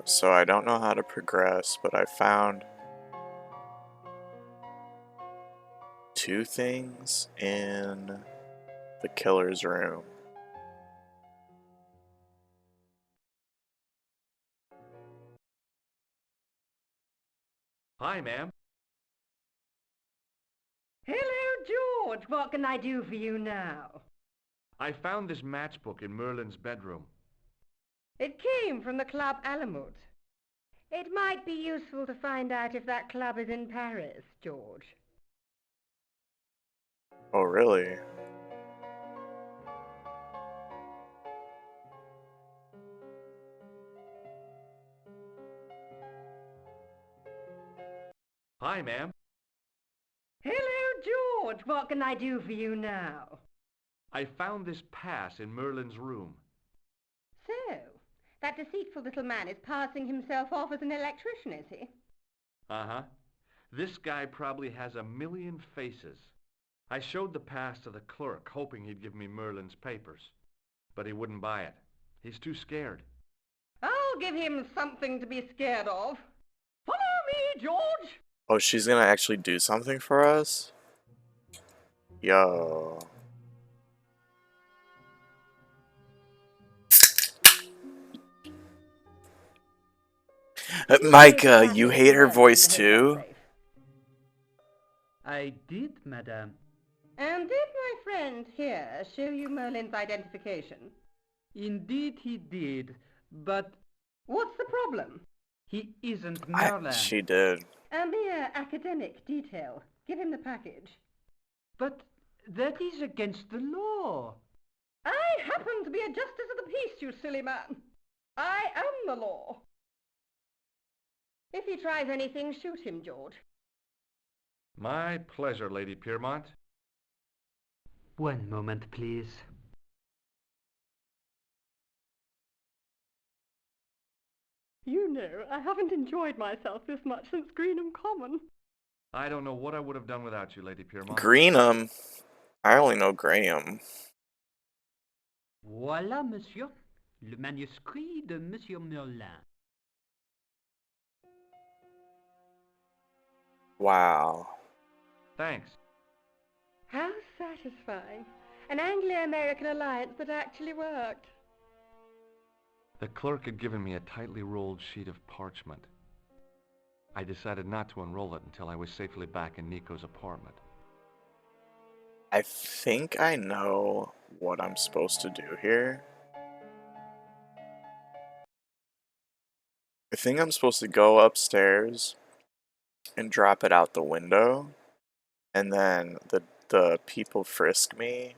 So I don't know how to progress, but I found two things in the killer's room. Hi, ma'am. Hello, George. What can I do for you now? I found this matchbook in Merlin's bedroom. It came from the Club Alamut. It might be useful to find out if that club is in Paris, George. Oh, really? Hi, ma'am. Hello, George. What can I do for you now? I found this pass in Merlin's room. So, that deceitful little man is passing himself off as an electrician, is he? Uh-huh. This guy probably has a million faces. I showed the pass to the clerk, hoping he'd give me Merlin's papers. But he wouldn't buy it. He's too scared. I'll give him something to be scared of. Follow me, George! Oh, she's gonna actually do something for us? Yo. Micah, you hate her voice too? I did, madame. And did my friend here show you Merlin's identification? Indeed he did, but What's the problem? he isn't Merlin. She did. A mere academic detail. Give him the package. But that is against the law. I happen to be a justice of the peace, you silly man. I am the law. If he tries anything, shoot him, George. My pleasure, Lady Piermont. One moment, please. You know, I haven't enjoyed myself this much since Greenham Common. I don't know what I would have done without you, Lady Piermont. Greenham? I only know Graham. Voilà, monsieur. Le manuscrit de Monsieur Merlin. Wow. Thanks. How satisfying. An Anglo-American alliance that actually worked. The clerk had given me a tightly rolled sheet of parchment. I decided not to unroll it until I was safely back in Nico's apartment. I think I know what I'm supposed to do here. I think I'm supposed to go upstairs and drop it out the window, and then the people frisk me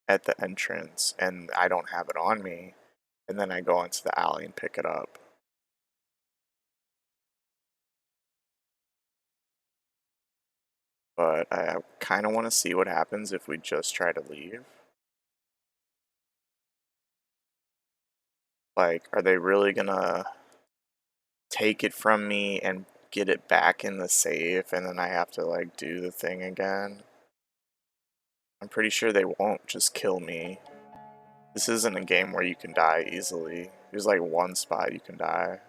at the entrance, and I don't have it on me, and then I go into the alley and pick it up. But I kind of want to see what happens if we just try to leave. Like, are they really gonna take it from me and get it back in the safe, and then I have to, like, do the thing again? I'm pretty sure they won't just kill me. This isn't a game where you can die easily. There's like one spot you can die.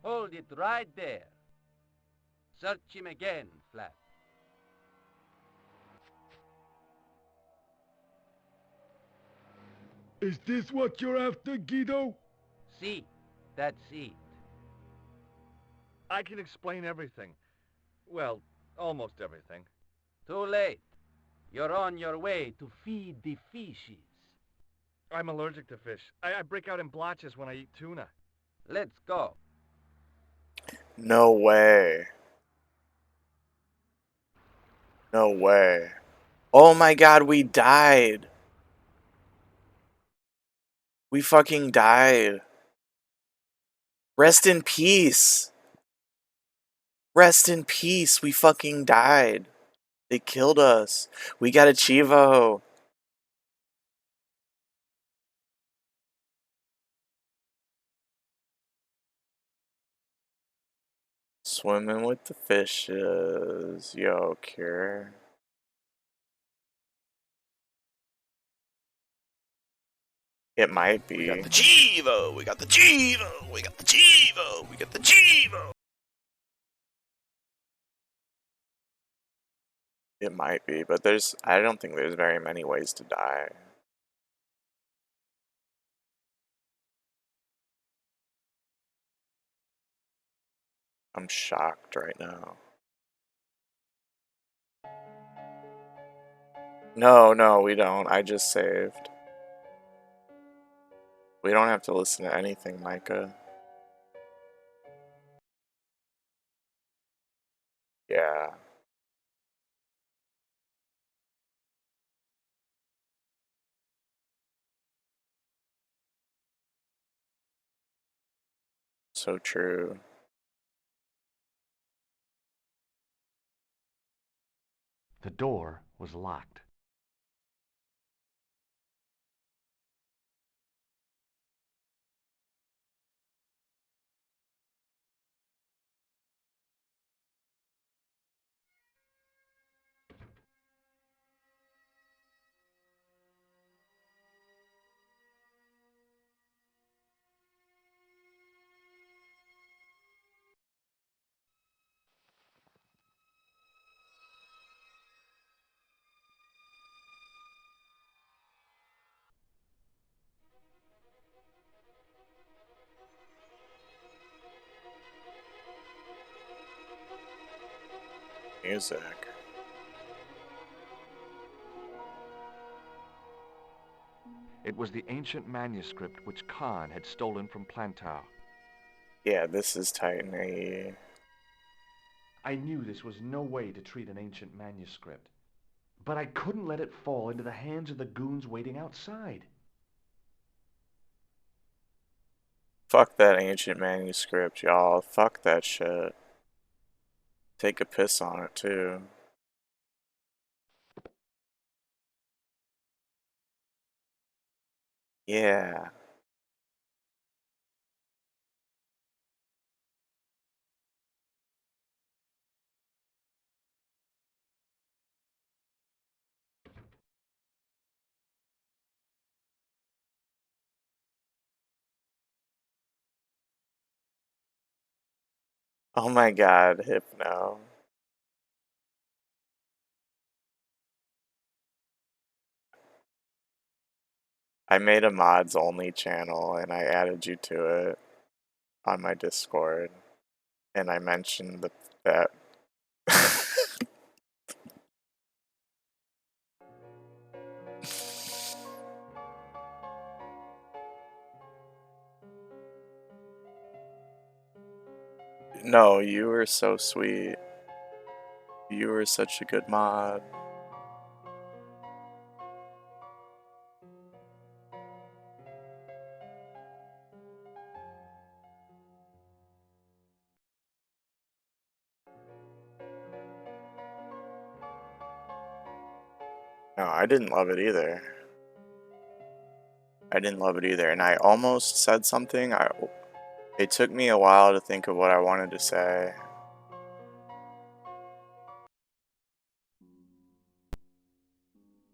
Hold it right there. Search him again, Flat. Is this what you're after, Guido? See, that's it. I can explain everything. Well, almost everything. Too late. You're on your way to feed the fishes. I'm allergic to fish. I break out in blotches when I eat tuna. Let's go. No way. No way. Oh my god, we died. We fucking died. Rest in peace. Rest in peace. We fucking died. They killed us. We got a Chivo. Swimming with the fishes. Yo, Cure. It might be. We got the Chivo. We got the Chivo. We got the Chivo. We got the Chivo. It might be, but I don't think there's very many ways to die. I'm shocked right now. No, we don't. I just saved. We don't have to listen to anything, Micah. Yeah. So true. The door was locked. Music. It was the ancient manuscript which Khan had stolen from Plantow. Yeah, this is Titan AE. I knew this was no way to treat an ancient manuscript, but I couldn't let it fall into the hands of the goons waiting outside. Fuck that ancient manuscript, y'all. Fuck that shit. Take a piss on it, too. Yeah. Oh my god, Hypno. I made a mods only channel and I added you to it on my Discord. And I mentioned that. No, you were so sweet. You were such a good mod. No, I didn't love it either. I didn't love it either, and I almost said something. It took me a while to think of what I wanted to say.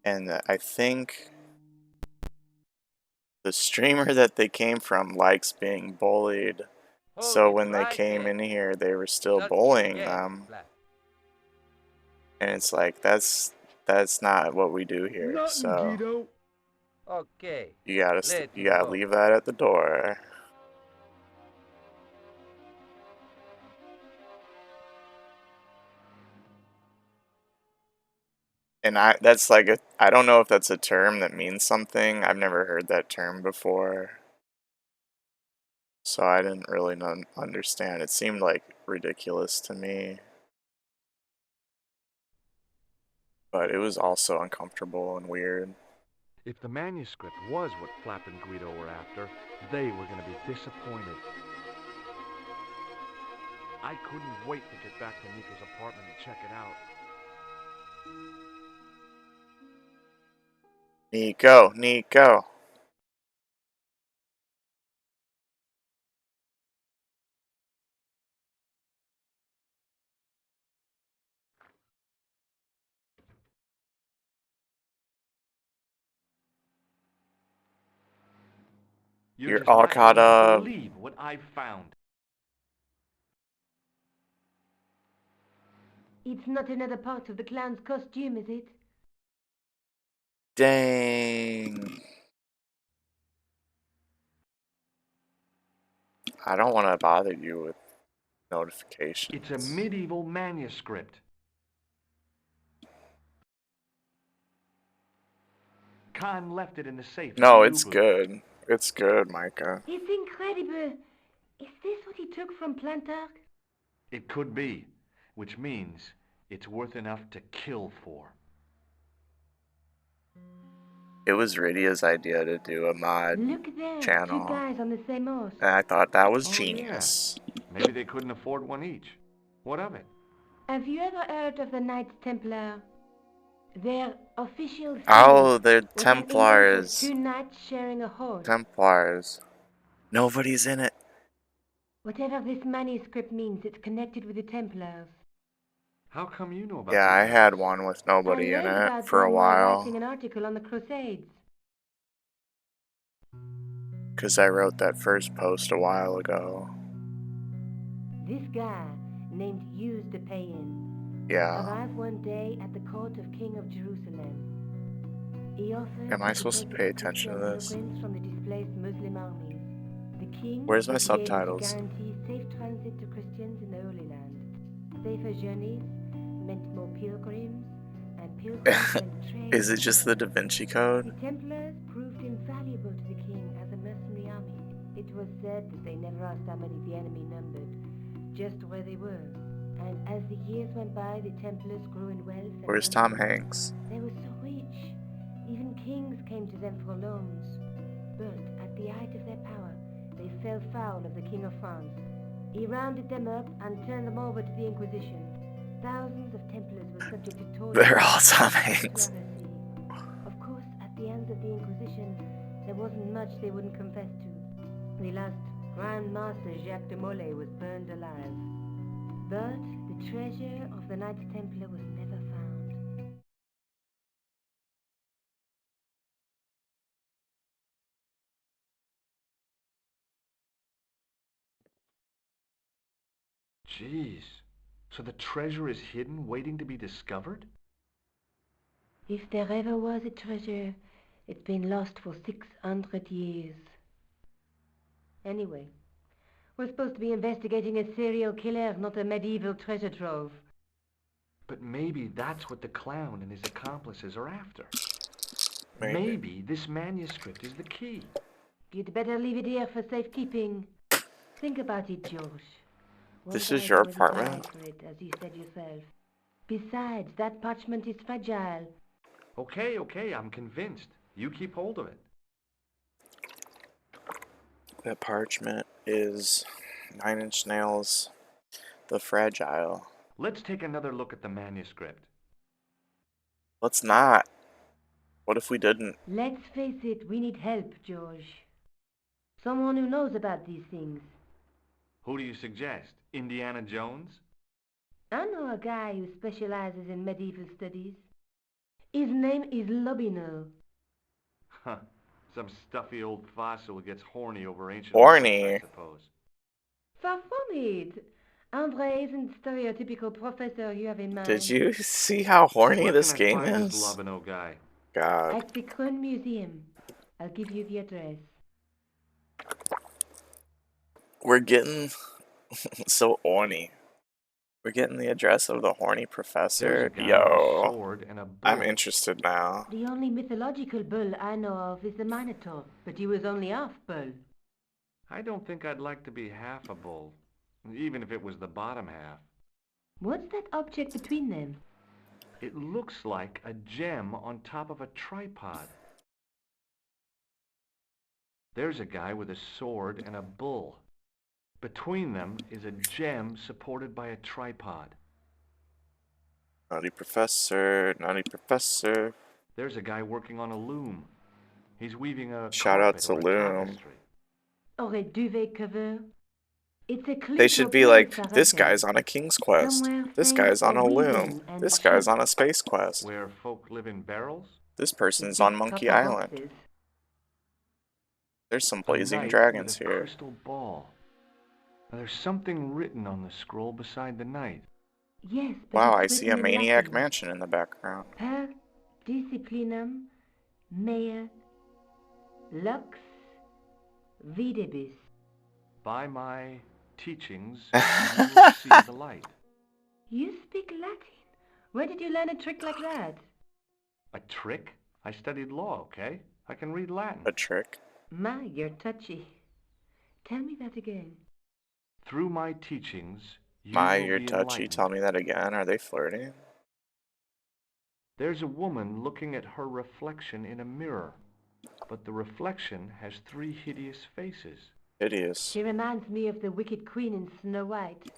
And I think the streamer that they came from likes being bullied. Hold So it when they right came there. in here, they were still Not bullying yet, them. Flash. And it's like, that's not what we do here. Nothing, So Guido. Okay, you gotta let you him gotta go. leave that at the door. And that's like I don't know if that's a term that means something. I've never heard that term before. So I didn't really understand. It seemed like ridiculous to me. But it was also uncomfortable and weird. If the manuscript was what Flap and Guido were after, they were going to be disappointed. I couldn't wait to get back to Nico's apartment and check it out. Nico, Nico. You're You're just all not caught going to up. believe what I've found. It's not another part of the clown's costume, is it? Dang. I don't want to bother you with notifications. It's a medieval manuscript. Khan left it in the safe at No, the it's U-boot. good. It's good, Micah. It's incredible. Is this what he took from Plantark? It could be, which means it's worth enough to kill for. It was Radia's idea to do a mod Look there, channel. 2 guys on the same horse. And I thought that was Oh, genius. yeah. Maybe they couldn't afford one each. What of it? Have you ever heard of the Knights Templar? Their official thing Oh, they're was an image of Templars. 2 knights sharing a horse. Templars. Nobody's in it. Whatever this manuscript means, it's connected with the Templars. How come you know about Yeah, these I had guys? one with I nobody in learned it about for a them while while. writing an article on the Crusades. Because I wrote that first post a while ago. This guy, named Hughes de Payen, Yeah. arrived one day at the court of King of Jerusalem. He offered Am I supposed to take pay the attention to this? pilgrims from the displaced Muslim armies. The king Where's my would be able to subtitles? guarantee safe transit to Christians in the Holy Land. Safer journeys meant more pilgrims, and pilgrims meant trade. Is it just the Da Vinci Code? The Templars proved invaluable to the king as a mercenary army. It was said that they never asked how many the enemy numbered, just where they were. And as the years went by, the Templars grew in wealth and Where's Tom number. Hanks? They were so rich, even kings came to them for loans. But at the height of their power, they fell foul of the King of France. He rounded them up and turned them over to the Inquisition. Thousands of Templars were subject to torture. They're all Tom and Hanks. piracy. Of course, at the hands of the Inquisition, there wasn't much they wouldn't confess to. The last Grand Master Jacques de Molay was burned alive. But the treasure of the Knights Templar was never found. Jeez. So the treasure is hidden, waiting to be discovered? If there ever was a treasure, it's been lost for 600 years. Anyway, we're supposed to be investigating a serial killer, not a medieval treasure trove. But maybe that's what the clown and his accomplices are after. Maybe. Maybe this manuscript is the key. You'd better leave it here for safekeeping. Think about it, George. This One is guy's your already died apartment? for it, as you said yourself. Besides, that parchment is fragile. Okay, I'm convinced. You keep hold of it. That parchment is 9 Inch Nails, the Fragile. Let's take another look at the manuscript. Let's not. What if we didn't? Let's face it, we need help, George. Someone who knows about these things. Who do you suggest? Indiana Jones? I know a guy who specializes in medieval studies. His name is Lobino. Huh. Some stuffy old fossil who gets horny over ancient Horny? relics, I suppose. Far from it. Andre isn't the stereotypical professor you have in mind. Did you see how horny Where this can I game find is? this Lobino guy? God. At the Krone Museum. I'll give you the address. We're getting so horny. We're getting the address of the horny There's a professor. guy with a Yo. sword and a bow. I'm interested now. The only mythological bull I know of is the Minotaur, but he was only half bull. I don't think I'd like to be half a bull, even if it was the bottom half. What's that object between them? It looks like a gem on top of a tripod. There's a guy with a sword and a bull. Between them is a gem supported by a tripod. Naughty professor, naughty professor. There's a guy working on a loom. He's weaving a Shout out carpet to or a Loom. tapestry. Or a duvet cover. It's a They clip should or be pillow like, for this husband. guy's on a king's quest. Somewhere This famous guy's on for a weaving loom. and This guy's chef. on a space quest. Where folk live in barrels? This It person's ticks on Monkey copper Island. boxes. There's some A blazing knight dragons with a here. crystal ball. Now, there's something written on the scroll beside the knight. Yes, but Wow, I it's see a written in maniac Latin. mansion in the background. Per disciplinum mea lux videbis. By my teachings, you will see the light. You speak Latin? Where did you learn a trick like that? A trick? I studied law, okay? I can read Latin. A trick. My, you're touchy. Tell me that again. Through my teachings, you My, will you're be touchy. enlightened. Tell me that again. Are they flirting? There's a woman looking at her reflection in a mirror, but the reflection has 3 hideous faces. Hideous. She reminds me of the wicked queen in Snow White.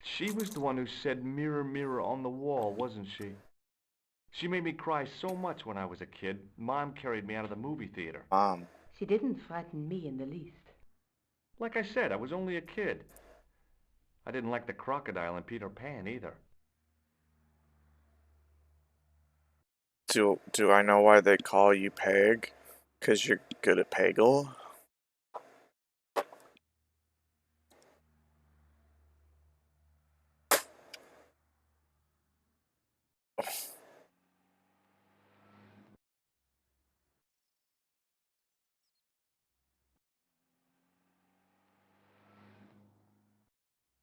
She was the one who said mirror, mirror on the wall, wasn't she? She made me cry so much when I was a kid, Mom carried me out of the movie theater. Mom. She didn't frighten me in the least. Like I said, I was only a kid. I didn't like the crocodile in Peter Pan either. Do I know why they call you Peg? 'Cause you're good at Peggle?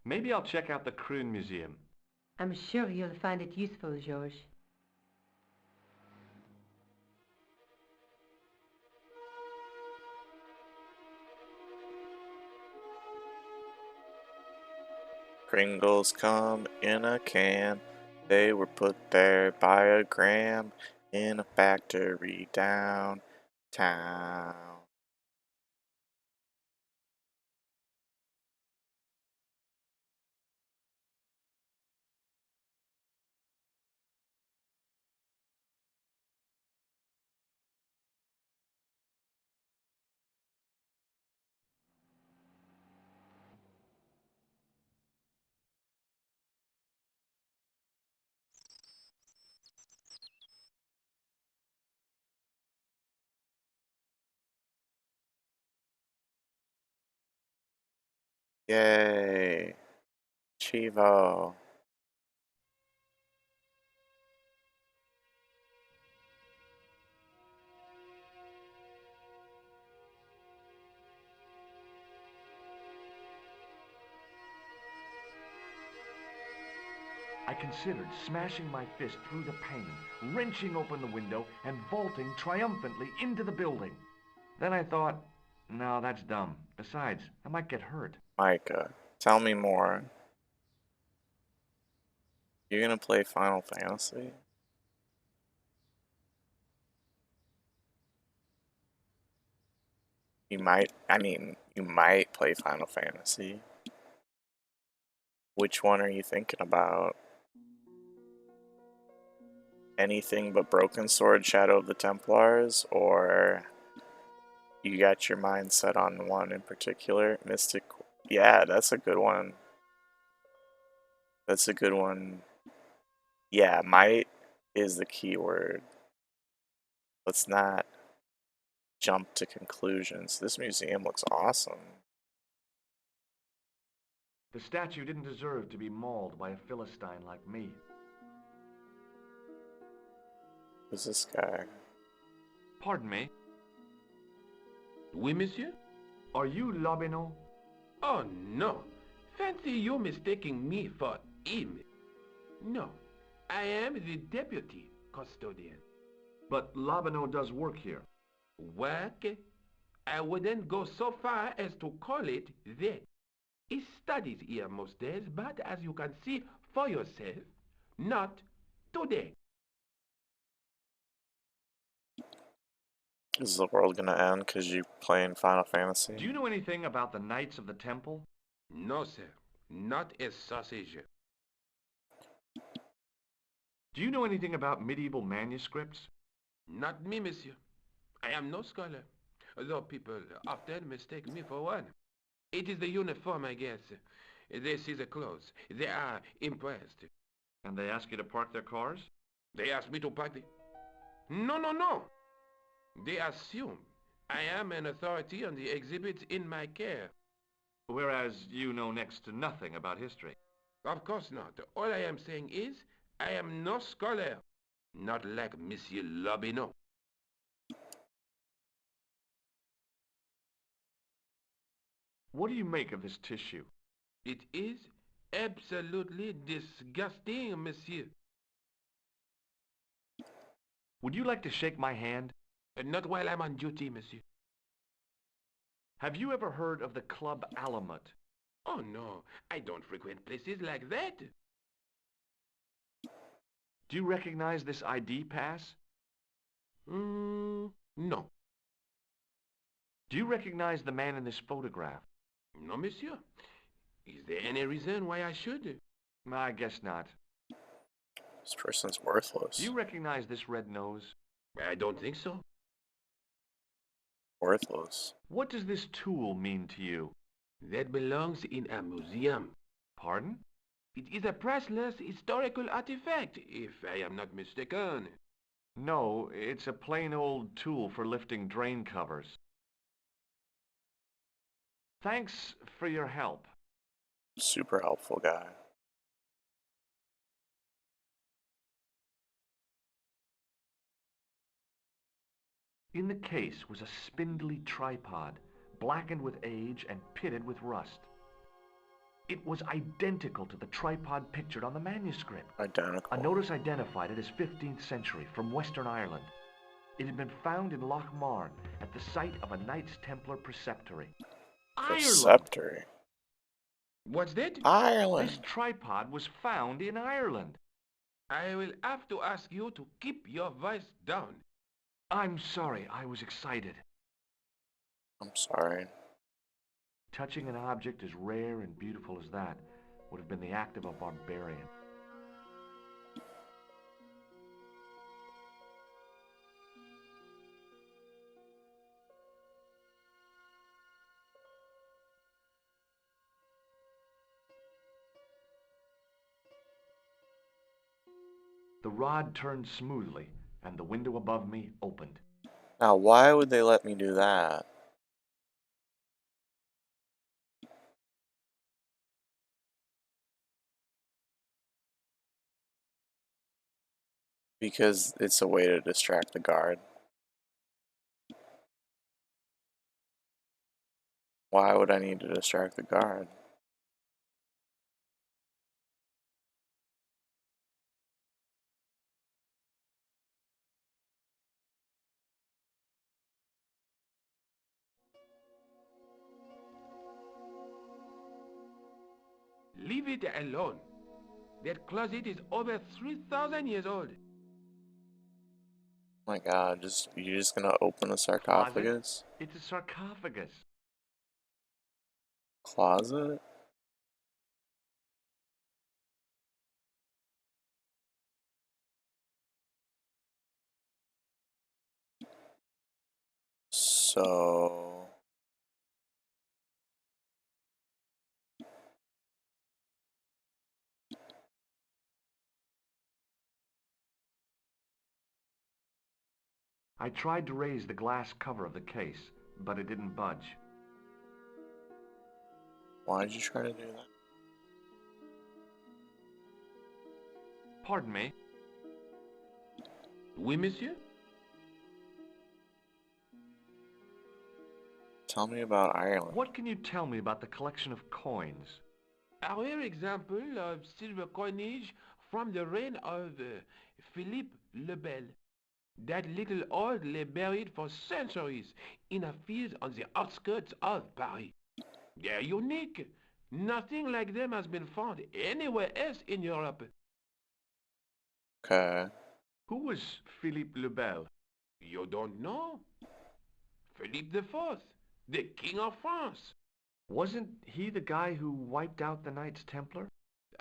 Maybe I'll check out the Kroon Museum. I'm sure you'll find it useful, George. Pringles come in a can. They were put there by a gram in a factory downtown. Yay! Chivo. I considered smashing my fist through the pane, wrenching open the window, and vaulting triumphantly into the building. Then I thought, no, that's dumb. Besides, I might get hurt. Micah, tell me more. You're gonna play Final Fantasy? You might play Final Fantasy. Which one are you thinking about? Anything but Broken Sword, Shadow of the Templars, or you got your mind set on one in particular? Mystic. Yeah, that's a good one. That's a good one. Yeah, might is the key word. Let's not jump to conclusions. This museum looks awesome. The statue didn't deserve to be mauled by a Philistine like me. Who's this guy? Pardon me, Oui, monsieur? are you Labino? Oh, no. Fancy you mistaking me for him. No, I am the deputy custodian. But Labino does work here. Work? I wouldn't go so far as to call it that. He studies here most days, but as you can see for yourself, not today. Is the world gonna end because you playing Final Fantasy? Do you know anything about the Knights of the Temple? No, sir. Not a sausage. Do you know anything about medieval manuscripts? Not me, monsieur. I am no scholar, though people often mistake me for one. It is the uniform, I guess. They see the clothes. They are impressed. And they ask you to park their cars? They ask me to park the... No, no, no. They assume I am an authority on the exhibits in my care. Whereas you know next to nothing about history. Of course not. All I am saying is I am no scholar. Not like Monsieur Lobineau. What do you make of this tissue? It is absolutely disgusting, monsieur. Would you like to shake my hand? Not while I'm on duty, monsieur. Have you ever heard of the Club Alamut? Oh, no. I don't frequent places like that. Do you recognize this ID pass? No. Do you recognize the man in this photograph? No, monsieur. Is there any reason why I should? I guess not. This person's worthless. Do you recognize this red nose? I don't think so. Worthless. What does this tool mean to you? That belongs in a museum. Pardon? It is a priceless historical artifact, if I am not mistaken. No, it's a plain old tool for lifting drain covers. Thanks for your help. Super helpful guy. In the case was a spindly tripod, blackened with age and pitted with rust. It was identical to the tripod pictured on the manuscript. Identical. A notice identified it as 15th century from Western Ireland. It had been found in Loch Marne at the site of a Knights Templar preceptory. Ireland! Preceptory. What's that? Ireland. This tripod was found in Ireland. I will have to ask you to keep your voice down. I'm sorry, I was excited. I'm sorry. Touching an object as rare and beautiful as that would have been the act of a barbarian. The rod turned smoothly, and the window above me opened. Now, why would they let me do that? Because it's a way to distract the guard. Why would I need to distract the guard? Leave it alone. That closet is over 3,000 years old. Oh my god, you're just gonna open a sarcophagus? It's a sarcophagus. Closet? So... I tried to raise the glass cover of the case, but it didn't budge. Why did you try to do that? Pardon me? Oui, monsieur? Tell me about Ireland. What can you tell me about the collection of coins? A rare example of silver coinage from the reign of Philippe le Bel. That little old lay buried for centuries in a field on the outskirts of Paris. They're unique. Nothing like them has been found anywhere else in Europe. Okay. Who was Philippe le Bel? You don't know? Philippe IV, the King of France. Wasn't he the guy who wiped out the Knights Templar?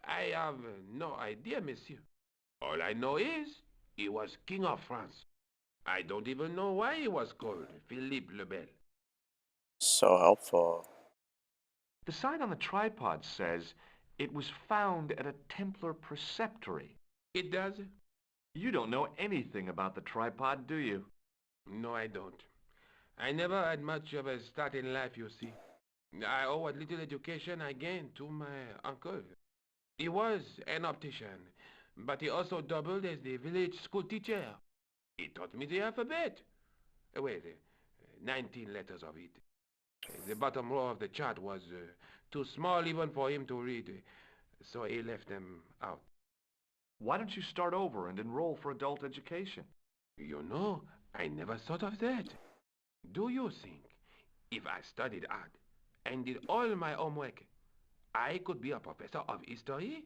I have no idea, monsieur. All I know is he was King of France. I don't even know why he was called Philippe le Bel. So helpful. The sign on the tripod says it was found at a Templar preceptory. It does? You don't know anything about the tripod, do you? No, I don't. I never had much of a start in life, you see. I owe what little education I gained to my uncle. He was an optician, but he also doubled as the village school teacher. He taught me the alphabet. Wait, 19 letters of it. The bottom row of the chart was too small even for him to read, so he left them out. Why don't you start over and enroll for adult education? You know, I never thought of that. Do you think if I studied hard and did all my homework, I could be a professor of history?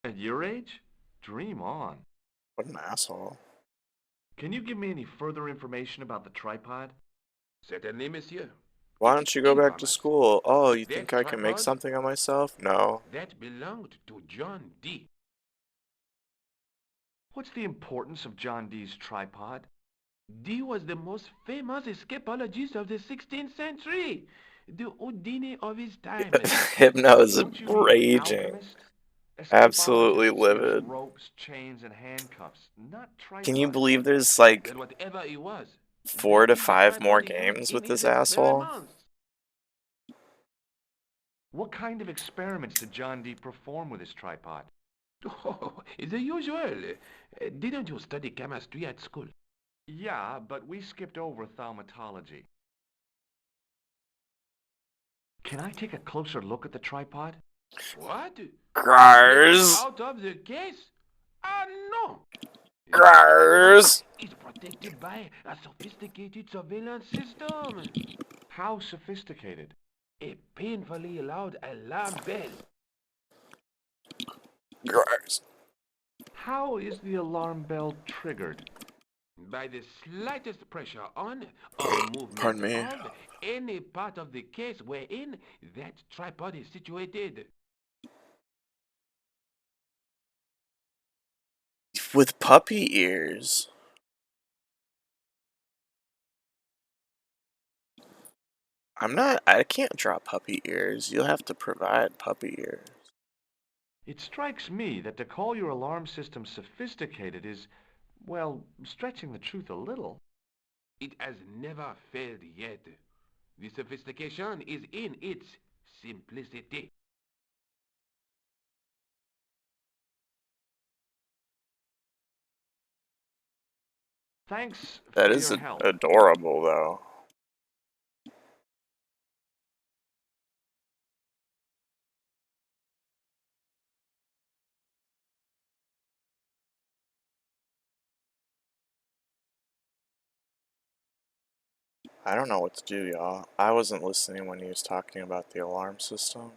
At your age? Dream on. What an asshole. Can you give me any further information about the tripod? Certainly, monsieur. Why It don't is you go back to infamous. school? Oh, you think That I can make tripod? something of myself? No. That belonged to John Dee. What's the importance of John Dee's tripod? Dee was the most famous escapologist of the 16th century. The Houdini of his time. Hypno is Don't you mean an raging. alchemist? Absolutely Escapologists use livid. ropes, chains, and handcuffs, not Can you tripods. believe there's like Then whatever he was, 4 that to is the 5 more tripod he used games in with his this asshole? experiments. What kind of experiments did John Dee perform with his tripod? Oh, the usual. Didn't you study chemistry at school? Yeah, but we skipped over thaumatology. Can I take a closer look at the tripod? What? Take it Grrrs! out of the case? Ah, no! The Grrrs! tripod is protected by a sophisticated surveillance system. How sophisticated? A painfully loud alarm bell. Grrrs! How is the alarm bell triggered? By the slightest pressure on or movement Pardon me. of any part of the case wherein that tripod is situated. With puppy ears. I can't draw puppy ears. You'll have to provide puppy ears. It strikes me that to call your alarm system sophisticated is, well, stretching the truth a little. It has never failed yet. The sophistication is in its simplicity. Thanks That for is your help. adorable, though. I don't know what to do, y'all. I wasn't listening when he was talking about the alarm system.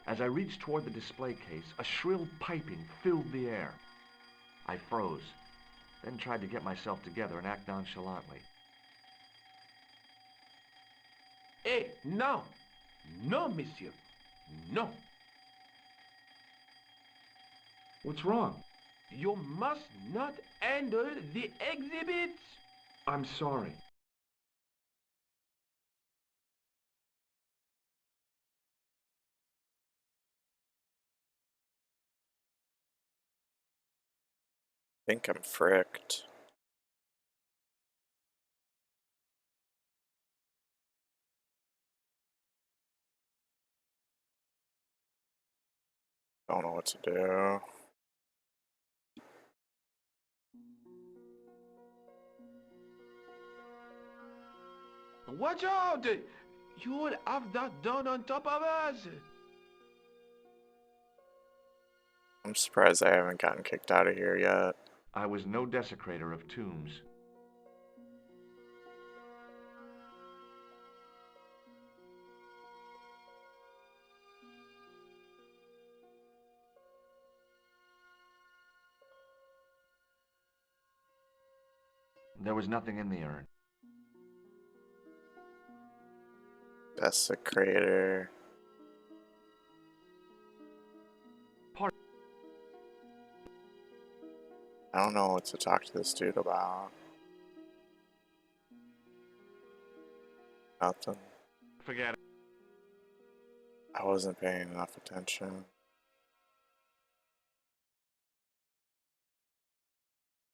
As I reached toward the display case, a shrill piping filled the air. I froze, then tried to get myself together and act nonchalantly. Hey, no! No, monsieur. No. What's wrong? You must not handle the exhibits. I'm sorry. I think I'm fricked. Don't know what to do. Watch out! You will have that done on top of us. I'm surprised I haven't gotten kicked out of here yet. I was no desecrator of tombs. There was nothing in the urn. Desecrator. I don't know what to talk to this dude about. Nothing. Forget it. I wasn't paying enough attention.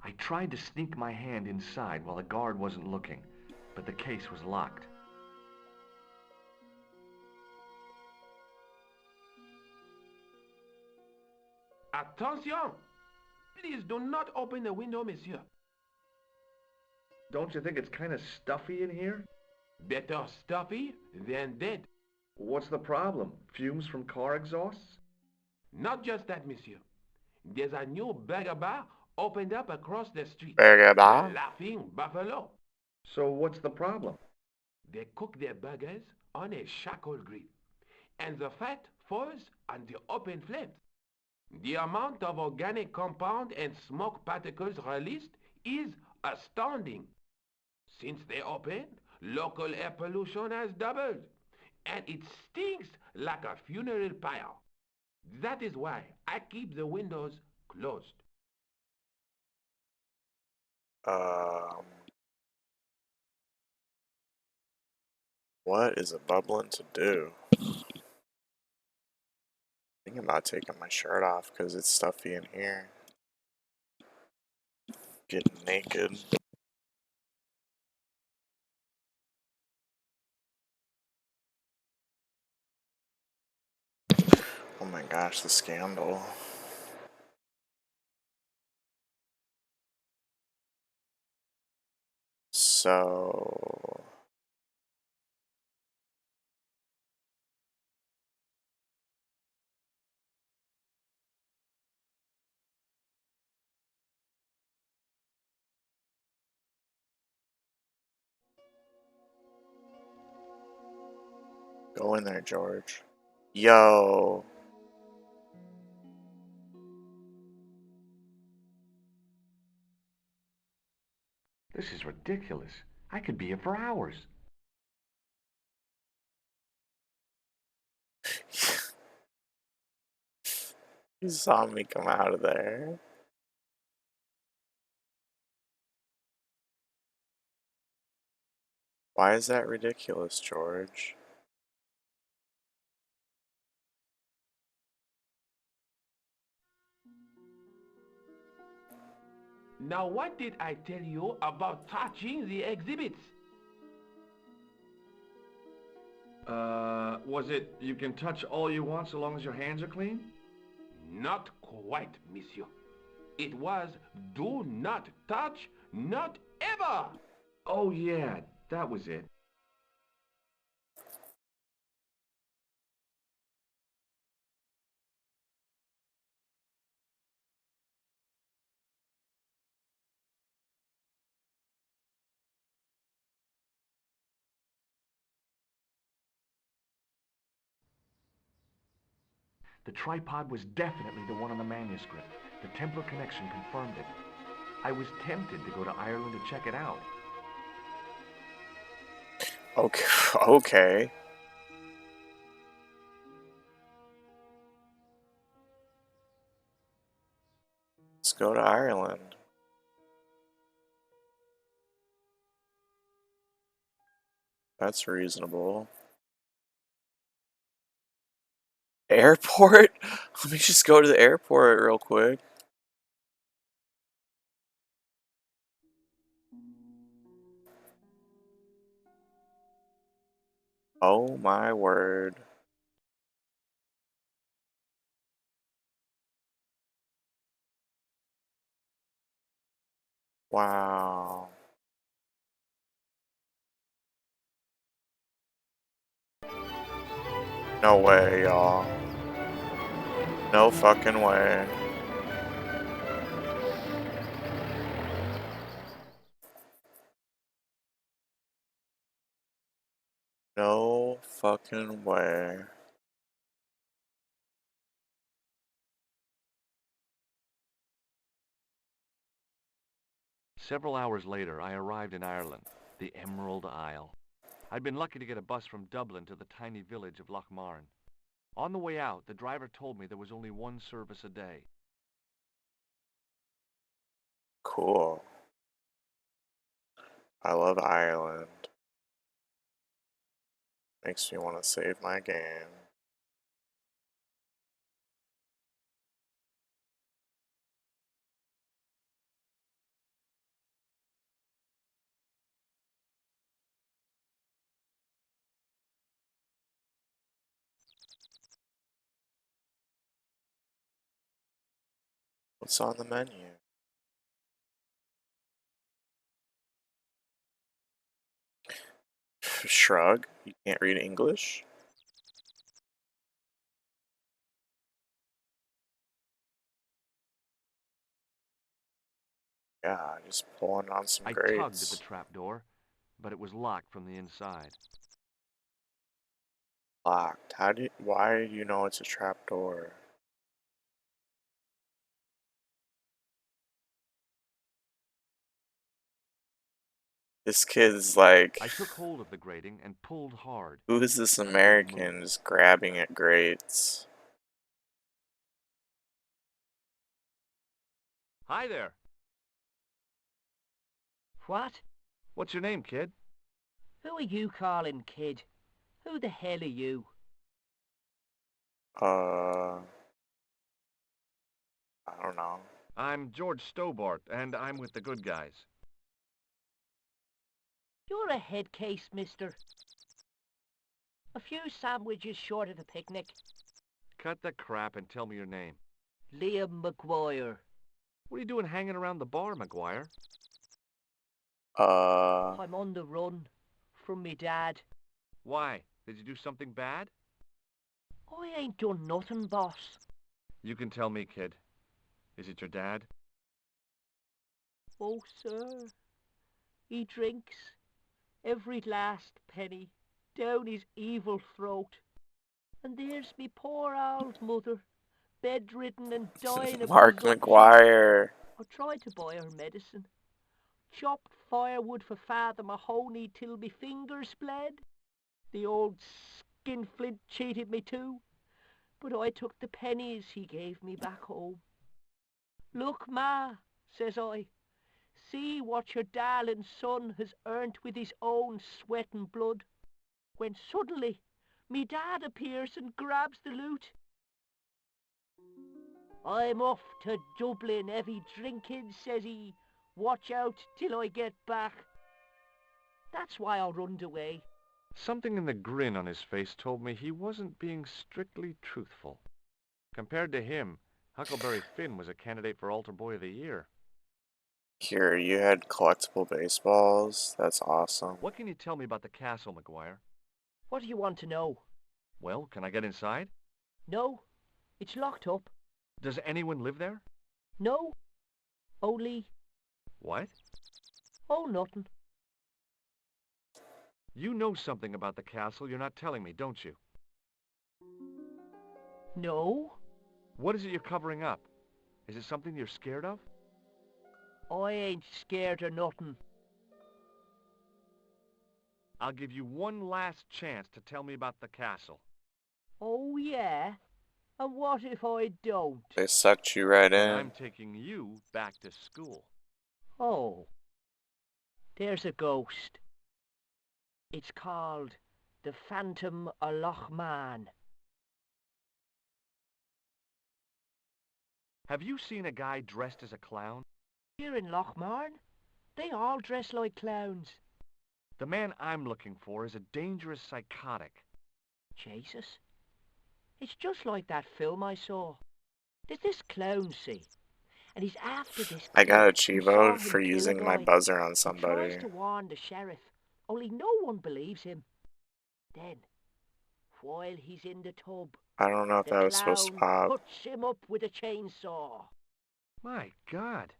I tried to sneak my hand inside while the guard wasn't looking, but the case was locked. Attention! Please do not open the window, monsieur. Don't you think it's kind of stuffy in here? Better stuffy than dead. What's the problem? Fumes from car exhausts? Not just that, monsieur. There's a new burger bar opened up across the street. Burger bar? Laughing Buffalo. So what's the problem? They cook their burgers on a charcoal grill, and the fat falls on the open flames. The amount of organic compound and smoke particles released is astounding. Since they opened, local air pollution has doubled, and it stinks like a funeral pyre. That is why I keep the windows closed. What is a bubbling to do? Thinking about taking my shirt off because it's stuffy in here. Getting naked. Oh my gosh, the scandal. So... Go in there, George. Yo. This is ridiculous. I could be here for hours. You saw me come out of there. Why is that ridiculous, George? Now, what did I tell you about touching the exhibits? Was it you can touch all you want so long as your hands are clean? Not quite, monsieur. It was do not touch, not ever. Oh yeah, that was it. The tripod was definitely the one on the manuscript. The Templar connection confirmed it. I was tempted to go to Ireland to check it out. Okay. Okay. Let's go to Ireland. That's reasonable. Airport? Let me just go to the airport real quick. Oh my word. Wow. No way, y'all. No fucking way. No fucking way. Several hours later, I arrived in Ireland, the Emerald Isle. I'd been lucky to get a bus from Dublin to the tiny village of Lochmarn. On the way out, the driver told me there was only one service a day. Cool. I love Ireland. Makes me want to save my game. What's on the menu? Shrug? You can't read English? Yeah, just pulling on some I tugged at the grapes. trapdoor, but it was locked from the inside. Locked. Why do you know it's a trapdoor? This kid's like, I took hold of the grating and pulled hard. who is this I couldn't American move. just grabbing at grates? Hi there. What? What's your name, kid? Who are you calling kid? Who the hell are you? I don't know. I'm George Stobart, and I'm with the good guys. You're a head case, mister. A few sandwiches short of the picnic. Cut the crap and tell me your name. Liam McGuire. What are you doing hanging around the bar, McGuire? I'm on the run from me dad. Why? Did you do something bad? I ain't done nothing, boss. You can tell me, kid. Is it your dad? Oh, sir. He drinks every last penny down his evil throat. And there's me poor old mother, bedridden and dying of Mark consumption. McGuire. I tried to buy her medicine. Chopped firewood for Father Mahoney till me fingers bled. The old skinflint cheated me too, but I took the pennies he gave me back home. Look, Ma, says I, see what your darling son has earned with his own sweat and blood. When suddenly, me dad appears and grabs the loot. I'm off to Dublin, heavy drinking, says he. Watch out till I get back. That's why I runned away. Something in the grin on his face told me he wasn't being strictly truthful. Compared to him, Huckleberry Finn was a candidate for Altar Boy of the Year. Here, you had collectible baseballs. That's awesome. What can you tell me about the castle, McGuire? What do you want to know? Well, can I get inside? No, it's locked up. Does anyone live there? No, only... What? Oh, nothing. You know something about the castle you're not telling me, don't you? No, What is it you're covering up? Is it something you're scared of? I ain't scared of nothing. I'll give you one last chance to tell me about the castle. Oh, yeah? And what if I don't? They sucked you right Then in. I'm taking you back to school. Oh, there's a ghost. It's called the Phantom of Lochmarn. Have you seen a guy dressed as a clown? Here in Lochmarn, they all dress like clowns. The man I'm looking for is a dangerous psychotic. Jesus. It's just like that film I saw. There's this clown, see, and he's after this I got a kid who saw Chivo for him kill a using my guy. buzzer on He somebody. tries to warn the sheriff, only no one believes him. Then, while he's in the tub, I don't know if the that was supposed to clown pop. cuts him up with a chainsaw. My God,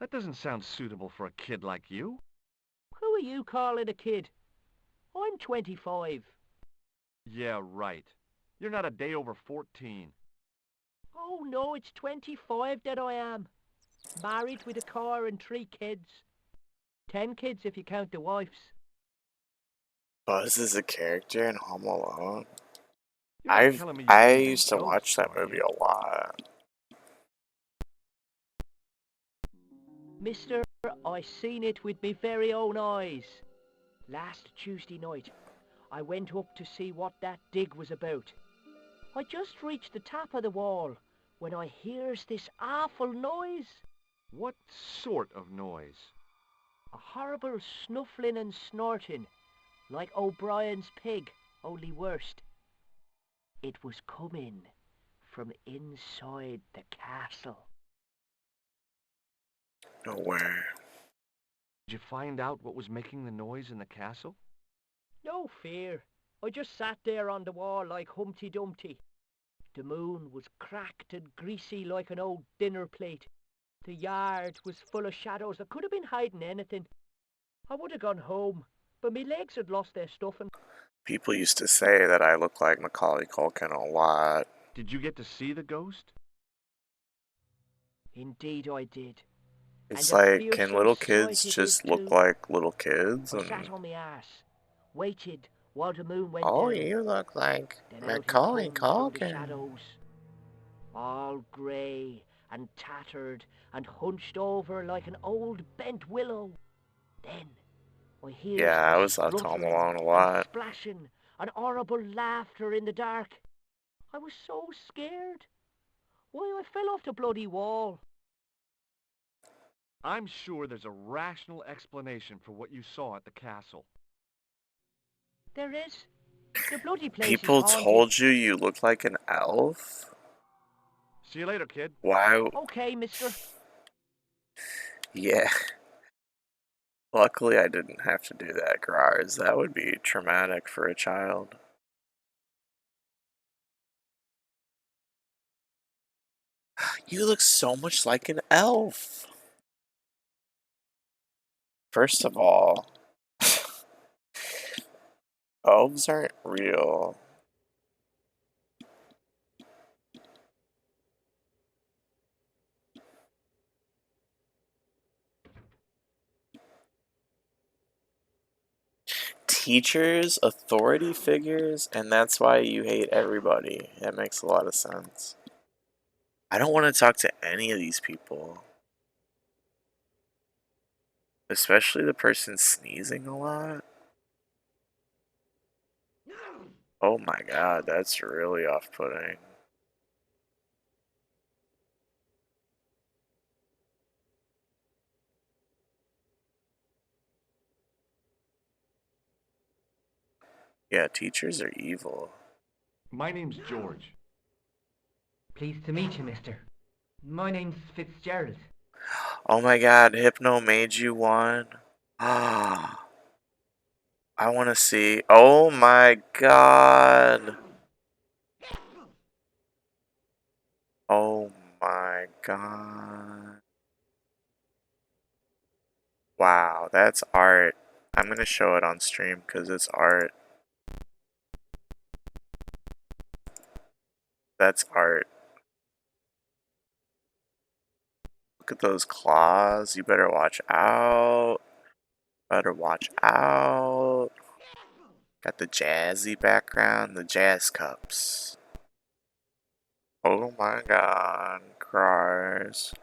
that doesn't sound suitable for a kid like you. Who are you calling a kid? I'm 25. Yeah, right. You're not a day over 14. Oh no, it's 25 that I am. Married with a car and 3 kids. 10 kids if you count the wives. Buzz is a character in Home Alone. You're not telling me you I believe in used to watch ghosts, that are movie you? a lot. Mister, I seen it with me very own eyes. Last Tuesday night, I went up to see what that dig was about. I just reached the top of the wall when I hears this awful noise. What sort of noise? A horrible snuffling and snorting, like O'Brien's pig, only worst. It was coming from inside the castle. No way. Did you find out what was making the noise in the castle? No fear. I just sat there on the wall like Humpty Dumpty. The moon was cracked and greasy like an old dinner plate. The yard was full of shadows. I could have been hiding anything. I would have gone home, but me legs had lost their stuffing. People used to say that I look like Macaulay Culkin a lot. Did you get to see the ghost? Indeed I did. And It's a like, can fearsome little sight kids it is just look too. like little kids? I And sat on my arse, waited while the moon went oh, down. you look like Then out he Macaulay comes from the Culkin. shadows, all grey and tattered and hunched over like an old bent willow. Then I hears Yeah, a I was left home spluttering alone a and lot. splashing and horrible laughter in the dark. I was so scared. Why, I fell off the bloody wall. I'm sure there's a rational explanation for what you saw at the castle. There is. The bloody place is People haunted. told you you look like an elf? See you later, kid. Why? Okay, mister. Yeah. Luckily, I didn't have to do that, Graz. That would be traumatic for a child. You look so much like an elf. First of all, elves aren't real. Teachers, authority figures, and that's why you hate everybody. That makes a lot of sense. I don't want to talk to any of these people. Especially the person sneezing a lot. Oh my god, that's really off-putting. Yeah, teachers are evil. My name's George. Pleased to meet you, mister. My name's Fitzgerald. Oh my god, Hypno made you one? Ah, I want to see. Oh my god. Oh my god. Wow, that's art. I'm gonna show it on stream because it's art. That's art. Look at those claws. You better watch out. Better watch out. Got the jazzy background, the jazz cups. Oh my god, cries.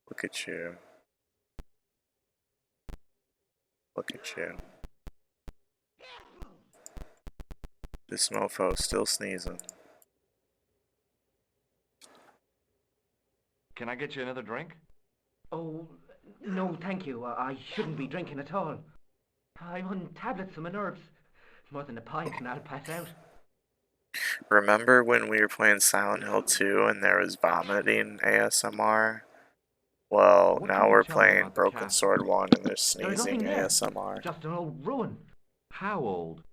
Look at you. Look at you. This mofo's still sneezing. Can I get you another drink? Oh, no, thank you. I shouldn't be drinking at all. I'm on tablets for my nerves. More than a pint and I'll pass out. Remember when we were playing Silent Hill 2 and there was vomiting ASMR? Well, What can now you we're tell me playing about the Broken castle? Sword 1 and there's There's sneezing nothing there. ASMR. Just an old ruin. How old?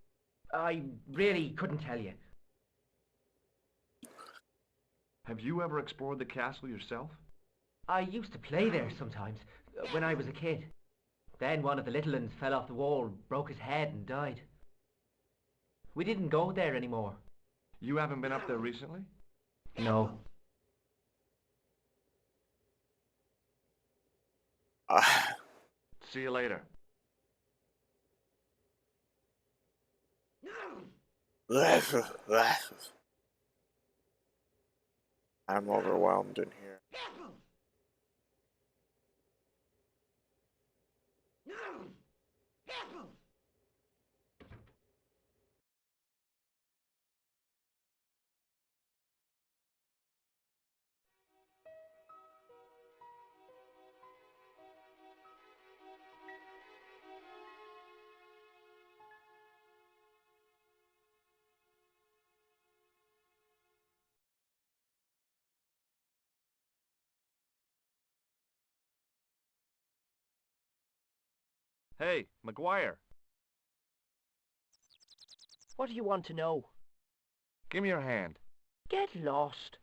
I really couldn't tell you. Have you ever explored the castle yourself? I used to play there sometimes, when I was a kid. Then one of the little uns fell off the wall, broke his head and died. We didn't go there anymore. You haven't been up there recently? No. See you later. I'm overwhelmed in here. Hey, McGuire, What do you want to know? give me your hand. Get lost.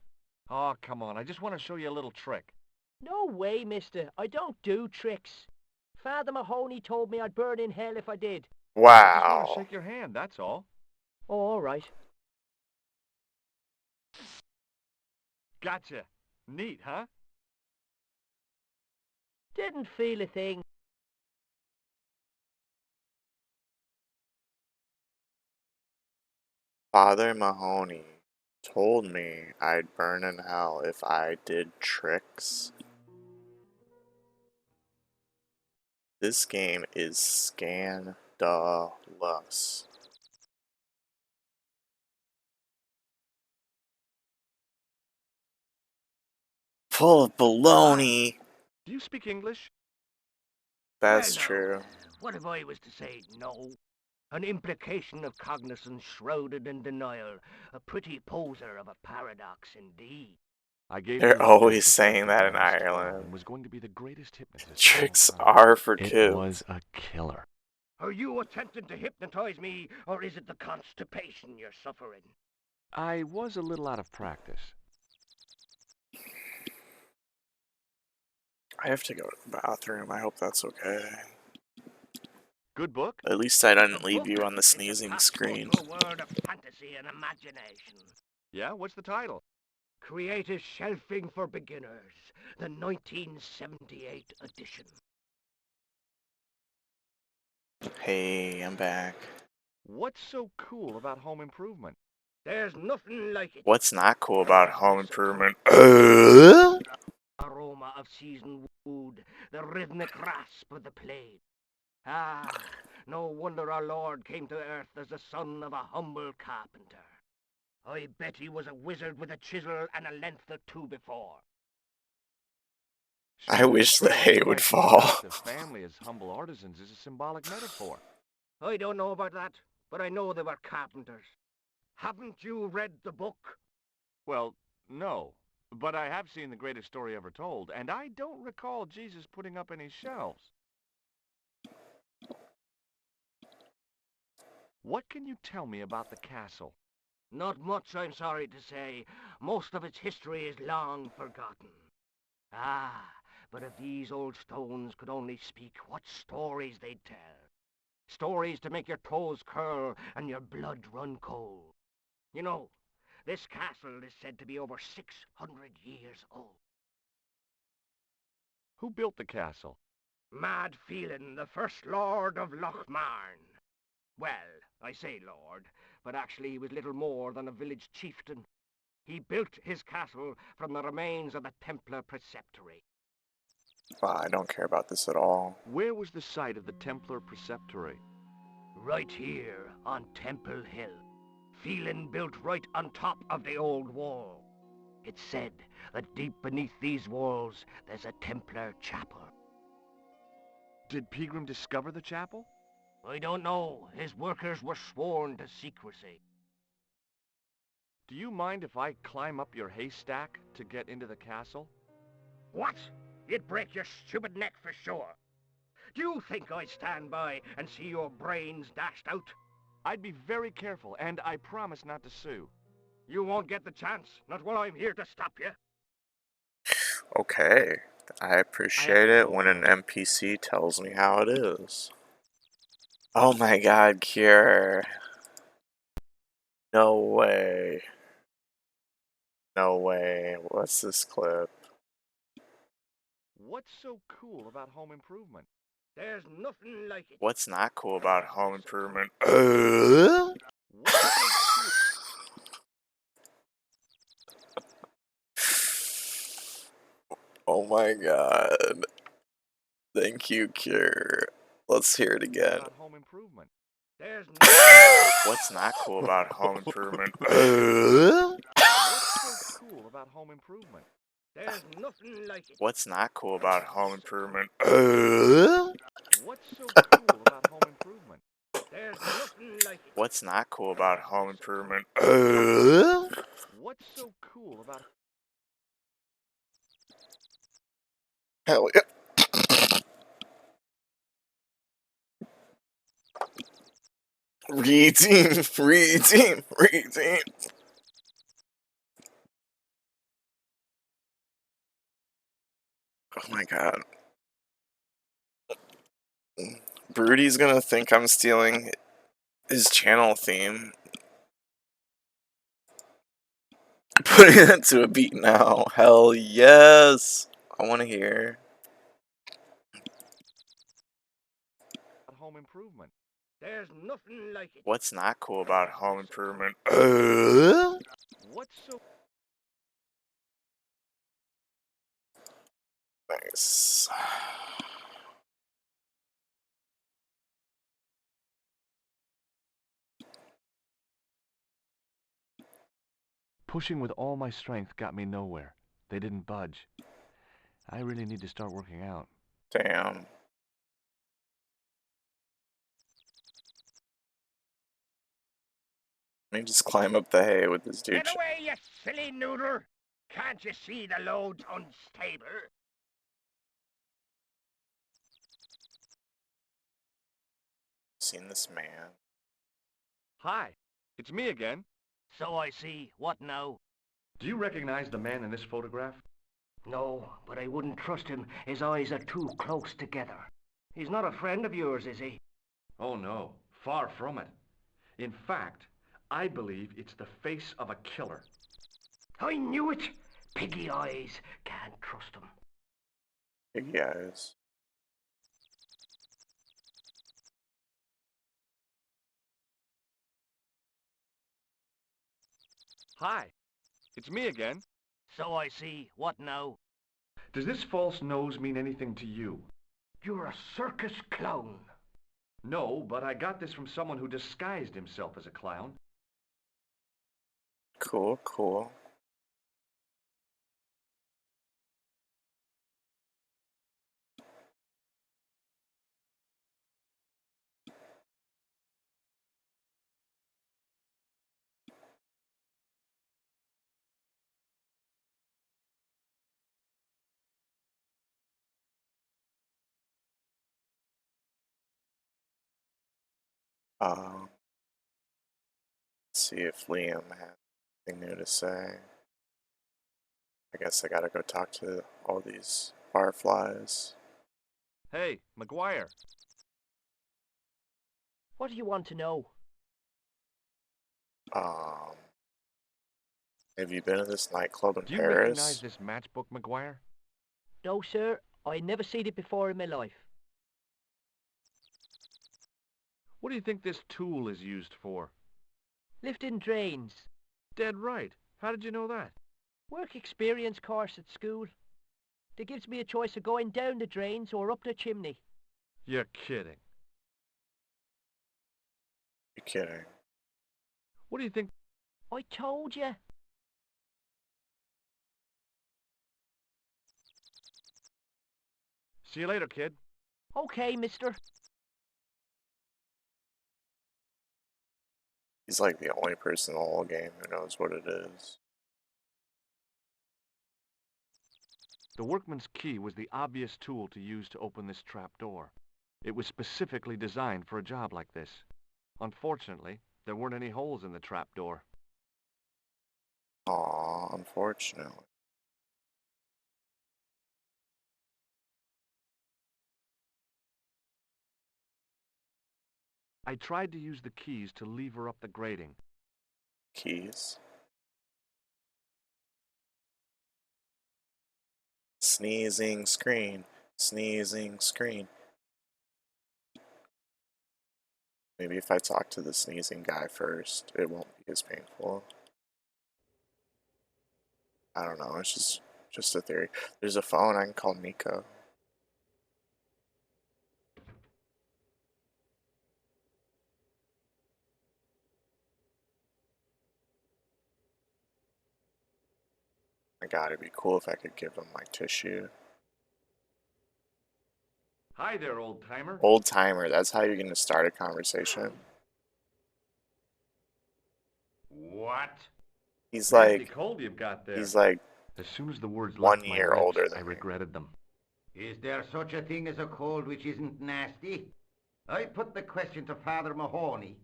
Oh, come on. I just want to show you a little trick. No way, mister. I don't do tricks. Father Mahoney told me I'd burn in hell if I did. I just want to Wow. shake your hand, that's all. Oh, all right. Gotcha. Neat, huh? Didn't feel a thing. Father Mahoney told me I'd burn in hell if I did tricks. This game is scandalous. Full of baloney. Do you speak English? That's Well, now, true. what if I was to say no? An implication of cognizance shrouded in denial. A pretty poser of a paradox indeed. I gave They're Peter a always dose of saying therapy that when in I was 12 Ireland. and was going to be the greatest hypnotist of all Tricks time. are for It kids. was a killer. Are you attempting to hypnotize me, or is it the constipation you're suffering? I was a little out of practice. I have to go to the bathroom. I hope that's okay. Good book? At least I A didn't leave book you on the is a sneezing passport screen. to a world of fantasy and imagination. Yeah, what's the title? Creative Shelving for Beginners, the 1978 edition. Hey, I'm back. What's so cool about home improvement? There's nothing like it. What's not cool The about home freshness of improvement? aroma of seasoned wood, the rhythmic rasp of the blade. Ah, no wonder our Lord came to earth as the son of a humble carpenter. I bet he was a wizard with a chisel and a length or two before. I wish the Still, hay it would strikes me fall. that the family as humble artisans is a symbolic metaphor. I don't know about that, but I know they were carpenters. Haven't you read the book? Well, no. But I have seen the greatest story ever told, and I don't recall Jesus putting up any shelves. What can you tell me about the castle? Not much, I'm sorry to say. Most of its history is long forgotten. Ah, but if these old stones could only speak, what stories they'd tell. Stories to make your toes curl and your blood run cold. You know, this castle is said to be over 600 years old. Who built the castle? Mad Phelan, the first Lord of Lochmarn. Well, I say lord, but actually he was little more than a village chieftain. He built his castle from the remains of the Templar Preceptory. Wow, I don't care about this at all. Where was the site of the Templar Preceptory? Right here on Temple Hill. Phelan built right on top of the old wall. It's said that deep beneath these walls there's a Templar chapel. Did Pegram discover the chapel? I don't know. His workers were sworn to secrecy. Do you mind if I climb up your haystack to get into the castle? What? You'd break your stupid neck for sure. Do you think I'd stand by and see your brains dashed out? I'd be very careful, and I promise not to sue. You won't get the chance, not while I'm here to stop you. Okay. I appreciate to it go, when an though. NPC tells me how it is. Oh my god, Cure. No way. No way. What's this clip? What's so cool about home improvement? There's nothing like it. What's not cool about home improvement? What's so cool? Oh my god. Thank you, Cure. Let's hear it again. About home improvement? There's nothing. What's not cool about home improvement? What's so cool about home improvement? There's nothing like it. What's not cool about home improvement? What's so cool about home improvement? There's nothing like it. What's not cool about home improvement? What's so cool about... Hell yeah. Redeem, redeem, redeem. Oh my god. Brody's gonna think I'm stealing his channel theme. Putting it to a beat now. Hell yes. I wanna hear. home improvement? There's nothing like it. What's not cool about home improvement? What's so... Nice. Pushing with all my strength got me nowhere. They didn't budge. I really need to start working out. Damn. Let me just climb up the hay with this dude. Get away, you silly noodle! Can't you see the load's unstable? Seen this man. Hi, it's me again. So I see. What now? Do you recognize the man in this photograph? No, but I wouldn't trust him. His eyes are too close together. He's not a friend of yours, is he? Oh no, far from it. In fact, I believe it's the face of a killer. I knew it! Piggy eyes. Can't trust him. Big guys. Hi, it's me again. So I see. What now? Does this false nose mean anything to you? You're a circus clown. No, but I got this from someone who disguised himself as a clown. Cool, cool. Let's see if Liam has anything new to say. I guess I gotta go talk to all these fireflies. Hey, McGuire. What do you want to know? Um, have you been to this nightclub in Do you recognize Paris? this matchbook, McGuire? No, sir. I never seen it before in my life. What do you think this tool is used for? Lifting drains. Dead right. How did you know that? Work experience course at school. They gives me a choice of going down the drains or up the chimney. You're kidding. You're kidding. What do you think? I told you. See you later, kid. Okay, mister. He's like the only person in the whole game who knows what it is. The workman's key was the obvious tool to use to open this trap door. It was specifically designed for a job like this. Unfortunately, there weren't any holes in the trap door. Aw, unfortunately. I tried to use the keys to lever up the grating. Keys. Sneezing screen. Sneezing screen. Maybe if I talk to the sneezing guy first, it won't be as painful. I don't know, it's just a theory. There's a phone, I can call Nico. My god, it'd be cool if I could give him my tissue. Hi there, old-timer. Old timer, that's how you're gonna start a conversation. What? He's Nasty like, cold you've got there. he's like As soon as the words 1 left my year lips, older than I me. regretted them. Is there such a thing as a cold which isn't nasty? I put the question to Father Mahoney.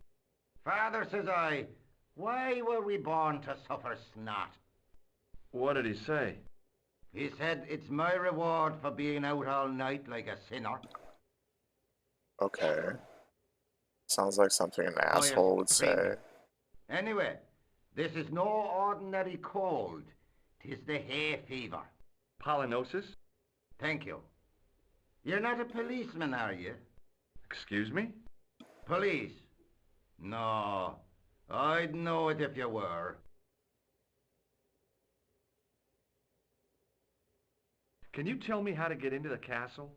Father, says I, why were we born to suffer snot? What did he say? He said, it's my reward for being out all night like a sinner. Okay. Sounds like something an Oh, you're asshole would say. screaming. Anyway, this is no ordinary cold. 'Tis the hay fever. Pollinosis? Thank you. You're not a policeman, are you? Excuse me? Police? No, I'd know it if you were. Can you tell me how to get into the castle?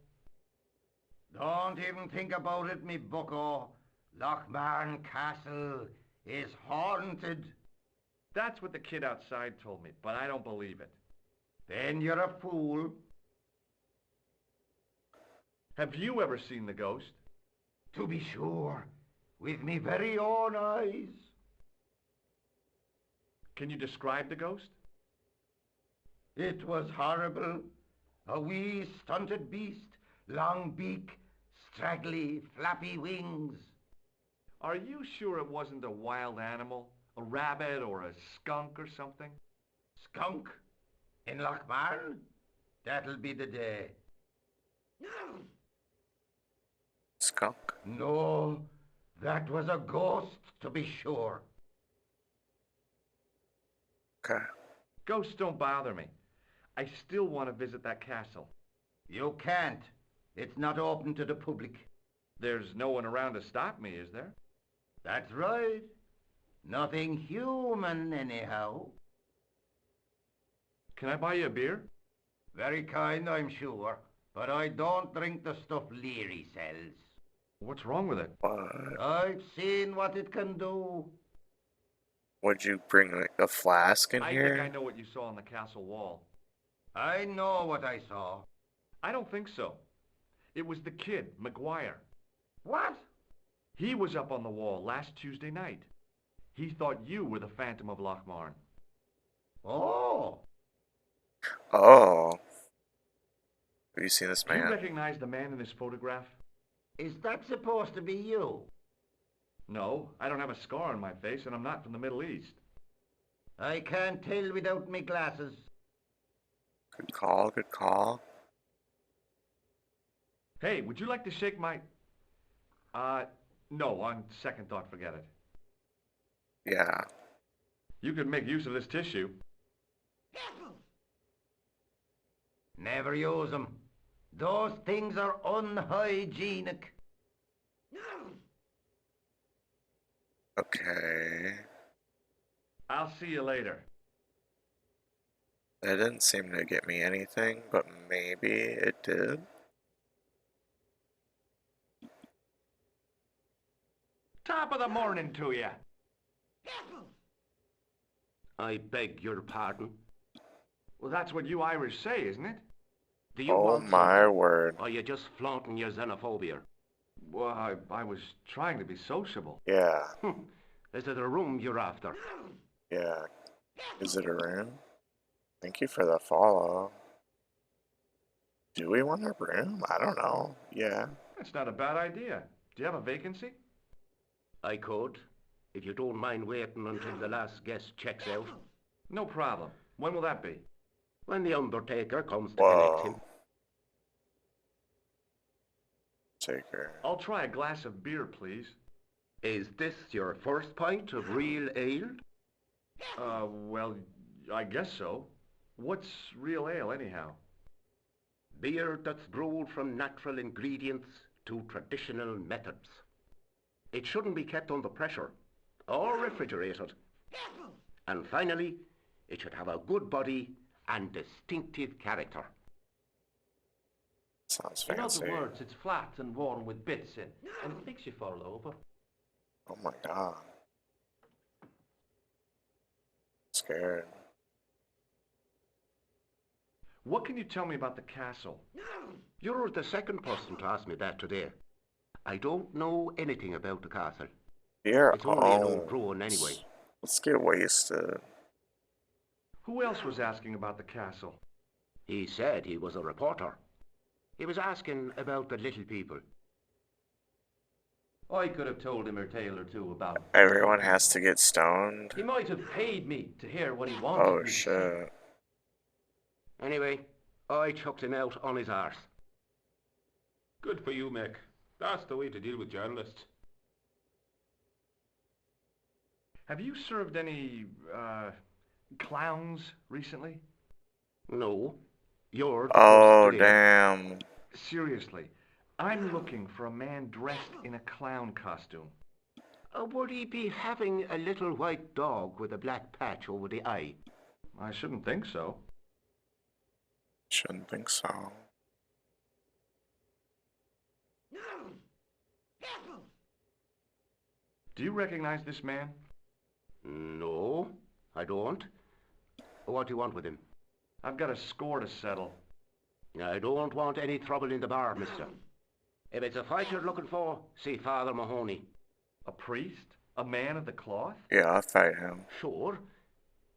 Don't even think about it, me bucko. Lochmarn Castle is haunted. That's what the kid outside told me, but I don't believe it. Then you're a fool. Have you ever seen the ghost? To be sure, with me very own eyes. Can you describe the ghost? It was horrible. A wee stunted beast, long beak, straggly, flappy wings. Are you sure it wasn't a wild animal? A rabbit or a skunk or something? Skunk? In Lochmarn? That'll be the day. Skunk. No, that was a ghost, to be sure. Okay. Ghosts don't bother me. I still want to visit that castle. You can't. It's not open to the public. There's no one around to stop me, is there? That's right. Nothing human, anyhow. Can I buy you a beer? Very kind, I'm sure. But I don't drink the stuff Leary sells. What's wrong with it? What? I've seen what it can do. Would you bring like a flask in I here? think I know what you saw on the castle wall. I know what I saw. I don't think so. It was the kid, McGuire. What? He was up on the wall last Tuesday night. He thought you were the Phantom of Lochmarn. Oh. Oh. Have you seen this Do you man? recognize the man in this photograph? Is that supposed to be you? No, I don't have a scar on my face and I'm not from the Middle East. I can't tell without me glasses. Good call, good call. Hey, would you like to shake my... no, on second thought, forget it. Yeah. You could make use of this tissue. Never use them. Those things are unhygienic. Okay. I'll see you later. That didn't seem to get me anything, but maybe it did. Top of the morning to you. I beg your pardon. Well, that's what you Irish say, isn't it? Do you Oh want my something? word. Or are you just flaunting your xenophobia? Well, I was trying to be sociable. Yeah, Is it a room you're after? yeah. Is it a room? Thank you for the follow. Do we want a room? I don't know. Yeah. That's not a bad idea. Do you have a vacancy? I could, if you don't mind waiting until the last guest checks out. No problem. When will that be? When the Undertaker comes to collect him. Whoa. Taker. I'll try a glass of beer, please. Is this your first pint of real ale? Well, I guess so. What's real ale, anyhow? Beer that's brewed from natural ingredients to traditional methods. It shouldn't be kept under pressure or refrigerated. And finally, it should have a good body and distinctive character. Sounds In other fancy. words, it's flat and worn with bits in, and it makes you fall over. Oh my god. Scared. What can you tell me about the castle? You're the second person to ask me that today. I don't know anything about the castle. Beer It's only an old owns. ruin anyway. Let's get wasted. Who else was asking about the castle? He said he was a reporter. He was asking about the little people. I could have told him a tale or two about it. Everyone has to get stoned. He might have paid me to hear what he wanted Oh me to say. shit. Anyway, I chucked him out on his arse. Good for you, Mick. That's the way to deal with journalists. Have you served any, clowns recently? No, you're the Oh first today. damn. Seriously, I'm looking for a man dressed in a clown costume. Would he be having a little white dog with a black patch over the eye? I shouldn't think so. Shouldn't think so. Do you recognize this man? No, I don't. What do you want with him? I've got a score to settle. I don't want any trouble in the bar, mister. If it's a fight you're looking for, see Father Mahoney. A priest? A man of the cloth? Yeah, I'll fight him. Sure.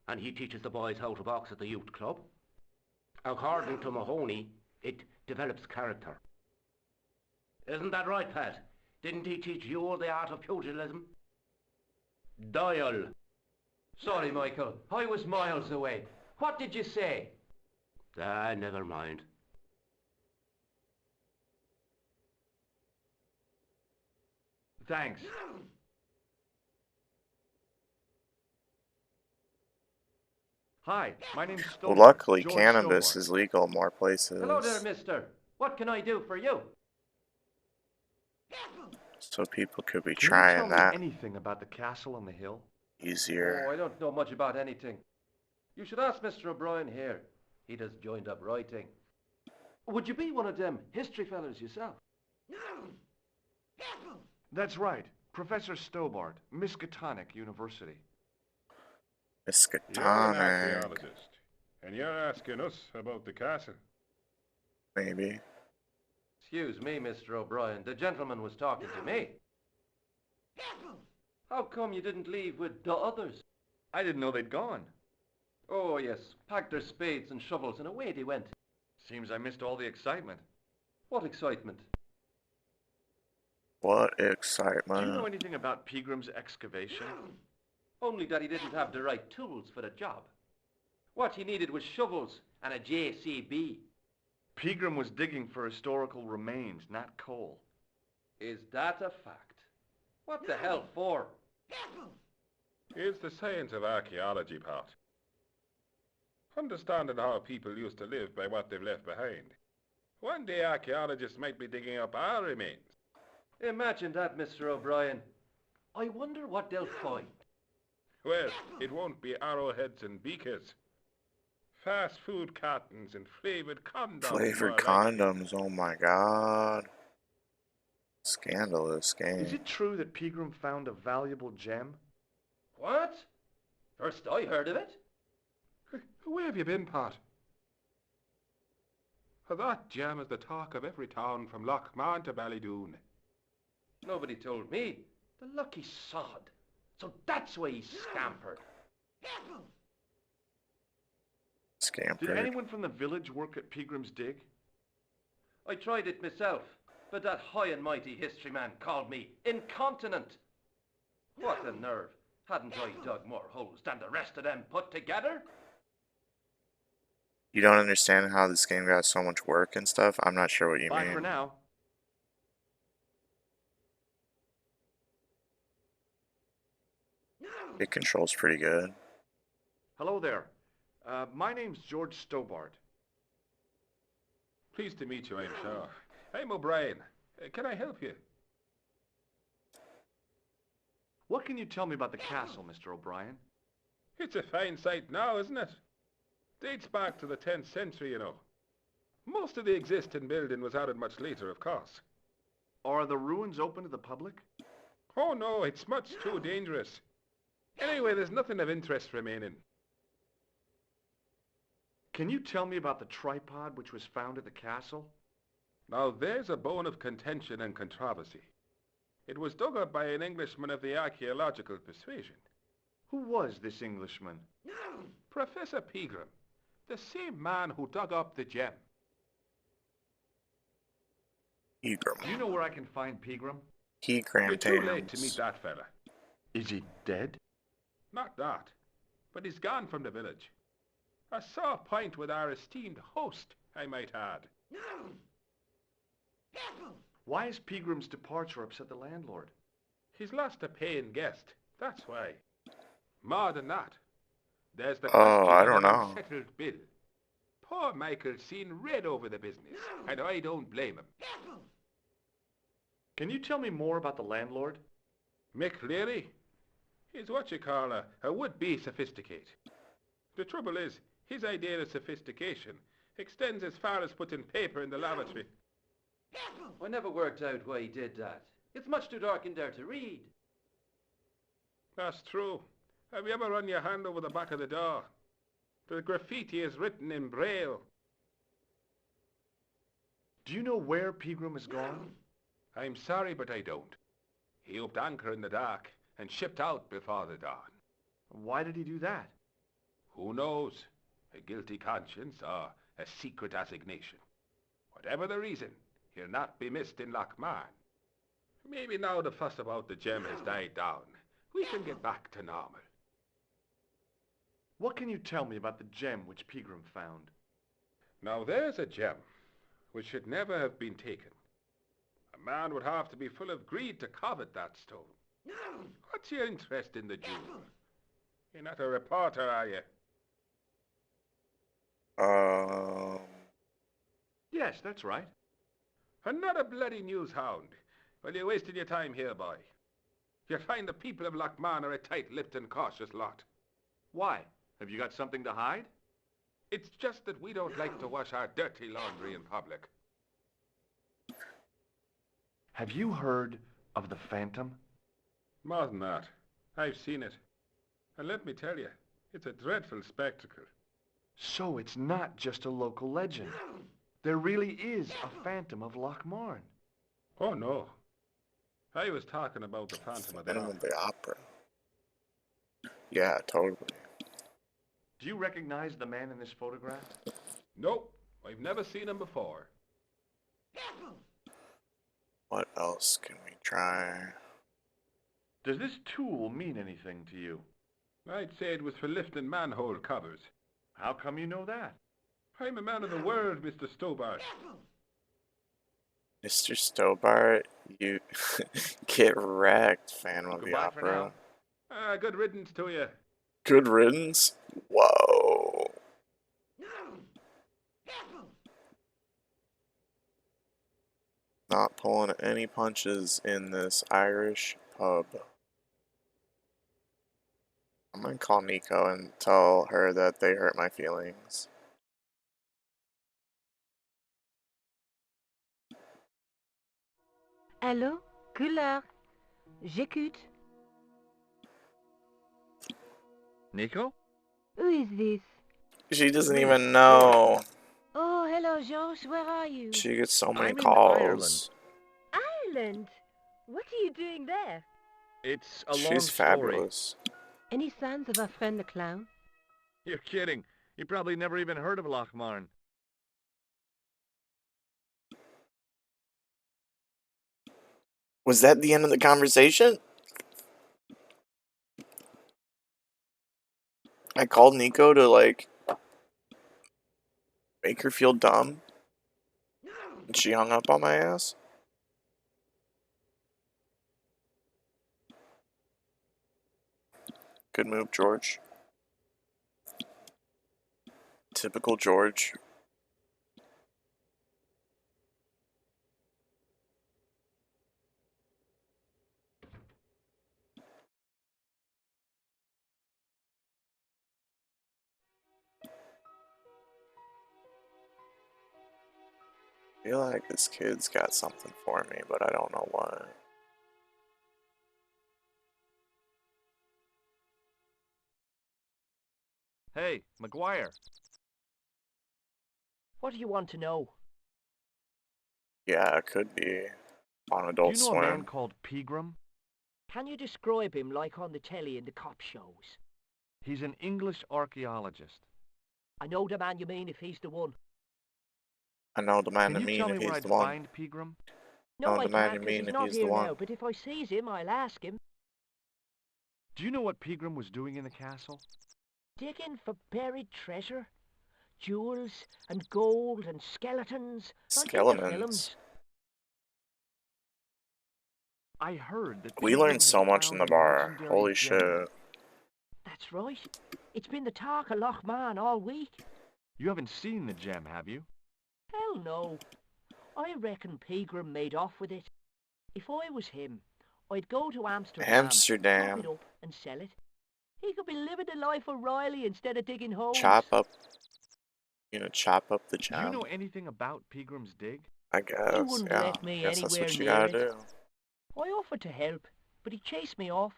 And he teaches the boys how to box at the youth club. According to Mahoney, it develops character. Isn't that right, Pat? Didn't he teach you the art of pugilism? Dial. Sorry, Michael. I was miles away. What did you say? Ah, never mind. Thanks. Hi, my name's Well, Stobart. luckily George cannabis Stobart. is legal in more places. Hello there, mister. What can I do for you? So people could be Can you trying tell me that anything about the castle on the hill? easier. Oh, I don't know much about anything. You should ask Mr. O'Brien here. He does joined-up writing. Would you be one of them history fellas yourself? That's right. Professor Stobart, Miskatonic University. You're an Miskatonic, archaeologist, and you're asking us about the castle. maybe. Excuse me, Mr. O'Brien. The gentleman was talking to me. How come you didn't leave with the others? I didn't know they'd gone. Oh, yes. Packed their spades and shovels and away they went. Seems I missed all the excitement. What excitement? What Do you know excitement. anything about Pegram's excavation? Only that he didn't have the right tools for the job. What he needed was shovels and a JCB. Pegram was digging for historical remains, not coal. Is that a fact? What the hell for? It's the science of archaeology, Pat. Understanding how people used to live by what they've left behind. One day archaeologists might be digging up our remains. Imagine that, Mr. O'Brien. I wonder what they'll find. Well, it won't be arrowheads and beakers. Fast food cartons and flavored condoms. Flavored more likely. condoms, oh my god. Scandalous game. Is it true that Pegram found a valuable gem? What? First I heard of it. Where have you been, Pat? That gem is the talk of every town from Lochmarn to Ballydoon. Nobody told me. The lucky sod. So that's why he scampered. Did Scampered. anyone from the village work at Pegram's dig? I tried it myself, but that high and mighty history man called me incontinent. What a nerve. Hadn't I dug more holes than the rest of them put together? You don't understand how this game got so much work and stuff? I'm not sure what you Bye mean. for now. It controls pretty good. Hello there. My name's George Stobart. Pleased to meet you, I'm sure. I'm O'Brien. Can I help you? What can you tell me about the castle, Mr. O'Brien? It's a fine sight now, isn't it? Dates back to the 10th century, you know. Most of the existing building was added much later, of course. Are the ruins open to the public? Oh no, it's much too dangerous. Anyway, there's nothing of interest remaining. Can you tell me about the tripod which was found at the castle? Now there's a bone of contention and controversy. It was dug up by an Englishman of the archaeological persuasion. Who was this Englishman? Professor Pegram, the same man who dug up the gem. Pegram. Do you know where I can find Pegram? You're too late to meet that fella. Is he dead? Not that, but he's gone from the village. A sore point with our esteemed host, I might add. Why has Pegram's departure upset the landlord? He's lost a paying guest, that's why. More than that, there's the Oh, question I of don't an know. unsettled bill. Poor Michael's seen red over the business, and I don't blame him. Can you tell me more about the landlord? Mick Leary? He's what you call a would-be sophisticate. The trouble is, his idea of sophistication extends as far as putting paper in the lavatory. I never worked out why he did that. It's much too dark in there to read. That's true. Have you ever run your hand over the back of the door? The graffiti is written in Braille. Do you know where Pegram has gone? I'm sorry, but I don't. He upped anchor in the dark and shipped out before the dawn. Why did he do that? Who knows? A guilty conscience or a secret assignation. Whatever the reason, he'll not be missed in Lochmarn. Maybe now the fuss about the gem has died down, we can get back to normal. What can you tell me about the gem which Pegram found? Now there's a gem which should never have been taken. A man would have to be full of greed to covet that stone. What's your interest in the jewel? You're not a reporter, are you? Yes, that's right. And not a bloody news hound. Well, you're wasting your time here, boy. You'll find the people of Lochmarn are a tight-lipped and cautious lot. Why? Have you got something to hide? It's just that we don't like to wash our dirty laundry in public. Have you heard of the Phantom? More than that. I've seen it. And let me tell you, it's a dreadful spectacle. So it's not just a local legend. There really is a Phantom of Lochmarn. Oh, no. I was talking about the Phantom of the Phantom Opera. of the Opera. Yeah, totally. Do you recognize the man in this photograph? Nope, I've never seen him before. What else can we try? Does this tool mean anything to you? I'd say it was for lifting manhole covers. How come you know that? I'm a man of the world, Mr. Stobart. Mr. Stobart, you get wrecked, Phantom of the Goodbye for Opera. now. Good riddance to you. Good riddance? Whoa. Not pulling any punches in this Irish pub. I'm gonna call Nico and tell her that they hurt my feelings. Allô? Couleur. J'écoute. Nico? Who is this? She doesn't even know. Oh, hello, George. Where are you? She gets so many I'm in calls. Ireland. What are you doing there? It's a long She's story. fabulous. Any signs of our friend the clown? You're kidding. You probably never even heard of Lochmarn. Was that the end of the conversation? I called Nico to, like, make her feel dumb. And she hung up on my ass. Good move, George. Typical George. feel like this kid's got something for me, but I don't know what. Hey, McGuire. What do you want to know? Yeah, it could be on Do Adult you know a man Swim. called Pegram? Can you describe him like on the telly in the cop shows? He's an English archaeologist. I know the man you mean if he's the one. I know the man Can you you mean tell me if where he's I'd the one. find Pegram? No, Know I the man can't, you 'cause mean he's if not he's the here one. now. But if I sees him, I'll ask him. Do you know what Pegram was doing in the castle? Digging for buried treasure? Jewels and gold and skeletons, like in the Skeletons. films. I heard that We Pegram learned had so much in found the a bar. legendary Holy gem. shit. That's right. It's been the talk of Loch Man all week. You haven't seen the gem, have you? Hell no. I reckon Pegram made off with it. If I was him, I'd go to Amsterdam, chop it Amsterdam. up and sell it. He could be living the life of Riley instead of digging holes. Chop up. Chop up the Do you know gem. anything about Pegram's dig? I He guess, wouldn't yeah. let me I guess that's anywhere what you near gotta it. do. I offered to help, but he chased me off.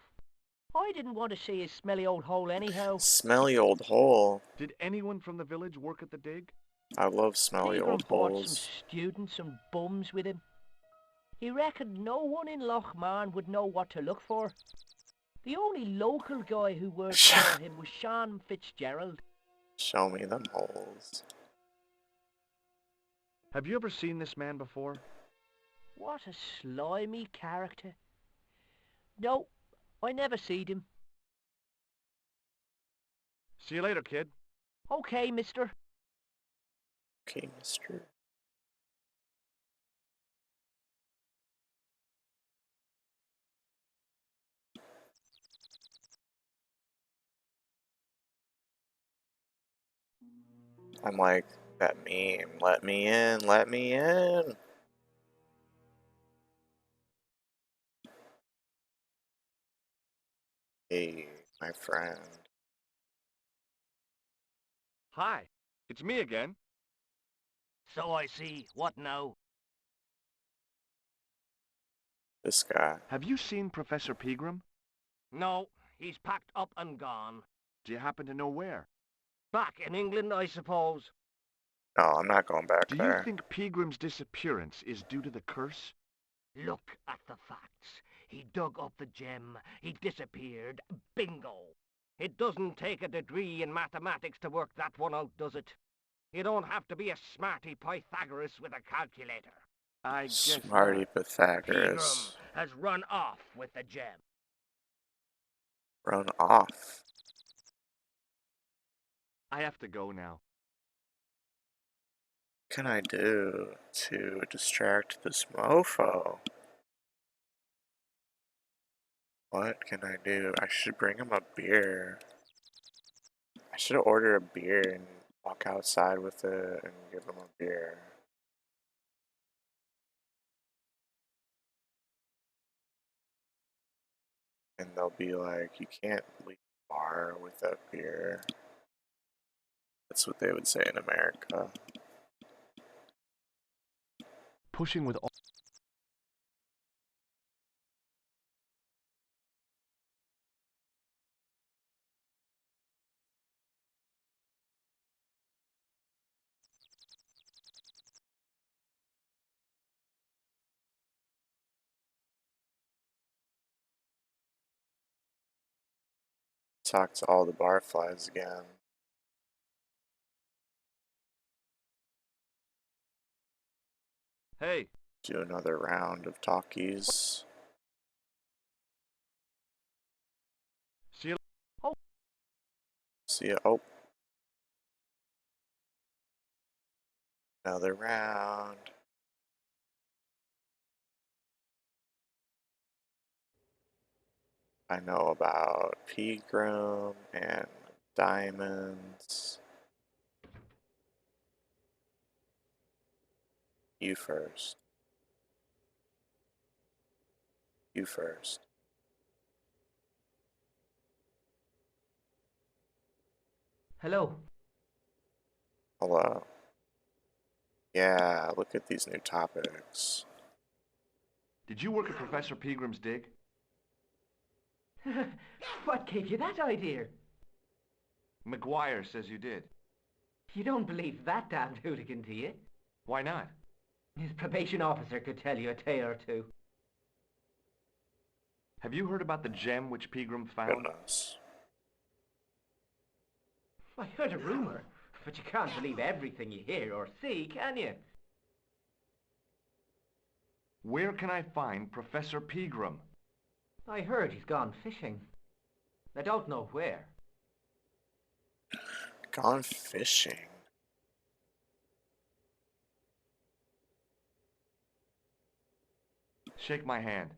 I didn't want to see his smelly old hole anyhow. Smelly old hole. Did anyone from the village work at the dig? I love smelly Pegram old brought some holes. students and bums with him. He reckoned no one in Loch Man would know what to look for. The only local guy who worked for him was Sean Fitzgerald. Show me them holes. Have you ever seen this man before? What a slimy character. No, I never seed him. See you later, kid. Okay, mister. Okay, mister. I'm like that meme. Let me in, let me in. Hey, my friend. Hi, it's me again. So I see. What now? This guy. Have you seen Professor Pegram? No, he's packed up and gone. Do you happen to know where? Back in England, I suppose. No, I'm not going back Do you there. think Pegram's disappearance is due to the curse? Look at the facts. He dug up the gem. He disappeared. Bingo. It doesn't take a degree in mathematics to work that one out, does it? You don't have to be a smarty Pythagoras with a calculator. I guess Smarty not. Pythagoras. Pegram has run off with the gem. Run off. I have to go now. What can I do to distract this mofo? What can I do? I should bring him a beer. I should order a beer and walk outside with it and give him a beer. And they'll be like, you can't leave the bar with a beer. That's what they would say in America. Pushing with all... Talk to all the barflies again. Hey, Do another round of talkies. see you... See ya. Oh. Another round. I know about Pegram and diamonds. You first. You first. Hello. Hello. Yeah, look at these new topics. Did you work at Professor Pegram's dig? What gave you that idea? McGuire says you did. You don't believe that damned hooligan, do you? Why not? His probation officer could tell you a tale or two. Have you heard about the gem which Pegram found? Goodness. I heard a rumour, but you can't believe everything you hear or see, can you? Where can I find Professor Pegram? I heard he's gone fishing. I don't know where. Gone fishing. Shake my hand.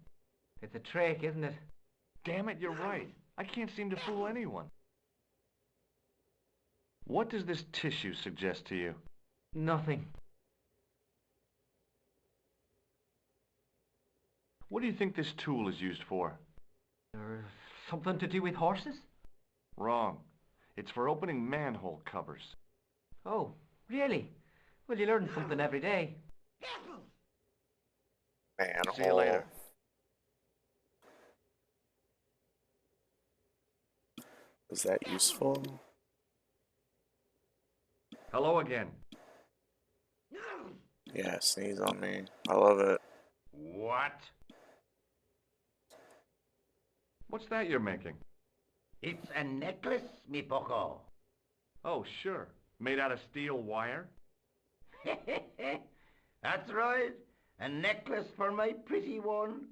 It's a trick, isn't it? Damn it, you're right. I can't seem to fool anyone. What does this tissue suggest to you? Nothing. What do you think this tool is used for? Something to do with horses? Wrong. It's for opening manhole covers. Oh, really? Well, you learn something every day. Manhole. See you later. Is that useful? Hello again. Yeah, sneeze on me. I love it. What? What's that you're making? It's a necklace, me bucko. Oh, sure. Made out of steel wire? That's right. A necklace for my pretty one.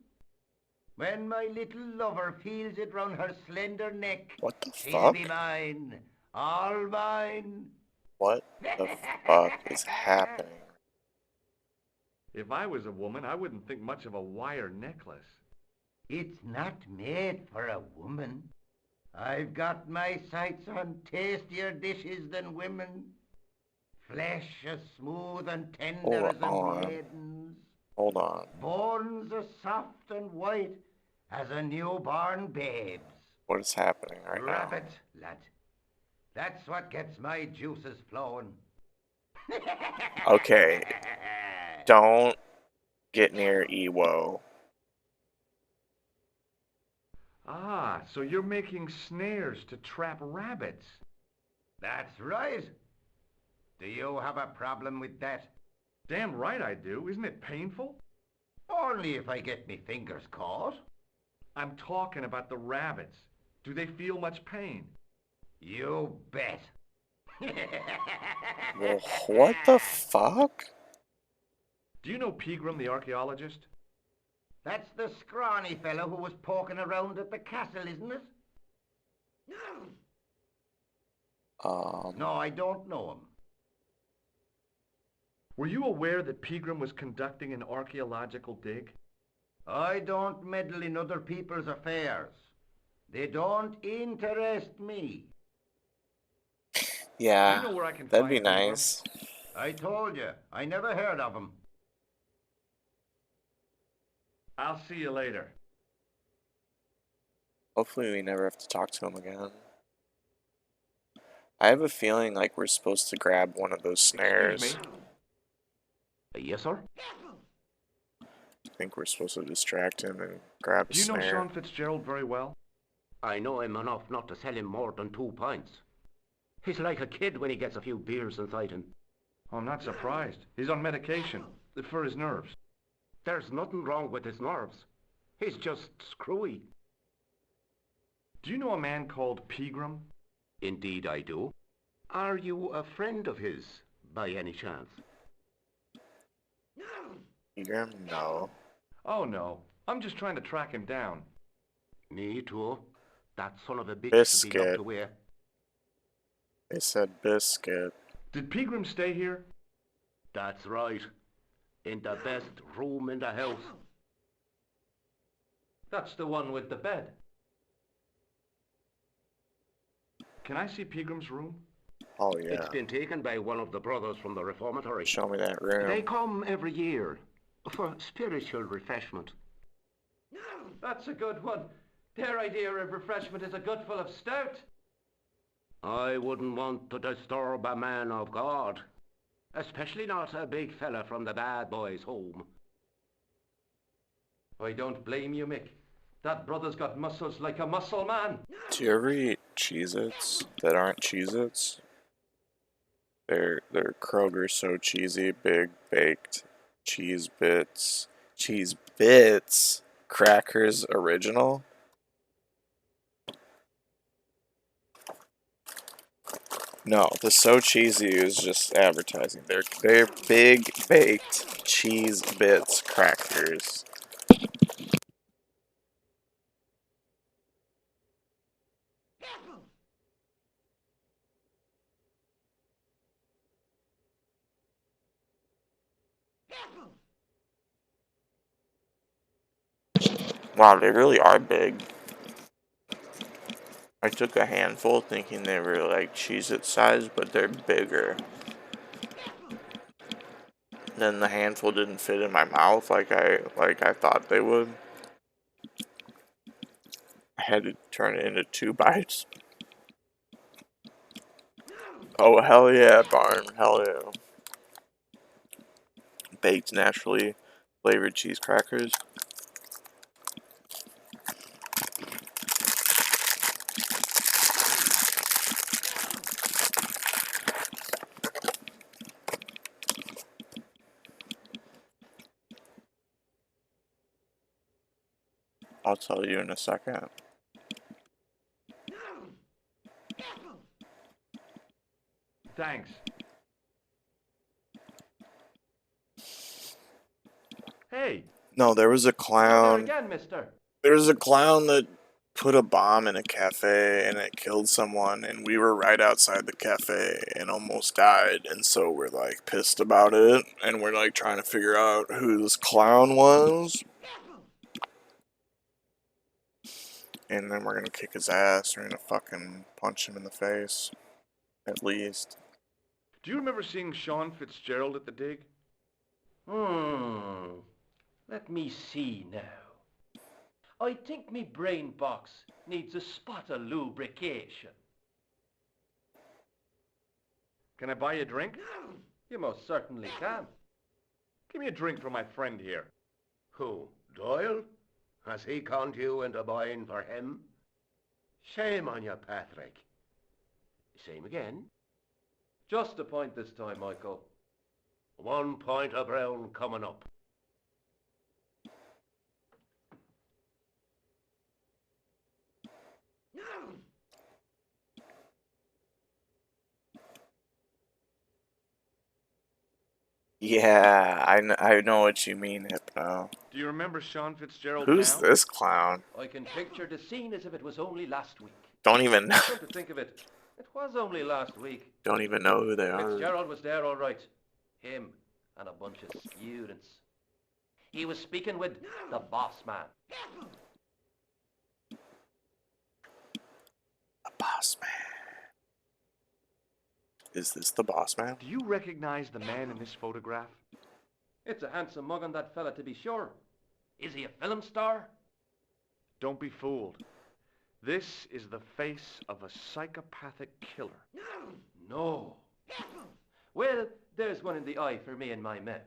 When my little lover feels it round her slender neck, What the she'll fuck? be mine. All mine. What the fuck is happening? If I was a woman, I wouldn't think much of a wire necklace. It's not made for a woman. I've got my sights on tastier dishes than women. Flesh as smooth and tender as a maiden's. Hold on. Bones as soft and white as a newborn babe's. What is happening right now? Rabbit, lad. That's what gets my juices flowing. Okay. Don't get near Ewo. Ah, so you're making snares to trap rabbits. That's right. Do you have a problem with that? Damn right I do. Isn't it painful? Only if I get me fingers caught. I'm talking about the rabbits. Do they feel much pain? You bet. Well, what the fuck? Do you know Pegram the archaeologist? That's the scrawny fellow who was poking around at the castle, isn't it? No, I don't know him. Were you aware that Pegram was conducting an archaeological dig? I don't meddle in other people's affairs. They don't interest me. Yeah, Do you know where I can that'd find be Pegram? nice. I told you, I never heard of him. I'll see you later. Hopefully we never have to talk to him again. I have a feeling like we're supposed to grab one of those snares. Excuse me? Yes, sir? I think we're supposed to distract him and grab a Do you know snare. Sean Fitzgerald very well? I know him enough not to sell him more than 2 pints. He's like a kid when he gets a few beers inside him. I'm not surprised. He's on medication for his nerves. There's nothing wrong with his nerves. He's just screwy. Do you know a man called Pegram? Indeed I do. Are you a friend of his, by any chance? Pegram? No. Oh no, I'm just trying to track him down. Me too. That son of a bitch should be locked Biscuit. away. They said biscuit. Did Pegram stay here? That's right. In the best room in the house. That's the one with the bed. Can I see Pegram's room? Oh yeah. It's been taken by one of the brothers from the reformatory. Show me that room. They come every year for spiritual refreshment. That's a good one. Their idea of refreshment is a gut full of stout. I wouldn't want to disturb a man of God. Especially not a big fella from the bad boys' home. I don't blame you, Mick. That brother's got muscles like a muscle man. Do you ever eat Cheez-Its that aren't Cheez-Its? They're Kroger so cheesy, big baked cheese bits. Cheese bits? Crackers original? No, the so cheesy is just advertising. They're big baked cheese bits crackers. Wow, they really are big. I took a handful thinking they were like Cheez-It size, but they're bigger. Then the handful didn't fit in my mouth like I thought they would. I had to turn it into 2 bites. Oh hell yeah, Barn, hell yeah. Baked naturally flavored cheese crackers. I'll tell you in a second. Thanks. Hey, No, there was a there clown. again, mister. There was a clown that put a bomb in a cafe and it killed someone, and we were right outside the cafe and almost died, and so we're like pissed about it, and we're like trying to figure out who this clown was. And then we're gonna kick his ass. We're gonna fucking punch him in the face. At least. Do you remember seeing Sean Fitzgerald at the dig? Let me see now. I think me brain box needs a spot of lubrication. Can I buy you a drink? You most certainly can. Give me a drink for my friend here. Who, Doyle? Has he conned you into buying for him? Shame on you, Patrick. Same again. Just a point this time, Michael. 1 point of brown coming up. Yeah, I know what you mean, Hypno. Do you remember Sean Fitzgerald Who's now? this clown? I can picture the scene as if it was only last week. Don't even Come to think of it, it was only last week. don't even know who they are. Fitzgerald was there all right. Him and a bunch of students. He was speaking with the boss man. The boss man. Is this the boss man? Do you recognize the man in this photograph? It's a handsome mug on that fella, to be sure. Is he a film star? Don't be fooled. This is the face of a psychopathic killer. No. Well, there's one in the eye for me and my mouth.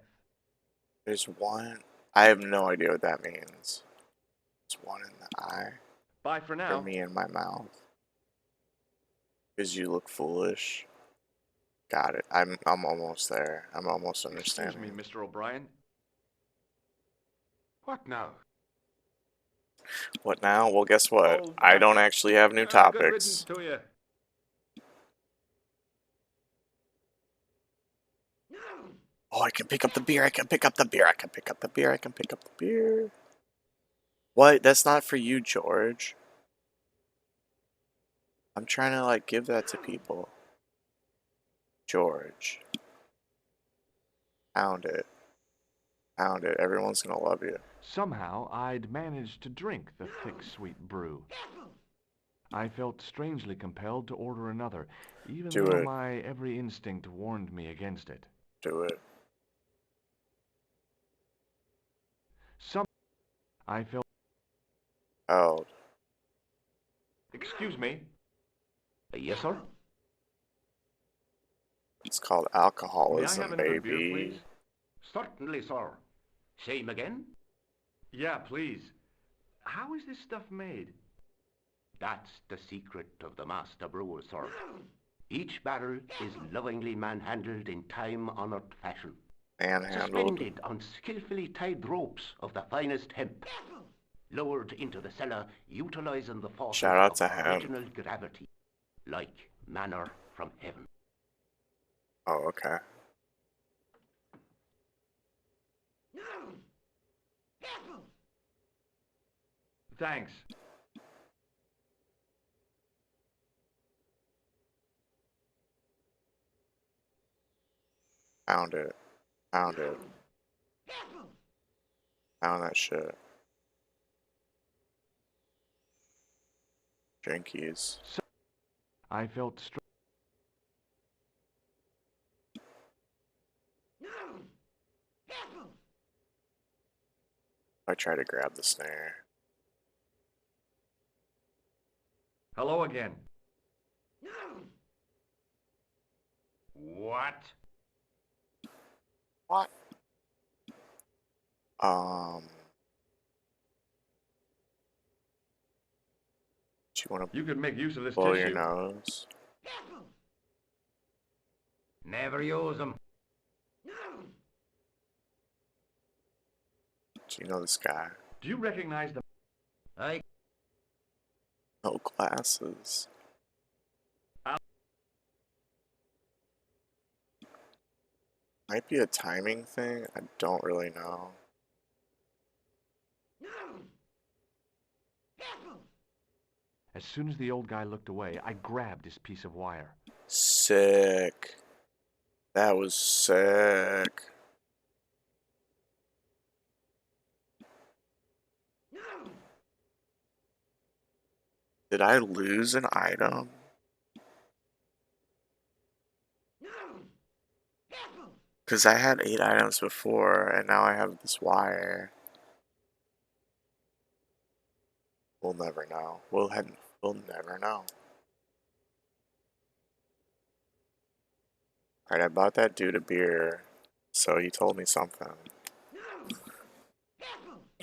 There's one. I have no idea what that means. There's one in the eye. Bye for now. For me in my mouth. Because you look foolish. Got it. I'm almost there. I'm almost understanding. Excuse me, Mr. O'Brien. What now? What now? Well, guess what? Oh, I don't actually have new Good topics. riddance to you. Oh, I can pick up the beer. I can pick up the beer. I can pick up the beer. I can pick up the beer. What? That's not for you, George. I'm trying to, like, give that to people. George. Found it. Found it. Everyone's gonna love you. Somehow, I'd managed to drink the thick, sweet brew. I felt strangely compelled to order another, even Do though it. my every instinct warned me against it. Do it. I felt... Oh. Excuse me. Yes, sir? It's called May I have alcoholism, another beer, baby. please? Certainly, sir. Same again? Yeah, please. How is this stuff made? That's the secret of the master brewer, sir. Each barrel is lovingly manhandled in time-honored fashion. Manhandled. Suspended on skillfully tied ropes of the finest hemp. Lowered into the cellar, utilizing the forces Shout out of to him. original gravity. Like manna from heaven. Oh, okay. Thanks. Found it. Found it. Found that shit. Drinkies. I felt I try to grab the snare. Hello again. What? What? Do you want to You could make use of this blow tissue. your nose? Never use them. Do you know this guy? Do you recognize the... No glasses. Might be a timing thing. I don't really know. As soon as the old guy looked away, I grabbed his piece of wire. Sick. That was sick. Did I lose an item? Because I had 8 items before, and now I have this wire. We'll never know. We'll never know. Alright, I bought that dude a beer, so he told me something.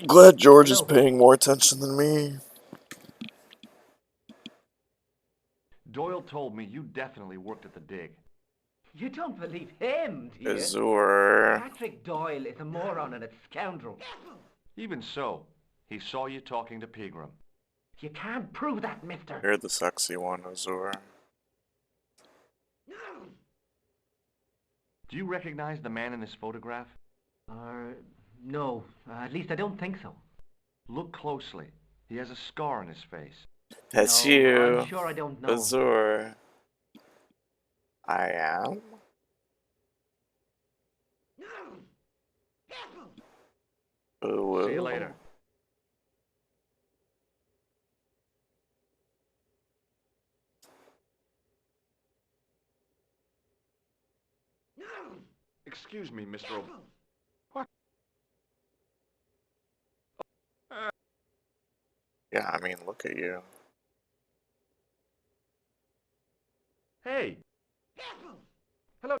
Glad George is paying more attention than me. Doyle told me you definitely worked at the dig. You don't believe him, do you? Azure. Patrick Doyle is a moron and a scoundrel. Even so, he saw you talking to Pegram. You can't prove that, mister. You're the sexy one, Azure. Do you recognize the man in this photograph? No. At least I don't think so. Look closely. He has a scar on his face. That's No, you. I'm sure I don't know. Azure. I am? Ooh. See you later. Excuse me, Mr. What? Yeah, I mean, look at you. Hey! Hello.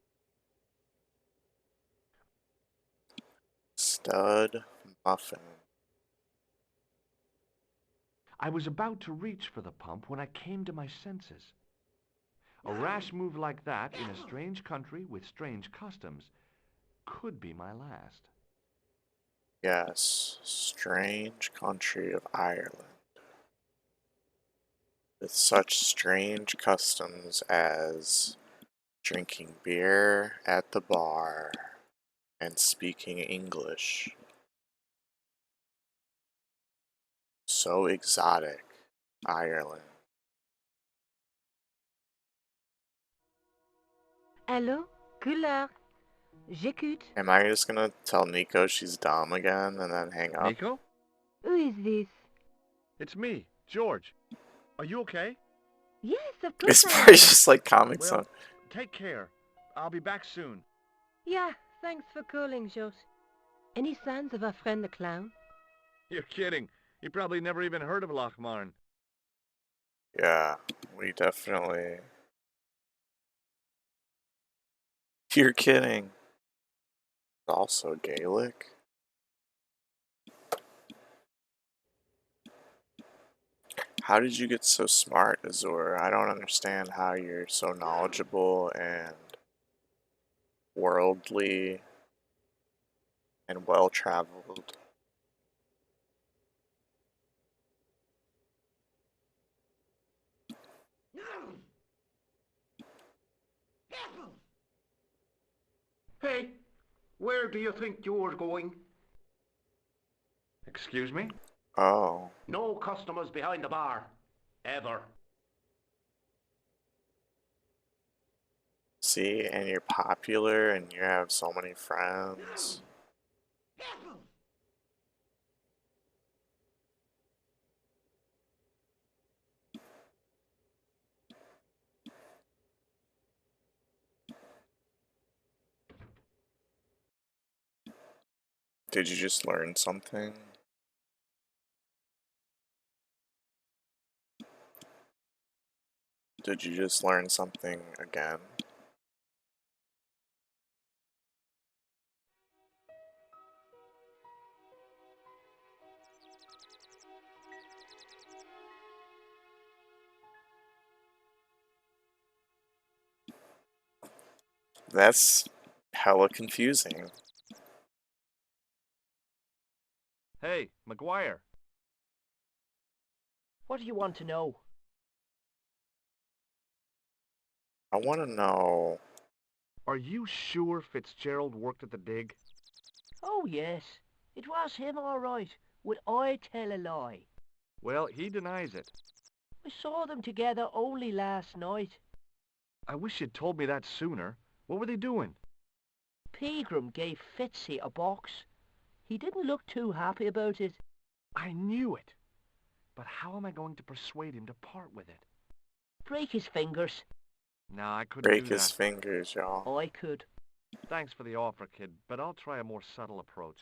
Stud muffin. I was about to reach for the pump when I came to my senses. A rash move like that in a strange country with strange customs could be my last. Yes, strange country of Ireland. With such strange customs as drinking beer at the bar and speaking English. So exotic, Ireland. Allô? Couleur. J'écoute. Am I just gonna tell Nico she's dumb again and then hang up? Nico? Who is this? It's me, George. Are you okay? Yes, of It's course I probably am. just like comic Well, song. take care. I'll be back soon. Yeah, thanks for calling, George. Any signs of our friend the clown? You're kidding. He probably never even heard of Lochmarn. Yeah, we definitely You're kidding. Also Gaelic? How did you get so smart, Azur? I don't understand how you're so knowledgeable and worldly and well-traveled. Hey, where do you think you're going? Excuse me? Oh. No customers behind the bar. Ever. See, and you're popular and you have so many friends. Did you just learn something? Did you just learn something again? That's hella confusing. Hey, McGuire. What do you want to know? I want to know. Are you sure Fitzgerald worked at the dig? Oh, yes. It was him, all right. Would I tell a lie? Well, he denies it. I saw them together only last night. I wish you'd told me that sooner. What were they doing? Pegram gave Fitzy a box. He didn't look too happy about it. I knew it. But how am I going to persuade him to part with it? Break his fingers. No, I couldn't Break do his that. fingers, y'all. I could. Thanks for the offer, kid, but I'll try a more subtle approach.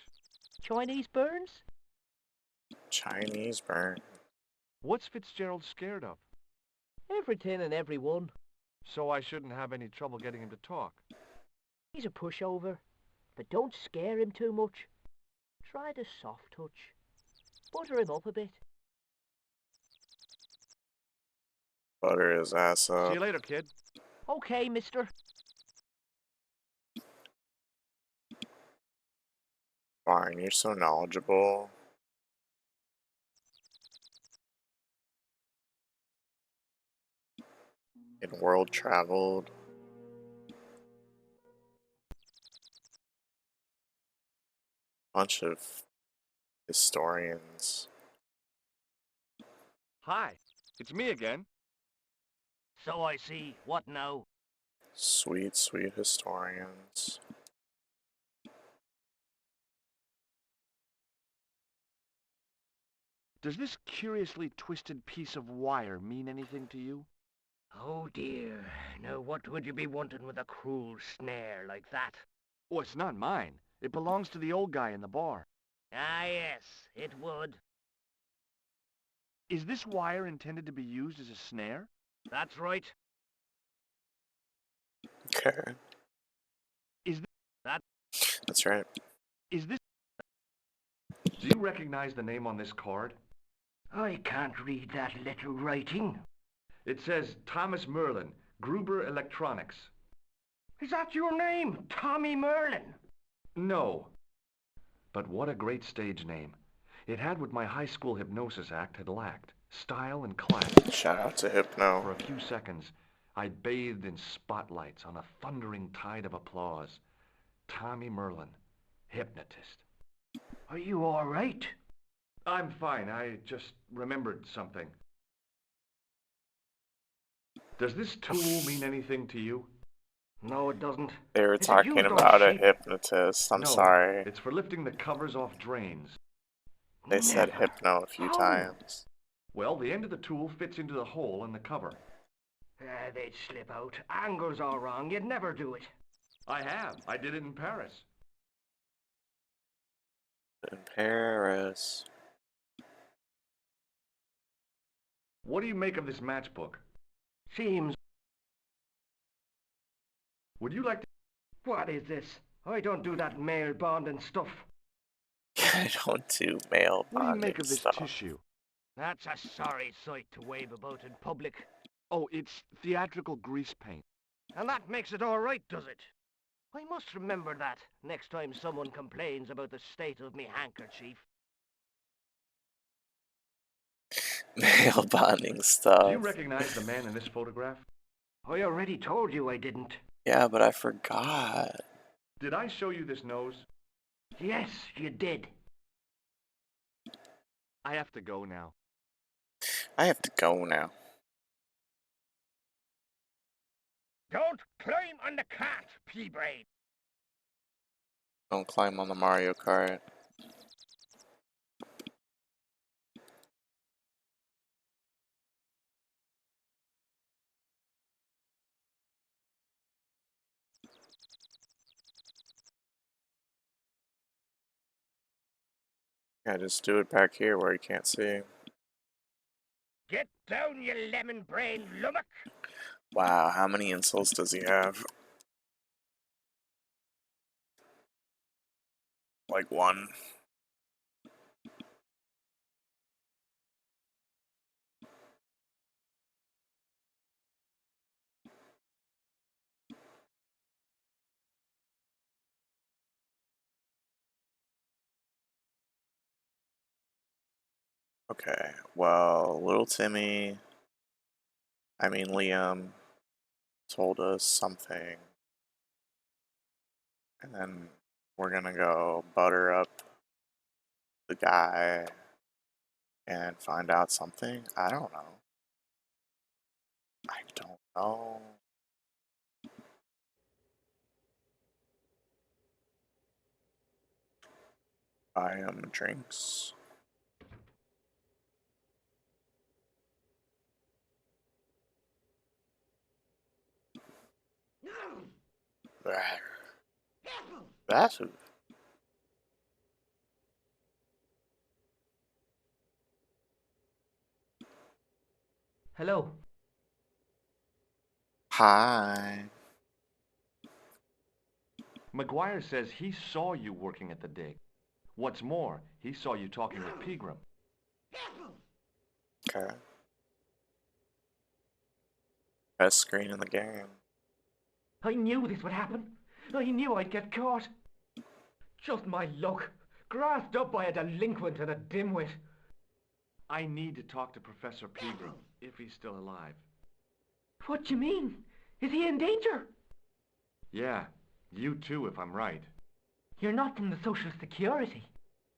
Chinese burns? Chinese burn. What's Fitzgerald scared of? Everything and everyone. So I shouldn't have any trouble getting him to talk. He's a pushover. But don't scare him too much. Try the soft touch. Butter him up a bit. Butter his ass See up. you later, kid. Okay, mister. Fine, you're so knowledgeable. And world traveled. Bunch of historians. Hi, it's me again. So I see. What now? Sweet, sweet historians. Does this curiously twisted piece of wire mean anything to you? Oh dear. Now what would you be wanting with a cruel snare like that? Oh, it's not mine. It belongs to the old guy in the bar. Ah yes, it would. Is this wire intended to be used as a snare? That's right. Okay, Is that's right. this... Do you recognize the name on this card? I can't read that little writing. It says Thomas Merlin, Gruber Electronics. Is that your name, Tommy Merlin? No. But what a great stage name. It had what my high school hypnosis act had lacked. Style and class. Shout out to For Hypno. a few seconds, I bathed in spotlights on a thundering tide of applause. Tommy Merlin, hypnotist. Are you all right? I'm fine. I just remembered something. Does this tool mean anything to you? No, it doesn't. They were Is it talking used on about a sheep? hypnotist. I'm No, sorry. it's for lifting the covers off drains. They said Never. Hypno a few How? times. Well, the end of the tool fits into the hole in the cover. They'd slip out. Angle's all wrong. You'd never do it. I have. I did it in Paris. In Paris. What do you make of this matchbook? Seems. Would you like to... What is this? I don't do that mail bonding stuff. I don't do mail What do you make bonding of this stuff. tissue? That's a sorry sight to wave about in public. Oh, it's theatrical grease paint. And that makes it all right, does it? I must remember that next time someone complains about the state of me handkerchief. Mail bonding Do stuff. you recognize the man in this photograph? I already told you I didn't. Yeah, but I forgot. Did I show you this nose? Yes, you did. I have to go now. I have to go now. Don't climb on the cart, pea-brain. Don't climb on the Mario Kart. Yeah, just do it back here where you can't see. Get down, you lemon-brained lummox. Wow, how many insults does he have? Like one. Okay, well, little Timmy, Liam, told us something. And then we're gonna go butter up the guy and find out something. I don't know. I don't know. Buy him drinks. That's who. Hello. Hi. McGuire says he saw you working at the dig. What's more, he saw you talking with Pegram. Okay. Best screen in the game. I knew this would happen. I knew I'd get caught. Just my luck. Grasped up by a delinquent and a dimwit. I need to talk to Professor Pegram, if he's still alive. What do you mean? Is he in danger? Yeah, you too, if I'm right. You're not from the Social Security.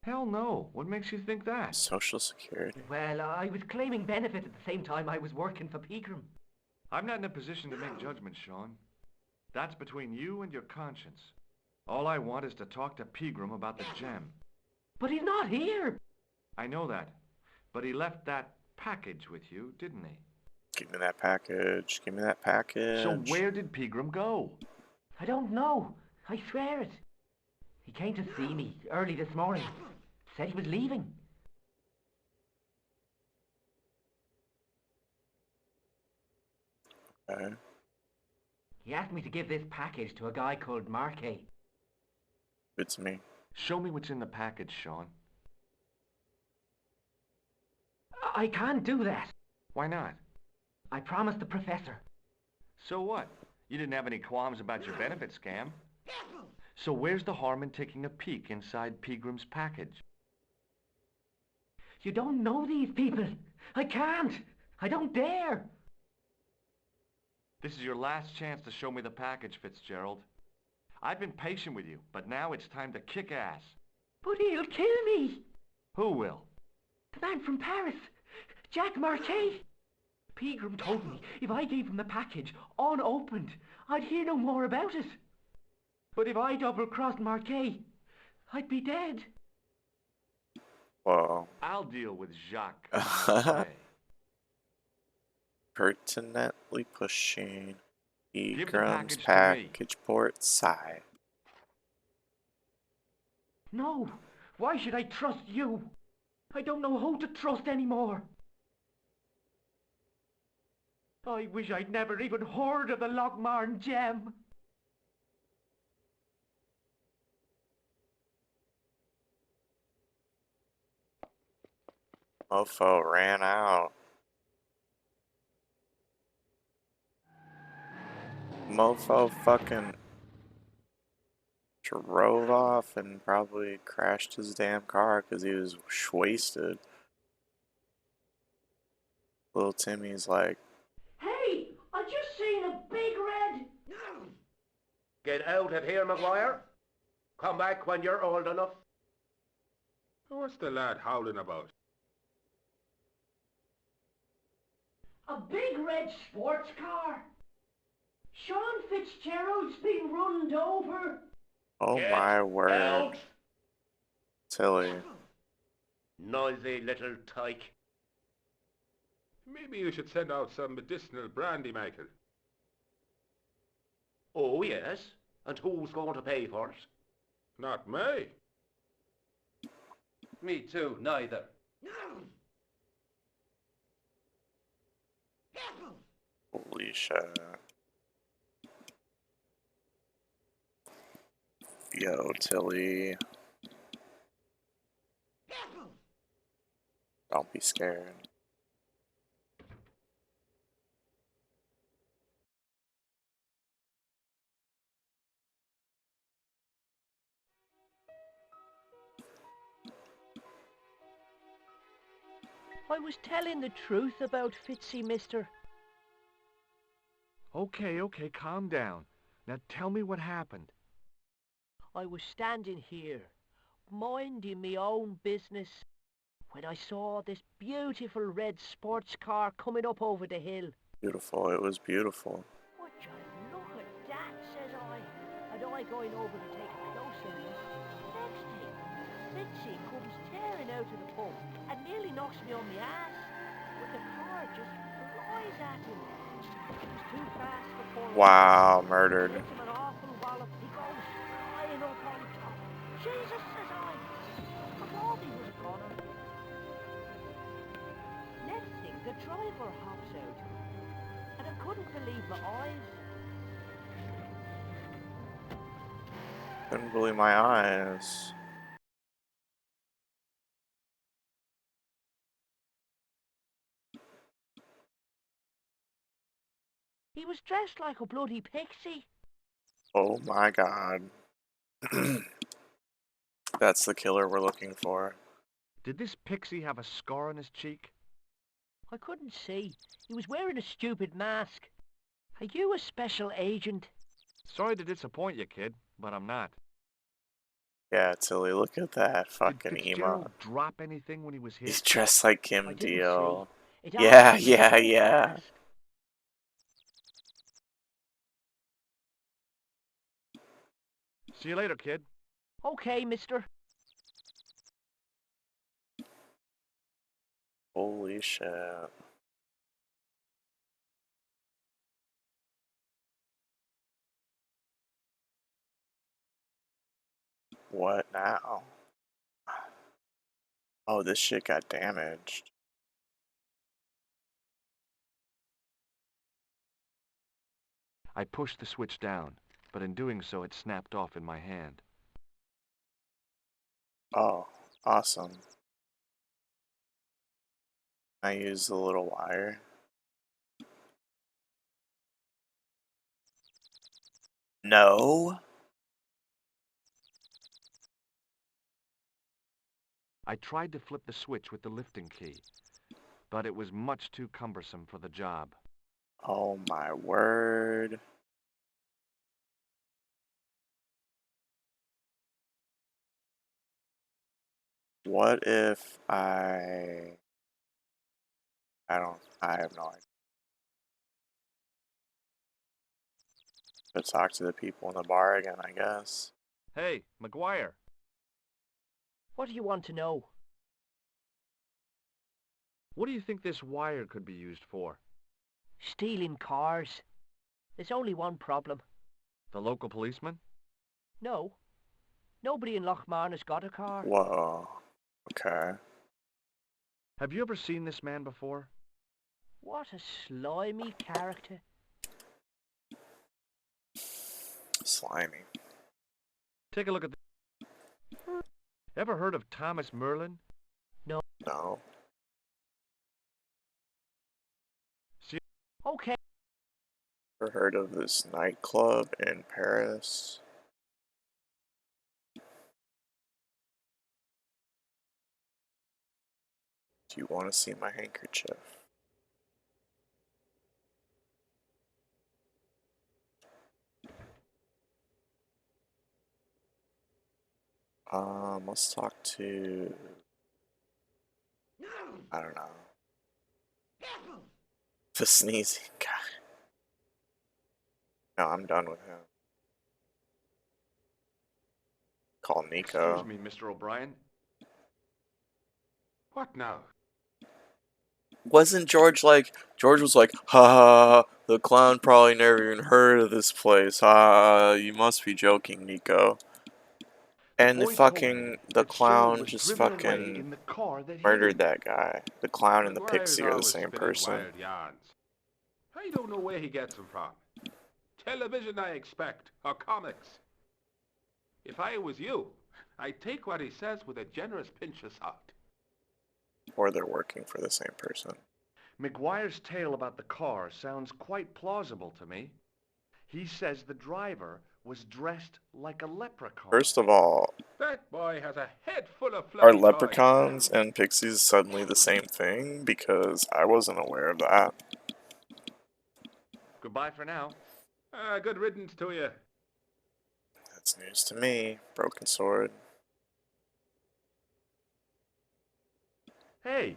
Hell no. What makes you think that? Social Security. Well, I was claiming benefit at the same time I was working for Pegram. I'm not in a position to make judgments, Sean. That's between you and your conscience. All I want is to talk to Pegram about the gem. But he's not here. I know that. But he left that package with you, didn't he? Give me that package. Give me that package. So where did Pegram go? I don't know. I swear it. He came to see me early this morning. Said he was leaving. Okay. He asked me to give this package to a guy called Marquet. It's me. Show me what's in the package, Sean. I can't do that. Why not? I promised the professor. So what? You didn't have any qualms about your benefit scam. So where's the harm in taking a peek inside Pegram's package? You don't know these people. I can't. I don't dare. This is your last chance to show me the package, Fitzgerald. I've been patient with you, but now it's time to kick ass. But he'll kill me. Who will? The man from Paris. Jack Marquet. Pegram told me if I gave him the package unopened, I'd hear no more about it. But if I double-crossed Marquet, I'd be dead. Whoa. I'll deal with Jacques. Pertinently pushing Give the Pegram's package to me. package port side. No. Why should I trust you? I don't know who to trust anymore. I wish I'd never even heard of the Lochmarn gem. Mofo ran out. Mofo fucking drove off and probably crashed his damn car because he was wasted. Little Timmy's like, Hey, I just seen a big red... Get out of here, Maguire. Come back when you're old enough. What's the lad howling about? A big red sports car. Sean Fitzgerald's been runned over. oh Get my word. out! Tilly. Noisy little tyke. Maybe you should send out some medicinal brandy, Michael. Oh, yes. And who's going to pay for it? Not me. Me too, neither. Holy shit. Yo, Tilly. Don't be scared. I was telling the truth about Fitzy, mister. Okay, calm down. Now tell me what happened. I was standing here, minding me own business, when I saw this beautiful red sports car coming up over the hill. Beautiful. It was beautiful. Would you look at that, says I. And I going over to take a closer look. Next thing, Fitzy comes tearing out of the pub and nearly knocks me on my ass. But the car just flies at him. It was too fast for poor Wow, Fitzy. murdered. Gives him an awful wallop. He goes flying up on top. Jesus, says I. I thought he was a goner. Next thing, the driver hops out. And I couldn't believe my eyes. Couldn't believe my eyes. He was dressed like a bloody pixie. Oh my god. That's the killer we're looking for. Did this pixie have a scar on his cheek? I couldn't see. He was wearing a stupid mask. Are you a special agent? Sorry to disappoint you, kid, but I'm not. Yeah, Tilly, look at that Did fucking Fitzgerald emo. drop anything when he was He's hit? dressed like I Kim didn't Deal. see. It Yeah, all came yeah, so yeah. fast. See you later, kid. Okay, mister. Holy shit. What now? Oh, this shit got damaged. I pushed the switch down, but in doing so it snapped off in my hand. Oh, awesome. I use the little wire. No. I tried to flip the switch with the lifting key, but it was much too cumbersome for the job. Oh my word. What if I have no idea. Go talk to the people in the bar again, I guess. Hey, Maguire. What do you want to know? What do you think this wire could be used for? Stealing cars. There's only one problem. The local policeman? No. Nobody in Lochmarn got a car. Whoa. Okay. Have you ever seen this man before? What a slimy character. Slimy. Take a look at this. Ever heard of Thomas Merlin? No. Okay. Ever heard of this nightclub in Paris? Do you want to see my handkerchief? Let's talk to... I don't know. The sneezing guy. No, I'm done with him. Call Nico. Excuse me, Mr. O'Brien. What now? Wasn't George like... George was like, ha ha, the clown probably never even heard of this place. Ha, you must be joking, Nico. And the boy told me the that Shane clown was just driven away fucking in the car that hit murdered him. that guy. The clown and the McGuire's pixie are the always same spinning person. wild yarns. I don't know where he gets them from. Television, I expect, or comics. If I was you, I'd take what he says with a generous pinch of salt. Or they're working for the same person. McGuire's tale about the car sounds quite plausible to me. He says the driver was dressed like a leprechaun. First of all, That boy has a head full of are fluffy leprechauns toys. and pixies suddenly the same thing? Because I wasn't aware of that. Goodbye for now. Good riddance to you. That's news to me. Broken sword. Hey!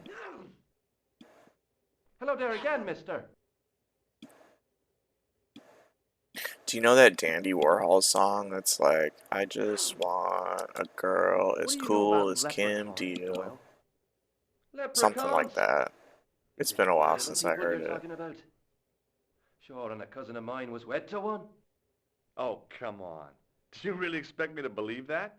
Hello there again, mister. Do you know that Dandy Warhol song that's like, I just want a girl as What do you know cool about as Kim leprechauns, Deal? Doyle? Something like Leprechauns? that. It's Is been it a while little since I people heard you're it. talking about? Sure, and a cousin of mine was wed to one. Oh, come on. Do you really expect me to believe that?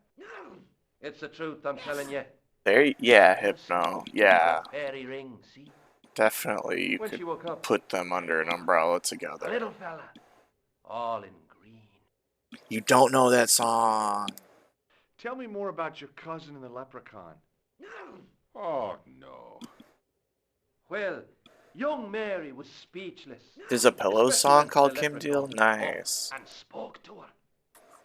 It's the truth, I'm telling you. There, yeah, Just Hypno. with Yeah, a fairy ring, see? definitely you When could she woke up, put them under an umbrella a together. little fella, all in green. You don't know that song. Tell me more about your cousin and the leprechaun. Oh, no. Well, young Mary was speechless. There's a Pillows Especially song when called the Kim Deal? leprechaun came up Nice. and spoke to her.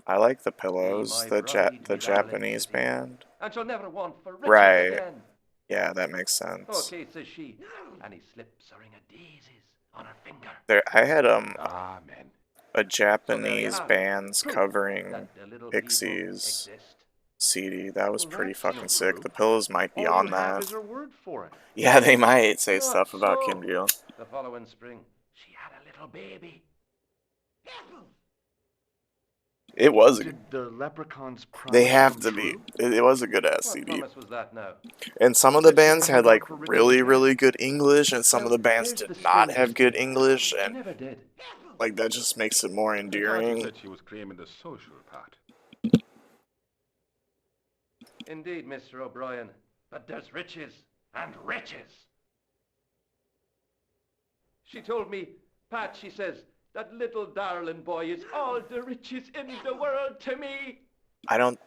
I like the Be Pillows, my bride, the me darling, Japanese says he, band. and she'll never want for riches Right. again. Yeah, that makes sense. Okay, says she, and he slips a ring of daisies on her finger. There, I had Amen. a So there you Japanese have it. bands Proof covering that the little Pixies people exist. CD. That was Well, pretty that's fucking no sick. proof. The Pillows might be All you on have that. is her word for it. Yeah, they might say Not stuff about so. Kim Deal. The following spring, she had a little baby. It was a, Did the leprechaun's promise they have come to be. true? It was a good ass What CD. promise was that now? And some of the That she'd bands never had like want for riches really, again. really good English, and some of Well, the bands there's did the not have strangest good thing. English, She and never did. like that just makes it more I thought you endearing. said she was claiming the social part. Indeed, Mr. O'Brien. But there's riches and riches. She told me, Pat, she says, that little darling boy is all the riches in the world to me. I don't.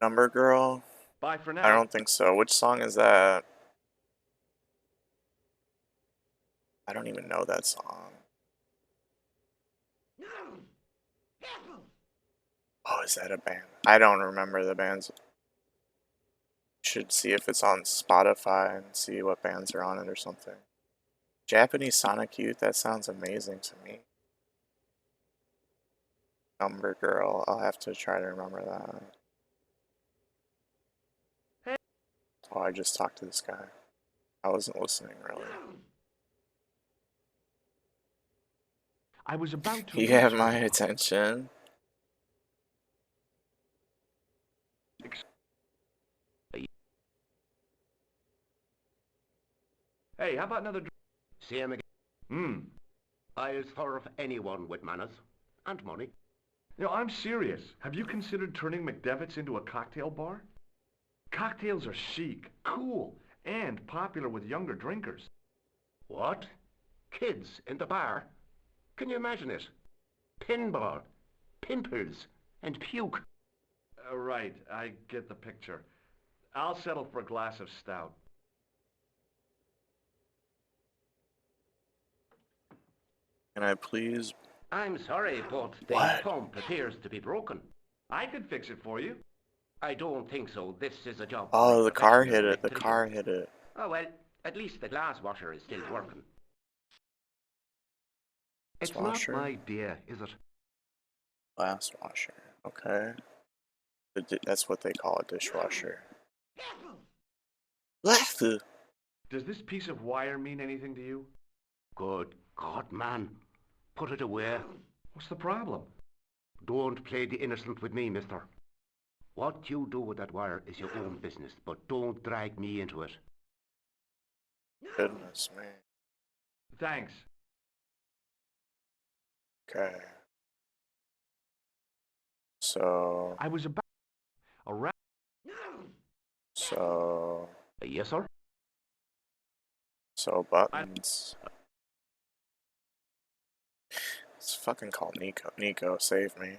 Number Girl? Bye for now. I don't think so. Which song is that? I don't even know that song. Oh, is that a band? I don't remember the bands. Should see if it's on Spotify and see what bands are on it or something. Japanese Sonic Youth, that sounds amazing to me. Number Girl, I'll have to try to remember that. Oh, I just talked to this guy. I wasn't listening really. I was about to You leave, have my sweetheart. attention. Hey, how about another drink? Same again. Hmm. I'll serve anyone with manners and money. You know, I'm serious. Have you considered turning McDevitt's into a cocktail bar? Cocktails are chic, cool, and popular with younger drinkers. What? Kids in the bar? Can you imagine it? Pinball, pimples, and puke. Right, I get the picture. I'll settle for a glass of stout. Can I please? I'm sorry, but the What? pump appears to be broken. I could fix it for you. I don't think so. This is a job for Oh, a the car professional hit it. The electrician. car hit it. Oh, well, at least the glass washer is still working. Glass It's not washer. my idea, is it? Glass washer. Okay. That's what they call a dishwasher. Laughter. Does this piece of wire mean anything to you? Good God, man. Put it away. What's the problem? Don't play the innocent with me, mister. What you do with that wire is your own business, but don't drag me into it. Goodness me. Thanks. Okay. So. I was about around. So. Yes, sir? So buttons. Let's fucking call Nico. Nico, save me.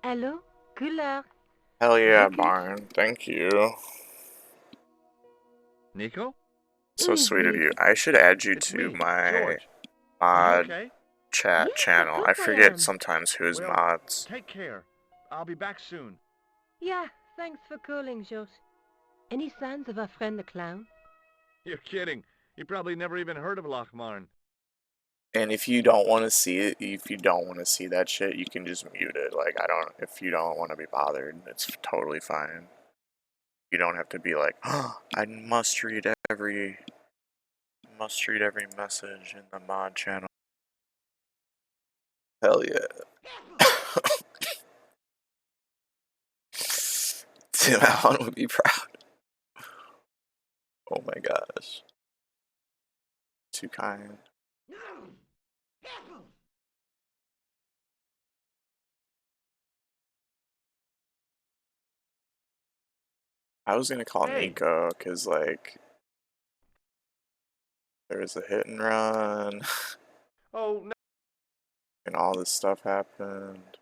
Hello? Couleur. Hell yeah, Okay. Barn. Thank you. Nico? Who So is sweet of this? you. I should add you It's to me, my George. Are you mod okay? chat Yes, of channel. I course I forget am. sometimes who's Well, mods. take care. I'll be back soon. Yeah, thanks for calling, George. Any signs of our friend the clown? You're kidding. You probably never even heard of Lochmarn. And if you don't want to see it, if you don't want to see that shit, you can just mute it. Like, if you don't want to be bothered, it's totally fine. You don't have to be like, oh, I must read every message in the mod channel. Hell yeah. Tim Allen would be proud. Oh my gosh. Too kind. I was gonna call Hey. Nico, cause like, there was a hit and run, Oh, no. and all this stuff happened.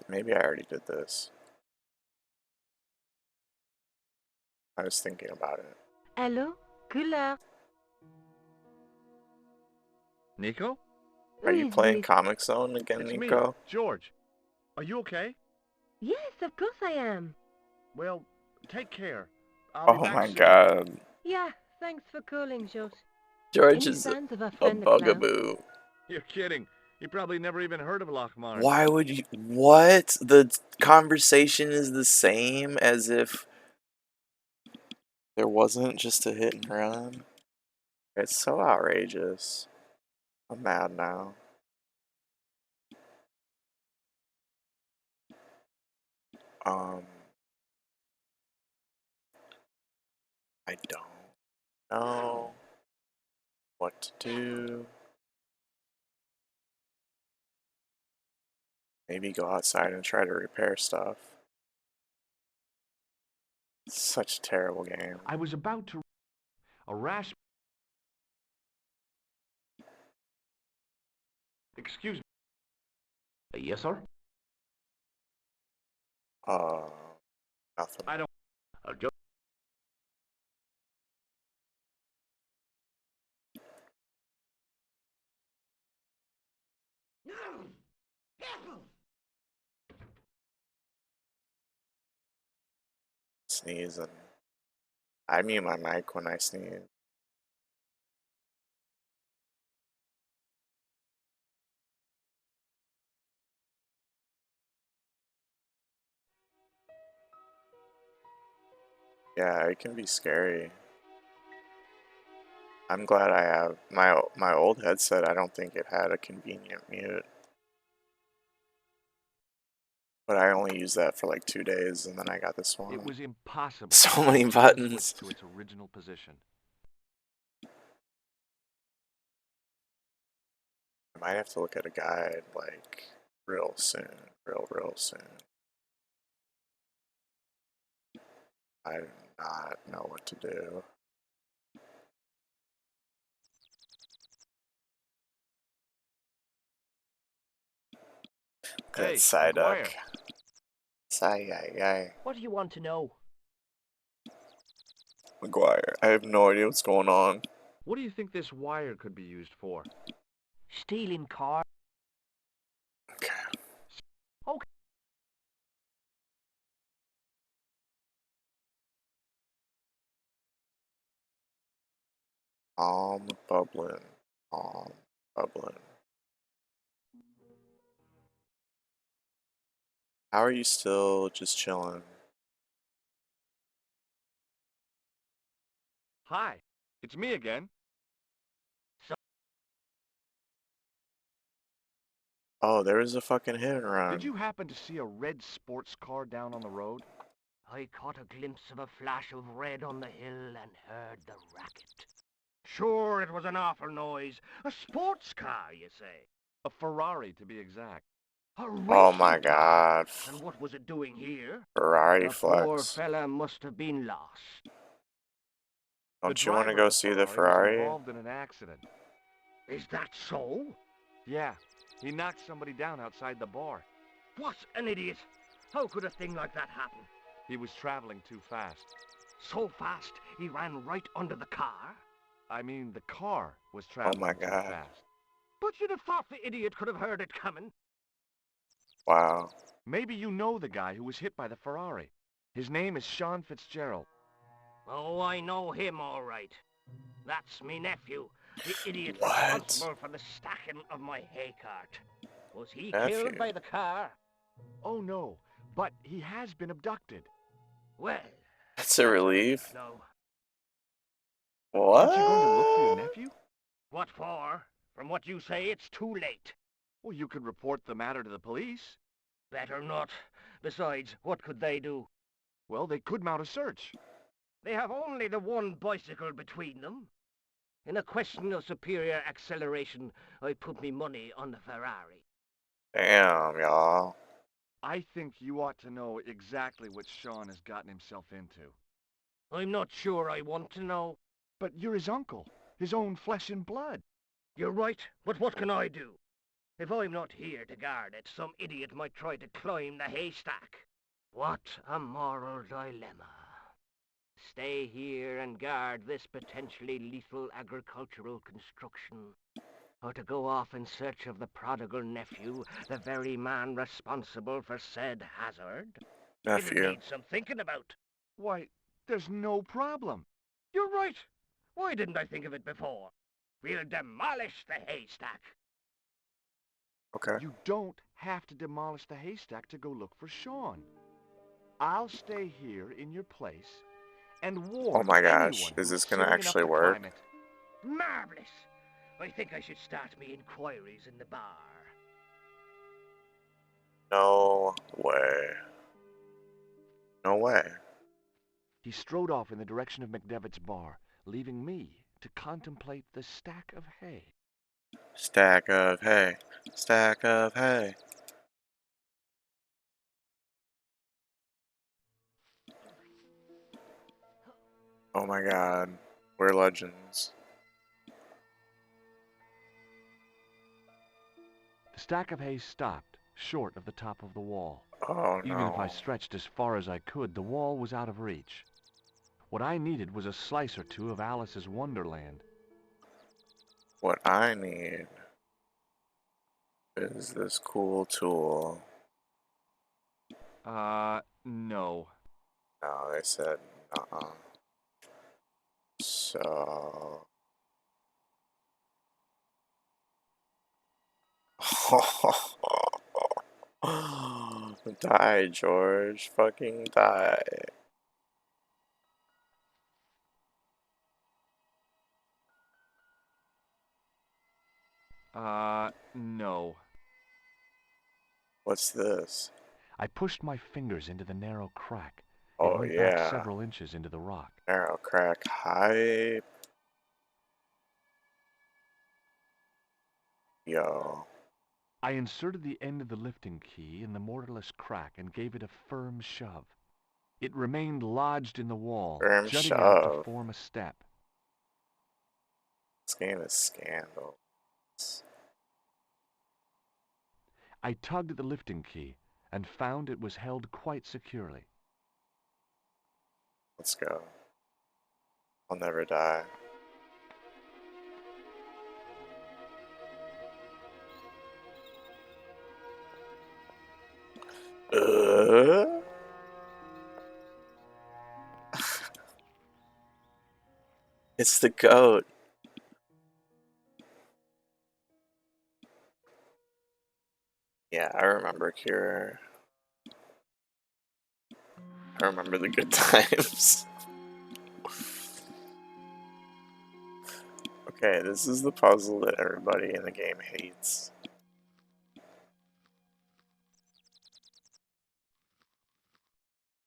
Maybe I already did this. I was thinking about it. Hello? Couleur. Nico? Are Who you is playing this? Comic Zone again, It's me, Nico? George. Are you okay? Yes, of course I am. Well, take care. I'll be Oh back my soon. god. Yeah, thanks for calling, George. George Any is signs of our a friend the clown? bugaboo. You're kidding. You probably never even heard of Lochmarn. Why would you? What? The conversation is the same as if there wasn't just a hit and run? It's so outrageous. I'm mad now. I don't know what to do. Maybe go outside and try to repair stuff. It's such a terrible game. I was about to... A rash... Excuse me. Yes, sir? Nothing. I don't... Just... Sneezing. I mute my mic when I sneeze. Yeah, it can be scary. I'm glad I have my old headset. I don't think it had a convenient mute, but I only used that for like 2 days, and then I got this one. It was impossible. So many to buttons. switch to its original position. I might have to look at a guide like real soon, real soon. I do not know what to do. Good Hey, Psyduck. McGuire. Psy-yi-yi. What do you want to know? McGuire. I have no idea what's going on. What do you think this wire could be used for? Stealing car. Okay. Okay. Bubbling. Bubbling. How are you still just chilling? Hi, it's me again. Oh, there was a fucking hit and run. Did you happen to see a red sports car down on the road? I caught a glimpse of a flash of red on the hill and heard the racket. Sure, it was an awful noise. A sports car, you say? A Ferrari, to be exact. A Oh racing my car. god. And what was it doing here? Ferrari The poor flex. fella must have been lost. Don't you want to go see the Was Ferrari? involved in an accident. Is that so? Yeah, he knocked somebody down outside the bar. What an idiot! How could a thing like that happen? He was traveling too fast. So fast, he ran right under the car? I mean, the car was Oh traveling my too god. fast. But you'd have thought the idiot could have heard it coming. Wow. Maybe you know the guy who was hit by the Ferrari. His name is Sean Fitzgerald. Oh, I know him all right. That's me nephew, the idiot What? responsible for the stacking of my hay cart. Was he Nephew. killed by the car? Oh no, but he has been abducted. Well, That's a relief. no. Aren't you going to look for your What? nephew? What for? From what you say, it's too late. Well, you could report the matter to the police. Better not. Besides, what could they do? Well, they could mount a search. They have only the one bicycle between them. In a question of superior acceleration, I put me money on the Ferrari. Damn, y'all. I think you ought to know exactly what Sean has gotten himself into. I'm not sure I want to know. But you're his uncle, his own flesh and blood. You're right, but what can I do? If I'm not here to guard it, some idiot might try to climb the haystack. What a moral dilemma. Stay here and guard this potentially lethal agricultural construction, or to go off in search of the prodigal nephew, the very man responsible for said hazard? It'll Nephew. need some thinking about. Why, there's no problem. You're right. Why didn't I think of it before? We'll demolish the haystack. Okay. You don't have to demolish the haystack to go look for Sean. I'll stay here in your place and warn Oh my gosh, anyone is who's this gonna silly enough actually to work? climb it. Marvelous. I think I should start me inquiries in the bar. No way. No way. He strode off in the direction of McDevitt's bar, leaving me to contemplate the stack of hay. Stack of hay. Stack of hay. Oh my god. We're legends. The stack of hay stopped, short of the top of the wall. Oh Even if I no. stretched as far as I could, the wall was out of reach. What I needed was a slice or two of Alice's Wonderland. What I need is this cool tool. No. No, they said So... Die, George. Fucking die. No. What's this? I pushed my fingers into the narrow crack. It Oh went back yeah. several inches into the rock. Narrow crack hype. Yo. I inserted the end of the lifting key in the mortarless crack and gave it a firm shove. It remained lodged in the wall, Firm jutting out to shove. form a step. This game is scandal. I tugged at the lifting key and found it was held quite securely. Let's go. I'll never die. It's the goat. Yeah, I remember Cure. I remember the good times. Okay, this is the puzzle that everybody in the game hates.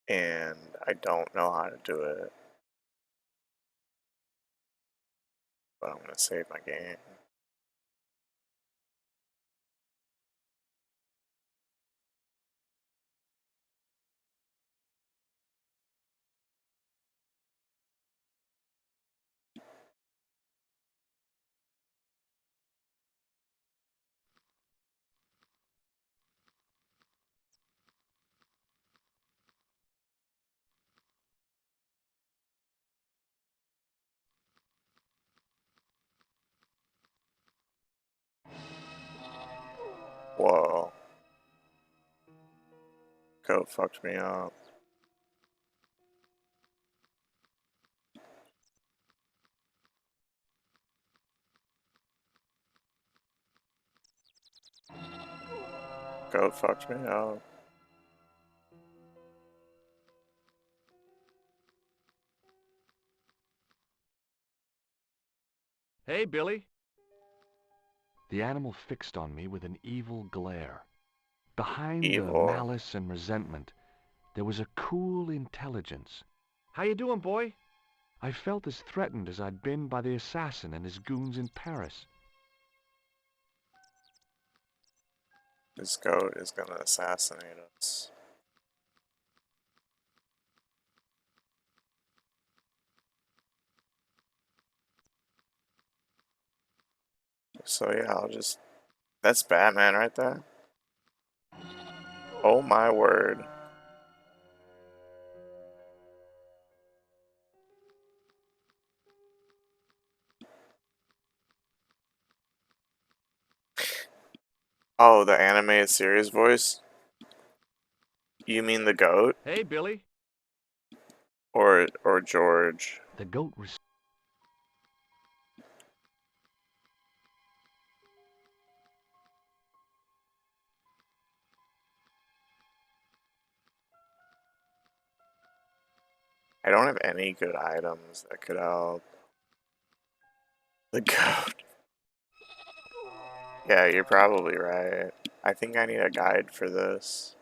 And I don't know how to do it. But I'm gonna save my game. Whoa. Goat fucked me up. Goat fucked me up. Hey, Billy! The animal fixed on me with an evil glare. Behind the Evil. malice and resentment, there was a cool intelligence. How you doing, boy? I felt as threatened as I'd been by the assassin and his goons in Paris. This goat is gonna assassinate us. So yeah, I'll just... That's Batman right there. Oh my word. Oh, the animated series voice? You mean the goat? Hey, Billy! Or George? The goat was... I don't have any good items that could help. The goat. Yeah, you're probably right. I think I need a guide for this.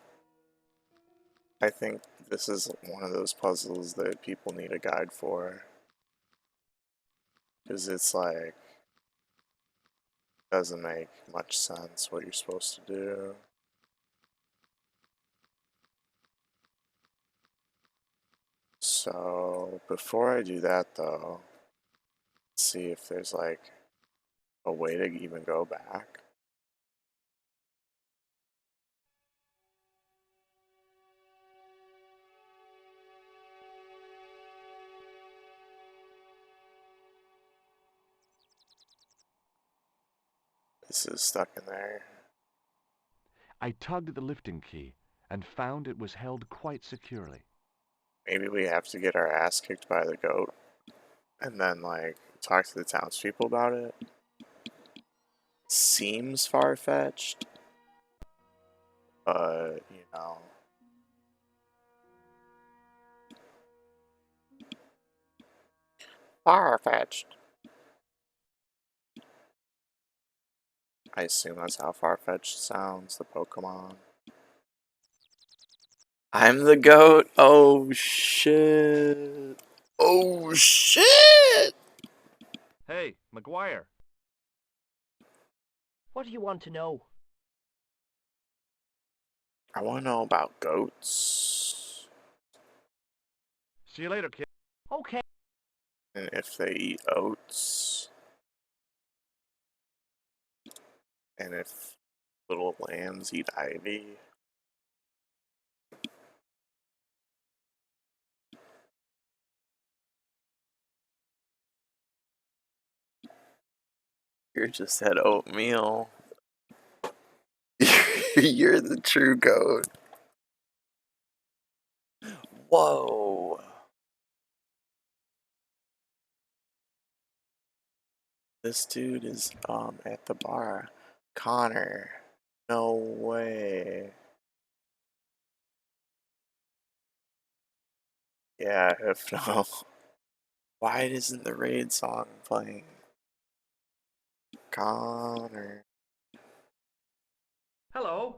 I think this is one of those puzzles that people need a guide for. Because it's like, doesn't make much sense what you're supposed to do. So, before I do that though, let's see if there's like a way to even go back. This is stuck in there. I tugged at the lifting key and found it was held quite securely. Maybe we have to get our ass kicked by the goat and then like talk to the townspeople about it. Seems far-fetched, but you know. Far-fetched. I assume that's how Farfetch'd sounds, the Pokemon. I'm the goat! Oh shit! Oh shit! Hey, McGuire! What do you want to know? I want to know about goats. See you later, kid. Okay. And if they eat oats. And if Little lambs eat ivy. You're just that oatmeal. You're the true goat. Whoa. This dude is at the bar. Connor. No way. Yeah, if no. Why isn't the raid song playing? Connor. Hello.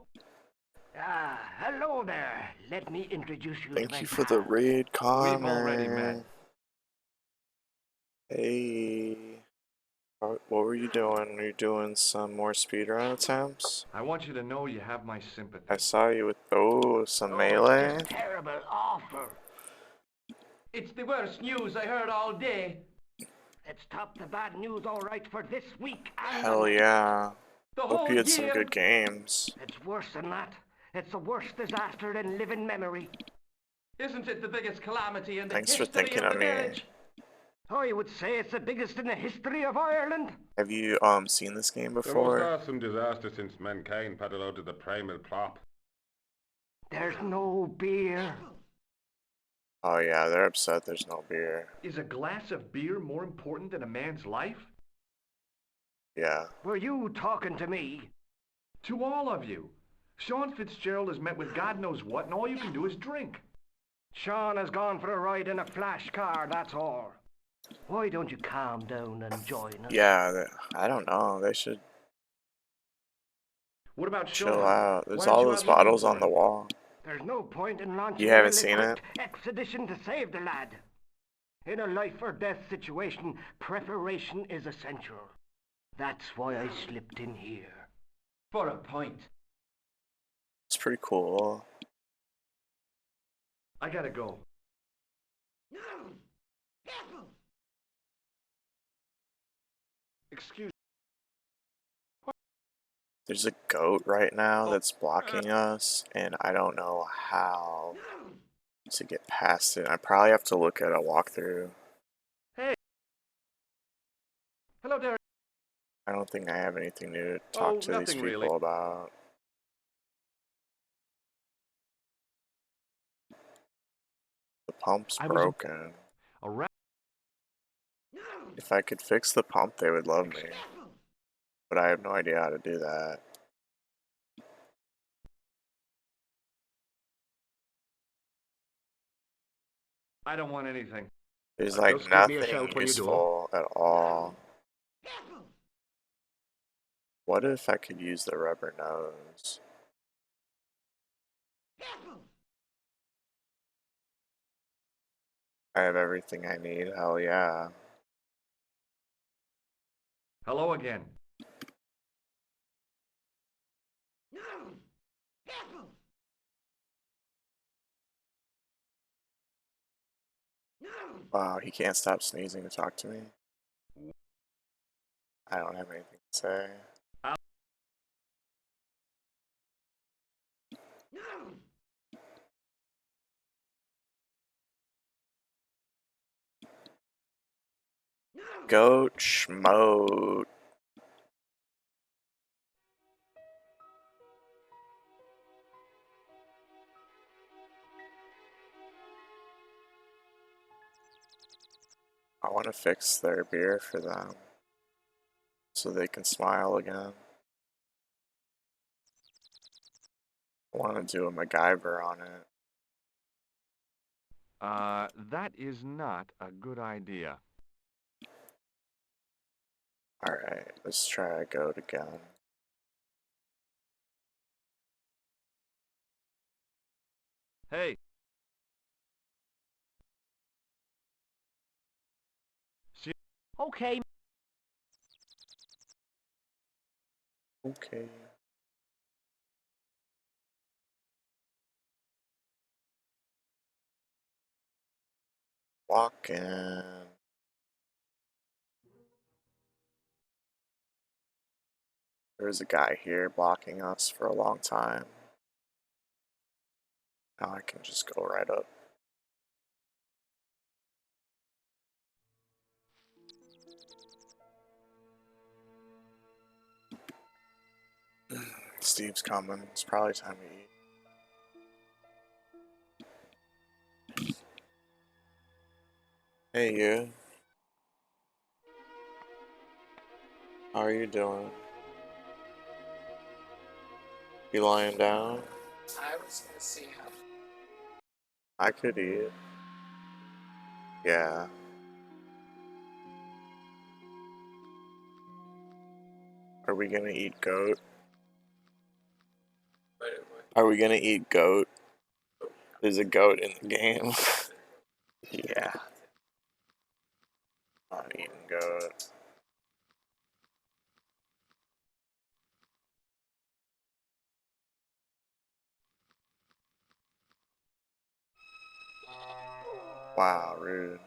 Hello there. Let me introduce you to Thank my you for the pal. raid, We've already met. Connor. Hey. What were you doing? Were you doing some more speedrun attempts? I want you to know you have my sympathy. I saw you with, some Oh, melee. it's just terrible, awful. It's the worst news I heard all day. Let's top the bad news all right for this week and Hell yeah. The Hope whole you had some year. good games. It's worse than that. It's the worst disaster in living memory. Isn't it the biggest calamity in the Thanks for history thinking of of the me. village? I would say it's the biggest in the history of Ireland. Have you seen this game There must before? have some disaster since mankind paddled out to the primal plop. There's no beer. Oh yeah, they're upset there's no beer. Is a glass of beer more important than a man's life? Yeah. Were you talking to me? To all of you. Sean Fitzgerald has met with God knows what, and all you can do is drink. Sean has gone for a ride in a flash car, that's all. Why don't you calm down and join us? Yeah, I don't know. They should What about chill Sean? out. There's Why aren't all you those out looking bottles for on the him? wall. There's no point in launching You a haven't seen ill-equipped it? expedition to save the lad. In a life or death situation, preparation is essential. That's why I slipped in here. For a point. It's pretty cool. I gotta go. Excuse There's a goat right now that's blocking us, and I don't know how to get past it. I probably have to look at a walkthrough. Hey. Hello, Derek. I don't think I have anything new to Oh, talk to these nothing people really. about. The pump's I was broken. around. If I could fix the pump, they would love me. But I have no idea how to do that. I don't want anything. There's Just like give me a nothing shout when you do. useful at all. What if I could use the rubber nose? I have everything I need, hell yeah. Hello again. Wow, he can't stop sneezing to talk to me. I don't have anything to say. Goat schmote. I want to fix their beer for them so they can smile again. I want to do a MacGyver on it. That is not a good idea. Alright, let's try a goat again. Hey. Okay. Okay. Walking. There's a guy here blocking us for a long time. Now I can just go right up. Steve's coming. It's probably time to eat. Hey, you. How are you doing? You lying down? I was gonna see how. I could eat. Yeah. Are we gonna eat goat? Are we gonna eat goat? There's a goat in the game. Yeah. I'm eating goat. Wow, rude.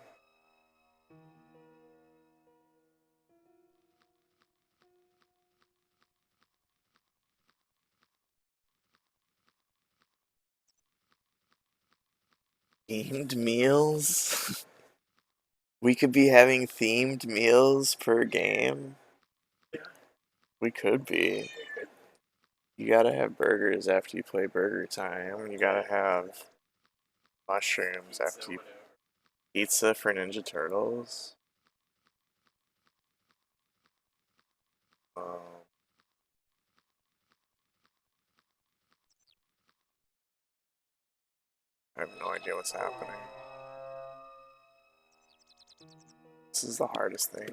Themed meals? We could be having themed meals per game? We could be. You gotta have burgers after you play Burger Time. You gotta have mushrooms after you... Pizza for Ninja Turtles? Um, I have no idea what's happening. This is the hardest thing.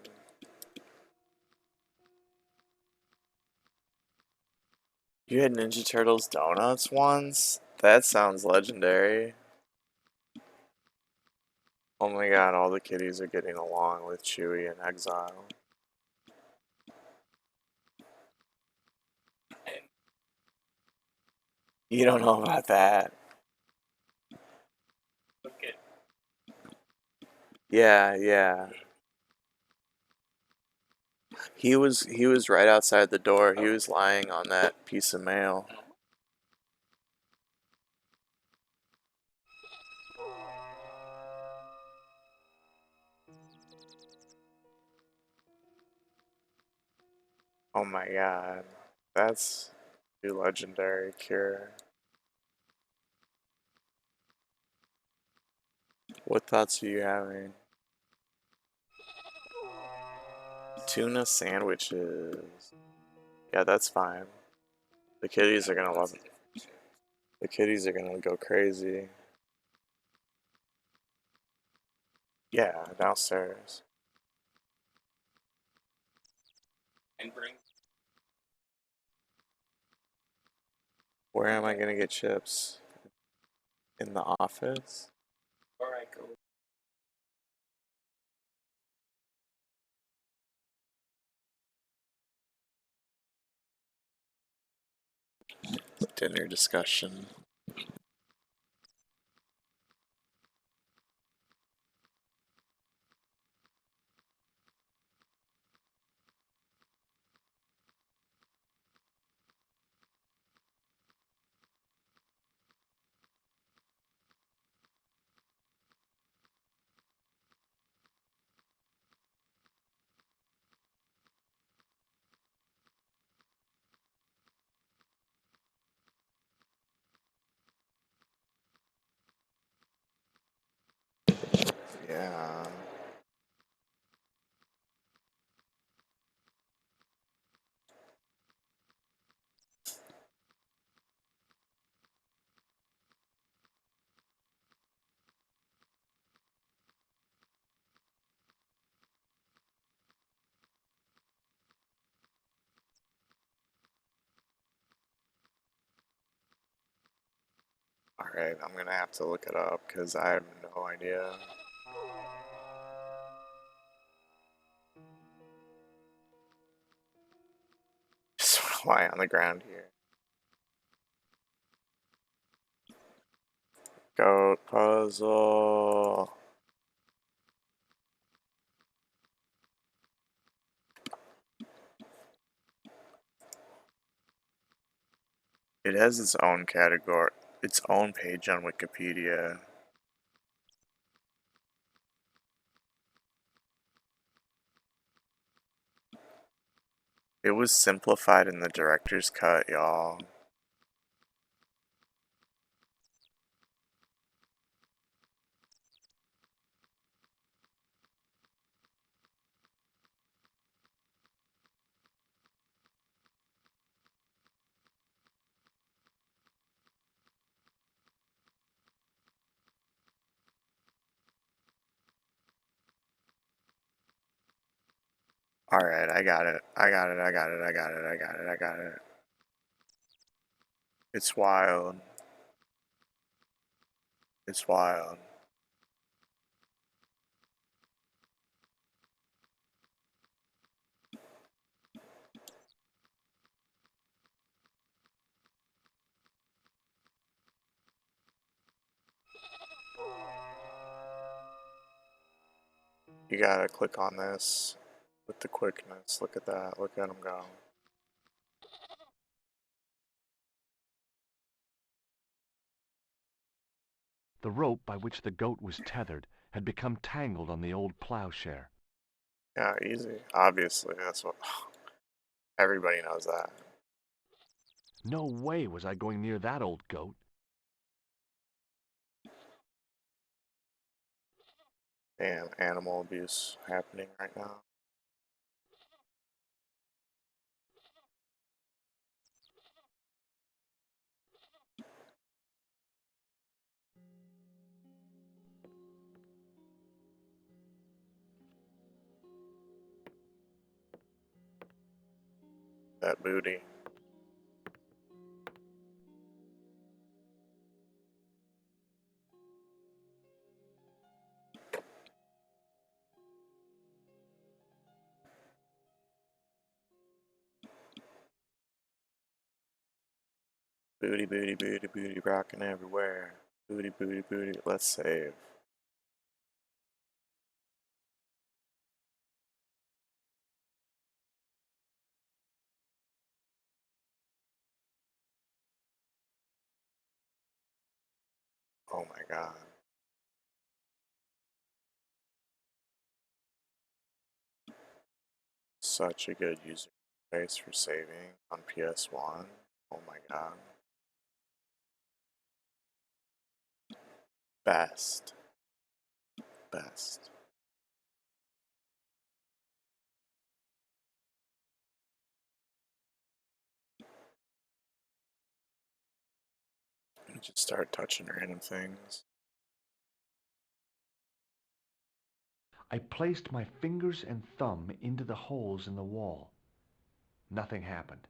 You had Ninja Turtles donuts once? That sounds legendary. Oh my god, all the kitties are getting along with Chewie in Exile. You don't know about that. Yeah, yeah. He was right outside the door. He was lying on that piece of mail. Oh my god. That's a legendary cure. What thoughts are you having? Tuna sandwiches. Yeah, that's fine. The kitties are gonna love it. The kitties are gonna go crazy. Yeah, downstairs. Where am I gonna get chips? In the office? Alright, cool. Dinner discussion. Yeah. Alright, I'm gonna have to look it up because I have no idea. Just wanna lie on the ground here. Goat puzzle. It has its own category, its own page on Wikipedia. It was simplified in the director's cut, y'all. Alright, I got it. I got it, I got it, I got it, I got it, I got it. It's wild. It's wild. You gotta click on this with the quickness. Look at that. Look at him go. The rope by which the goat was tethered had become tangled on the old plowshare. Yeah, easy. Obviously, that's what everybody knows that. No way was I going near that old goat. Damn, animal abuse happening right now. That booty. Booty, booty, booty, booty, rocking everywhere. Booty, booty, booty. Let's save. Oh my god. Such a good user interface for saving on PS1. Oh my god. Best. Best. Just start touching random things. I placed my fingers and thumb into the holes in the wall. Nothing happened.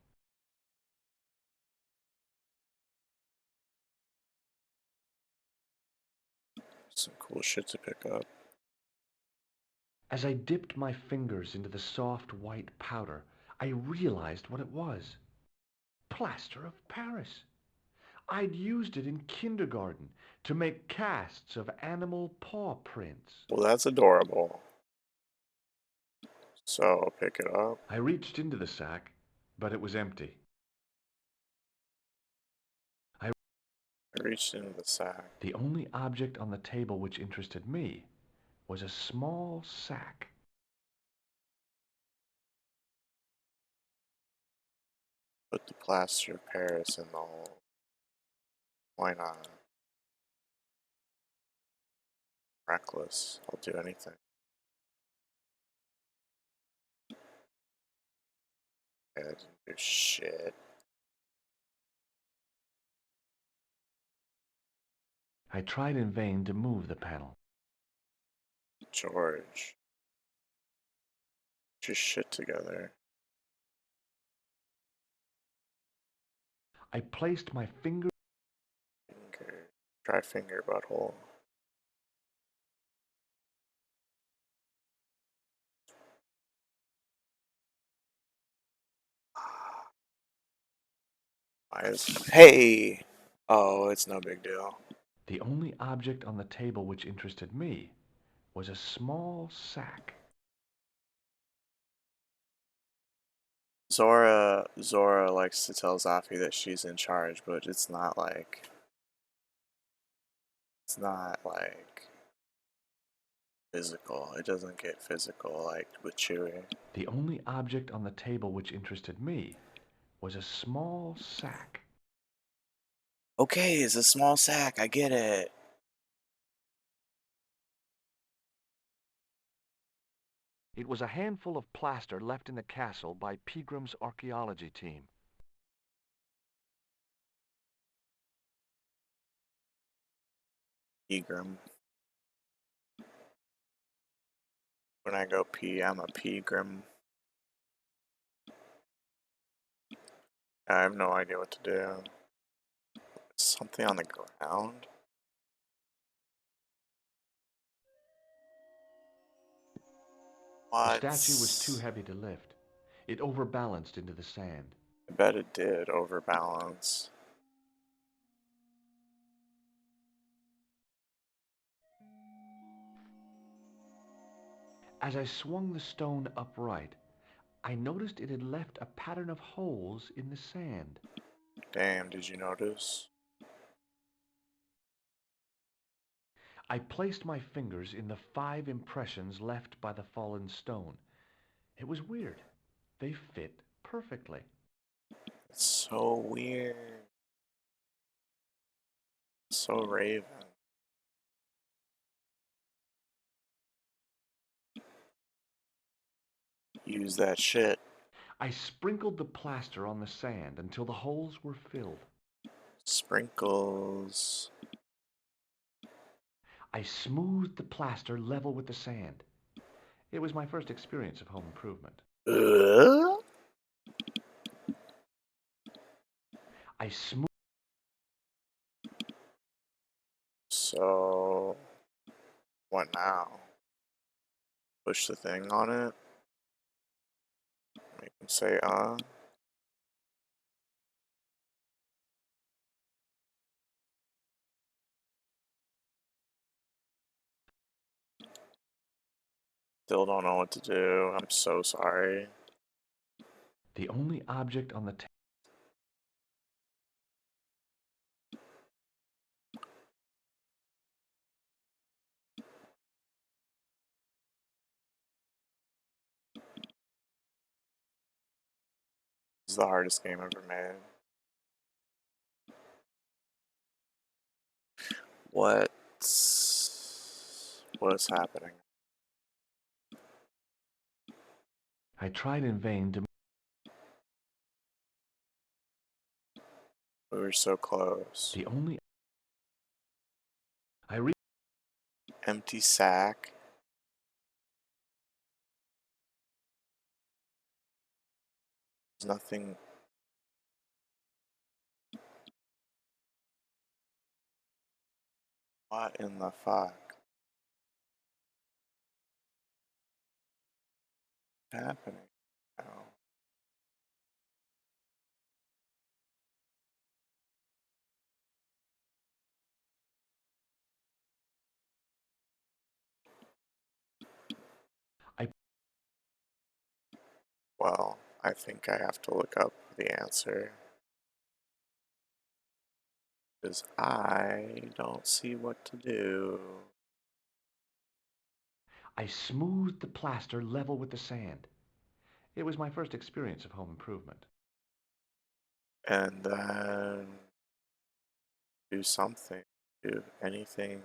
Some cool shit to pick up. As I dipped my fingers into the soft white powder, I realized what it was. Plaster of Paris. I'd used it in kindergarten to make casts of animal paw prints. Well, that's adorable. So, pick it up. I reached into the sack, but it was empty. I reached into the sack. The only object on the table which interested me was a small sack. Put the plaster of Paris in the hole. Why not? Reckless. I'll do anything. I didn't do shit. I tried in vain to move the panel. George. Get your shit together. I placed my finger. Try finger butthole. Why is. Hey! Oh, it's no big deal. The only object on the table which interested me was a small sack. Zora likes to tell Zafi that she's in charge, but it's not like physical. It doesn't get physical like with Chewie. The only object on the table which interested me was a small sack. Okay, it's a small sack. I get it. It was a handful of plaster left in the castle by Pegram's archaeology team. Pegram. When I go pee, I'm a Pegram. I have no idea what to do. Something on the ground? What? The statue was too heavy to lift. It overbalanced into the sand. I bet it did overbalance. As I swung the stone upright, I noticed it had left a pattern of holes in the sand. Damn, did you notice? I placed my fingers in the 5 impressions left by the fallen stone. It was weird. They fit perfectly. It's so weird. So Raven. Use that shit. I sprinkled the plaster on the sand until the holes were filled. Sprinkles. I smoothed the plaster level with the sand. It was my first experience of home improvement. I smoothed. So, what now? Push the thing on it? Make him say, Still don't know what to do. I'm so sorry. The only object on the table. This is the hardest game ever made. What's happening? I tried in vain to. We were so close. The only. Empty sack. There's nothing. What in the fuck? What's happening now? Well, I think I have to look up the answer. Because I don't see what to do. I smoothed the plaster level with the sand. It was my first experience of home improvement. And then do something. Do anything.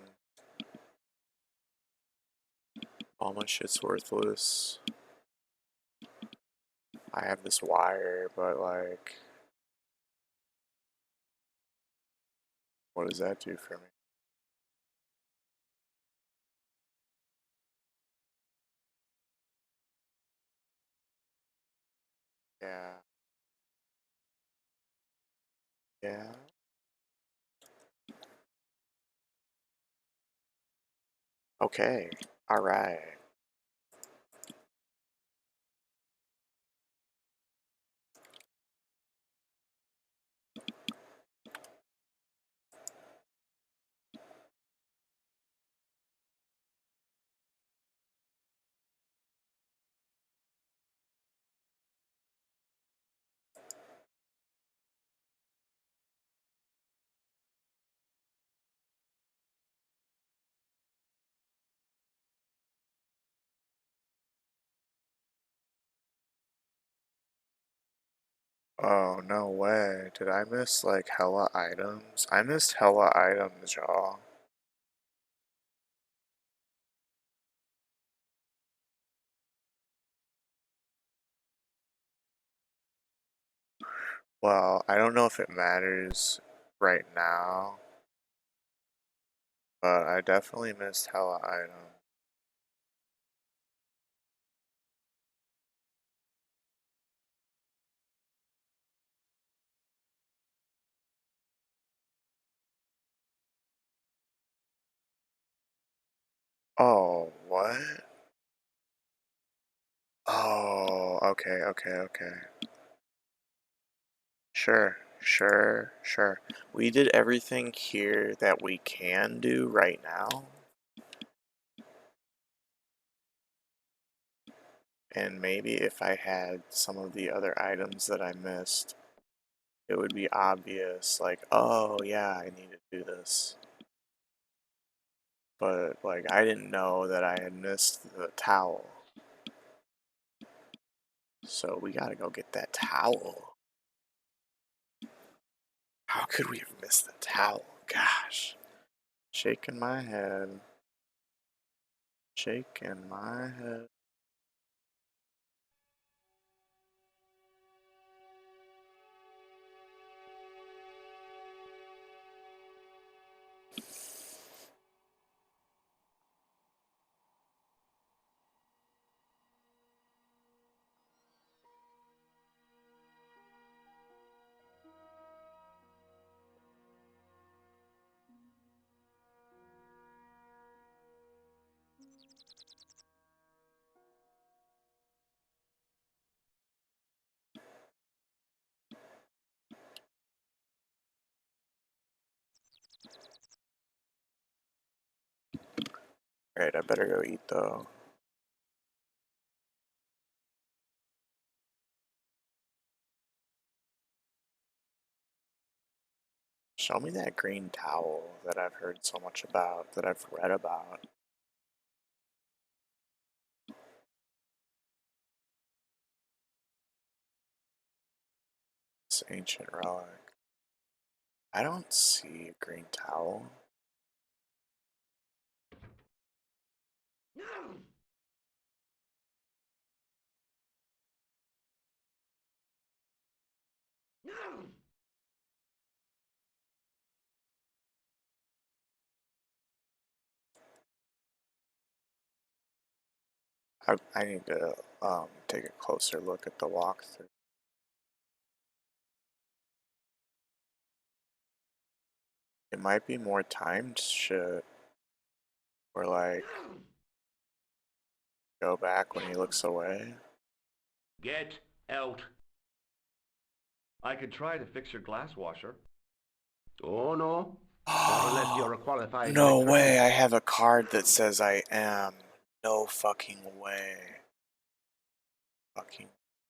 All my shit's worthless. I have this wire, but like, what does that do for me? Yeah. Yeah. Okay. All right. Oh, no way. Did I miss like hella items? I missed hella items, y'all. Well, I don't know if it matters right now, but I definitely missed hella items. Oh, what? Oh, okay, okay, okay. Sure, sure, sure. We did everything here that we can do right now. And maybe if I had some of the other items that I missed, it would be obvious, like, oh yeah, I need to do this. But, like, I didn't know that I had missed the towel. So we gotta go get that towel. How could we have missed the towel? Gosh. Shaking my head. Shaking my head. Alright, I better go eat though. Show me that green towel that I've heard so much about, that I've read about. This ancient relic. I don't see a green towel. I need to take a closer look at the walkthrough. It might be more timed shit. Or like, go back when he looks away. Get out. I could try to fix your glass washer. Oh, no. Not unless you're a qualified No electrician. way, I have a card that says I am. No fucking way. Fucking,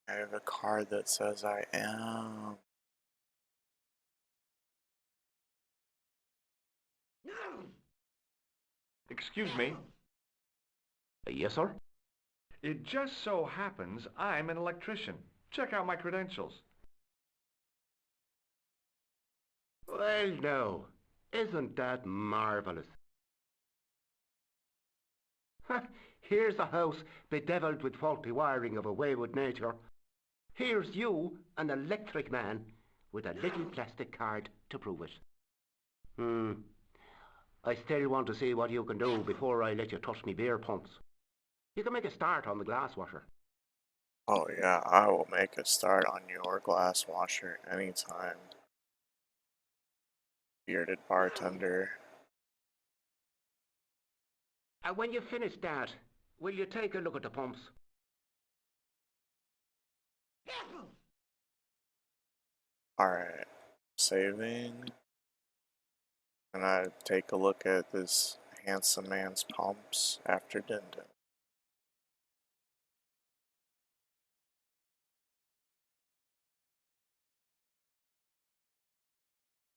I have a card that says I am. Excuse me. Yes, sir? It just so happens I'm an electrician. Check out my credentials. Well, no. Isn't that marvelous? Here's a house bedeviled with faulty wiring of a wayward nature. Here's you, an electric man, with a little plastic card to prove it. I still want to see what you can do before I let you touch me beer pumps. You can make a start on the glass washer. Oh yeah, I will make a start on your glass washer anytime. Bearded bartender. And when you finish that, will you take a look at the pumps? Alright, saving. And I take a look at this handsome man's pumps after Din Din.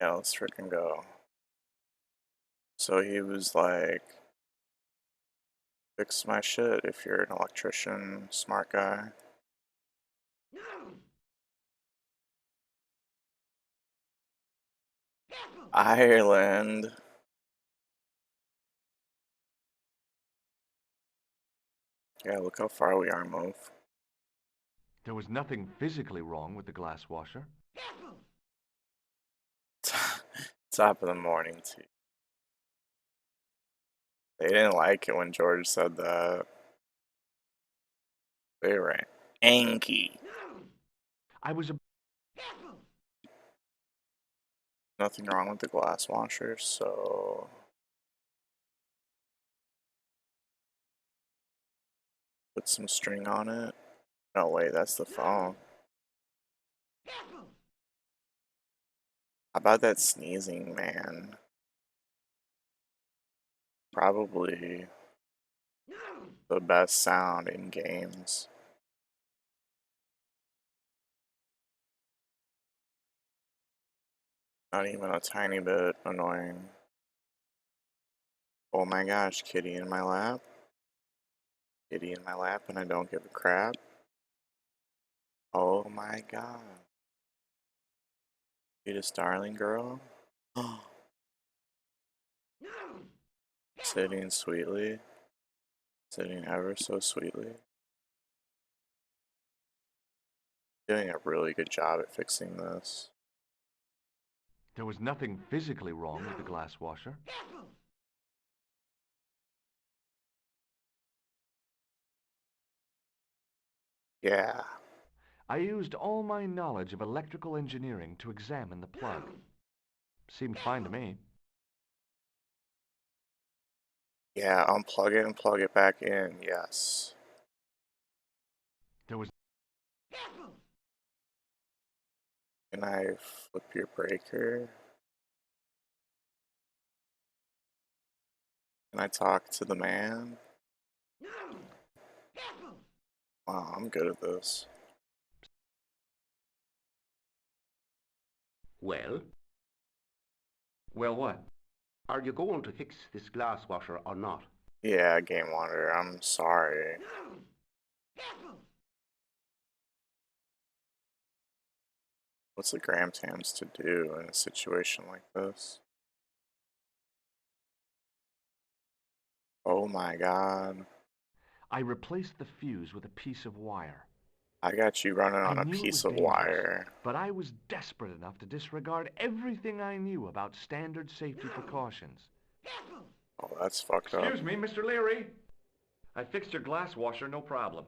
Yeah, let's frickin' go. So he was like, fix my shit if you're an electrician, smart guy. Ireland. Yeah, look how far we are, Move. There was nothing physically wrong with the glass washer. Top of the morning, too. They didn't like it when George said that. They were angry. I was a... Nothing wrong with the glass washer, so... Put some string on it. No, wait, that's the phone. How about that sneezing, man? Probably the best sound in games. Not even a tiny bit annoying. Oh my gosh, kitty in my lap. Kitty in my lap and I don't give a crap. Oh my god. Cutest darling girl. Sitting sweetly. Sitting ever so sweetly. Doing a really good job at fixing this. There was nothing physically wrong with the glass washer. Yeah. I used all my knowledge of electrical engineering to examine the plug. Seemed fine to me. Yeah, unplug it and plug it back in, yes. There was... Can I flip your breaker? Can I talk to the man? Wow, I'm good at this. Well, Well, what? are you going to fix this glass washer or not? Yeah, Game Wonder, I'm sorry. What's the Gramtams to do in a situation like this? Oh my god. I replaced the fuse with a piece of wire. I got you running I on a knew it was piece of dangerous, wire. but I was desperate enough to disregard everything I knew about standard safety precautions. Oh, that's fucked up. Excuse me, Mr. Leary. I fixed your glass washer, no problem.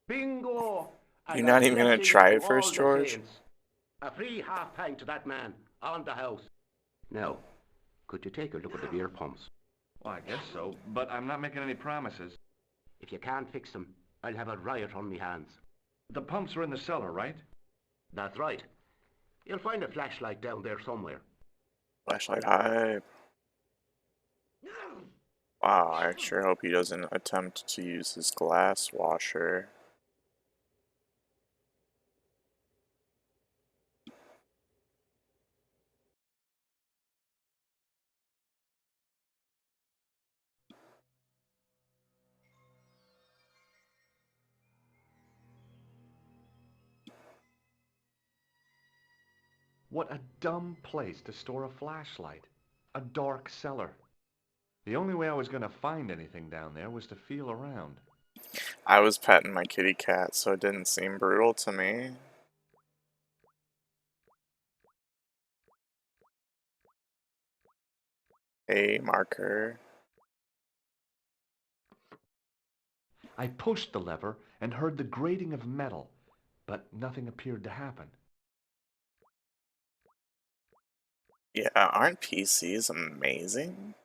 Bingo! You're And a not even gonna blessing try to it all first, the George? saints. A free half pint to that man on the house. Now, could you take a look at the beer pumps? Well, I guess so, but I'm not making any promises. If you can't fix them, I'll have a riot on me hands. The pumps are in the cellar, right? That's right. You'll find a flashlight down there somewhere. Flashlight hype. Wow, I sure hope he doesn't attempt to use his glass washer. What a dumb place to store a flashlight. A dark cellar. The only way I was going to find anything down there was to feel around. I was petting my kitty cat, so it didn't seem brutal to me. Hey, marker. I pushed the lever and heard the grating of metal, but nothing appeared to happen. Yeah, aren't PCs amazing?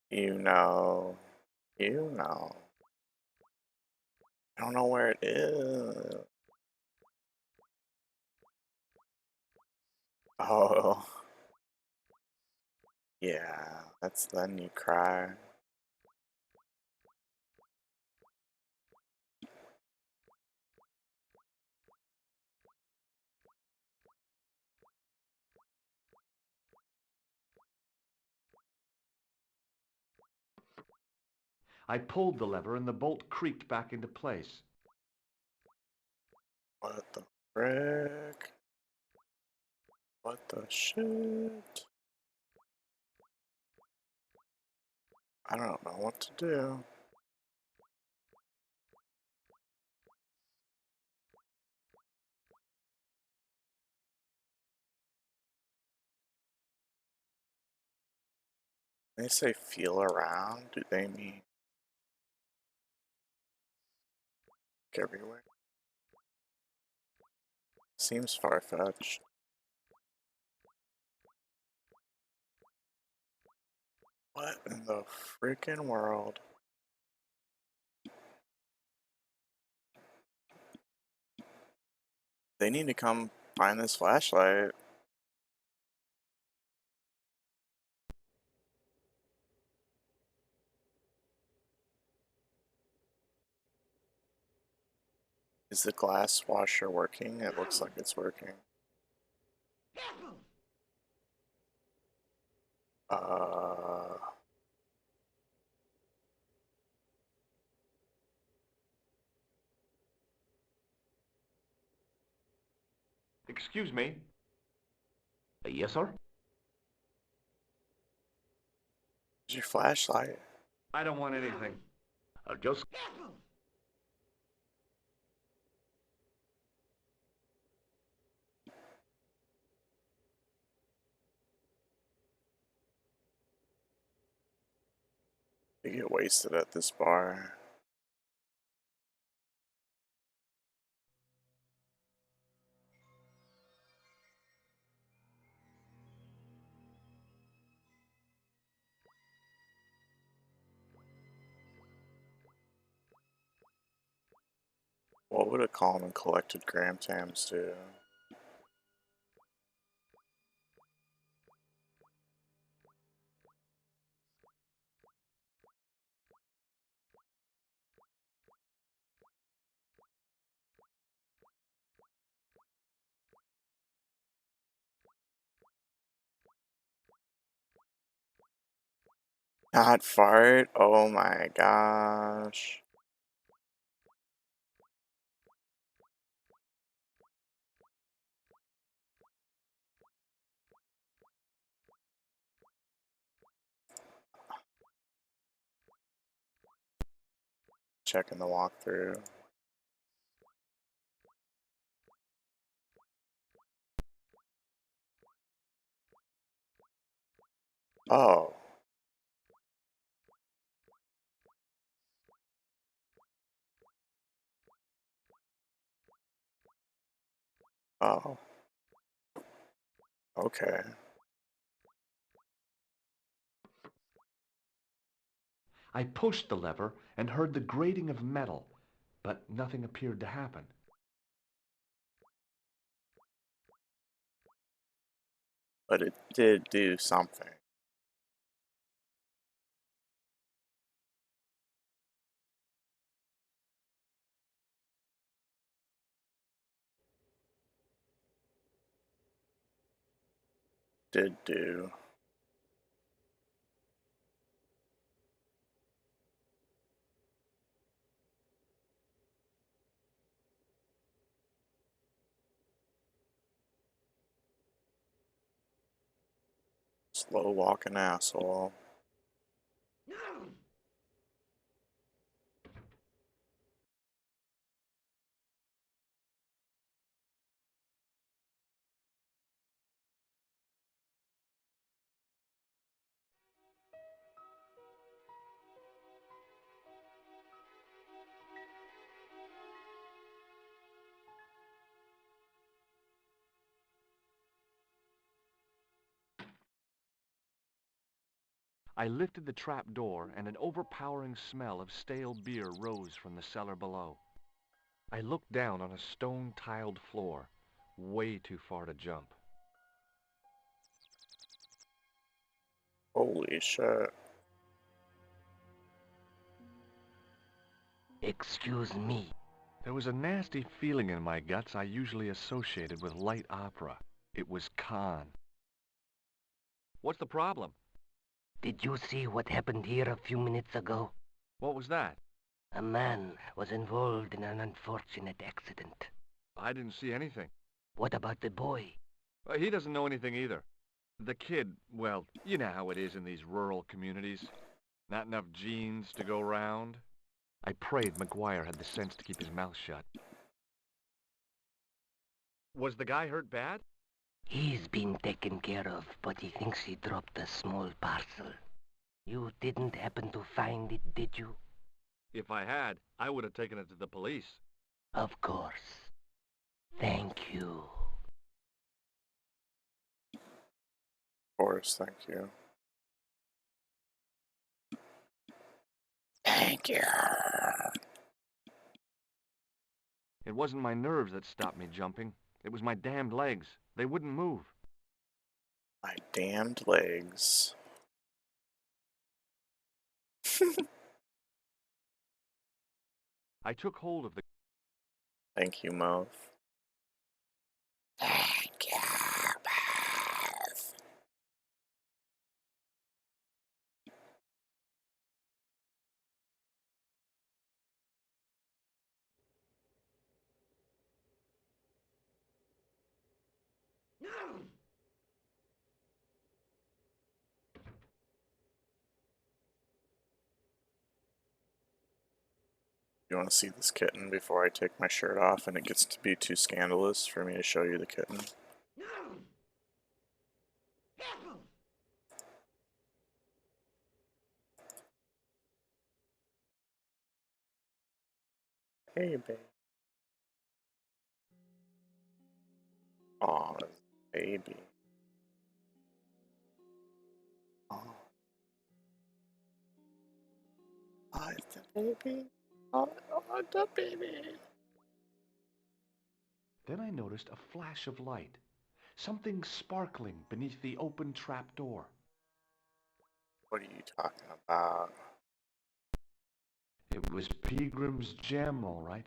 You know. You know. I don't know where it is. Oh. Yeah, that's then you cry. I pulled the lever and the bolt creaked back into place. What the frick? What the shit? I don't know what to do. They say feel around. Do they mean everywhere? Seems far-fetched. What in the freaking world? They need to come find this flashlight. Is the glass washer working? It looks like it's working. Excuse me. Yes, sir? Where's your flashlight? I don't want anything. I'll just... You get wasted at this bar. What would a calm and collected Gram Tams do? Not fart? Oh my gosh. Checking the walkthrough. Oh. Oh. Okay. I pushed the lever and heard the grating of metal, but nothing appeared to happen. But it did do something. Did do. Slow walking asshole. I lifted the trap door and an overpowering smell of stale beer rose from the cellar below. I looked down on a stone-tiled floor, way too far to jump. Holy shit. Excuse me. There was a nasty feeling in my guts I usually associated with light opera. It was Khan. What's the problem? Did you see what happened here a few minutes ago? What was that? A man was involved in an unfortunate accident. I didn't see anything. What about the boy? He doesn't know anything either. The kid, well, you know how it is in these rural communities. Not enough genes to go round. I prayed McGuire had the sense to keep his mouth shut. Was the guy hurt bad? He's been taken care of, but he thinks he dropped a small parcel. You didn't happen to find it, did you? If I had, I would have taken it to the police. Of course. Thank you. Of course, thank you. Thank you. It wasn't my nerves that stopped me jumping. It was my damned legs. They wouldn't move. My damned legs. I took hold of the... Thank you, Mouth. Thank you, Mouth. You want to see this kitten before I take my shirt off and it gets to be too scandalous for me to show you the kitten? Hey, baby. Aw, baby. Aw. Oh, it's a baby. Oh, it's a baby. Then I noticed a flash of light. Something sparkling beneath the open trap door. What are you talking about? It was Peagram's gem, all right.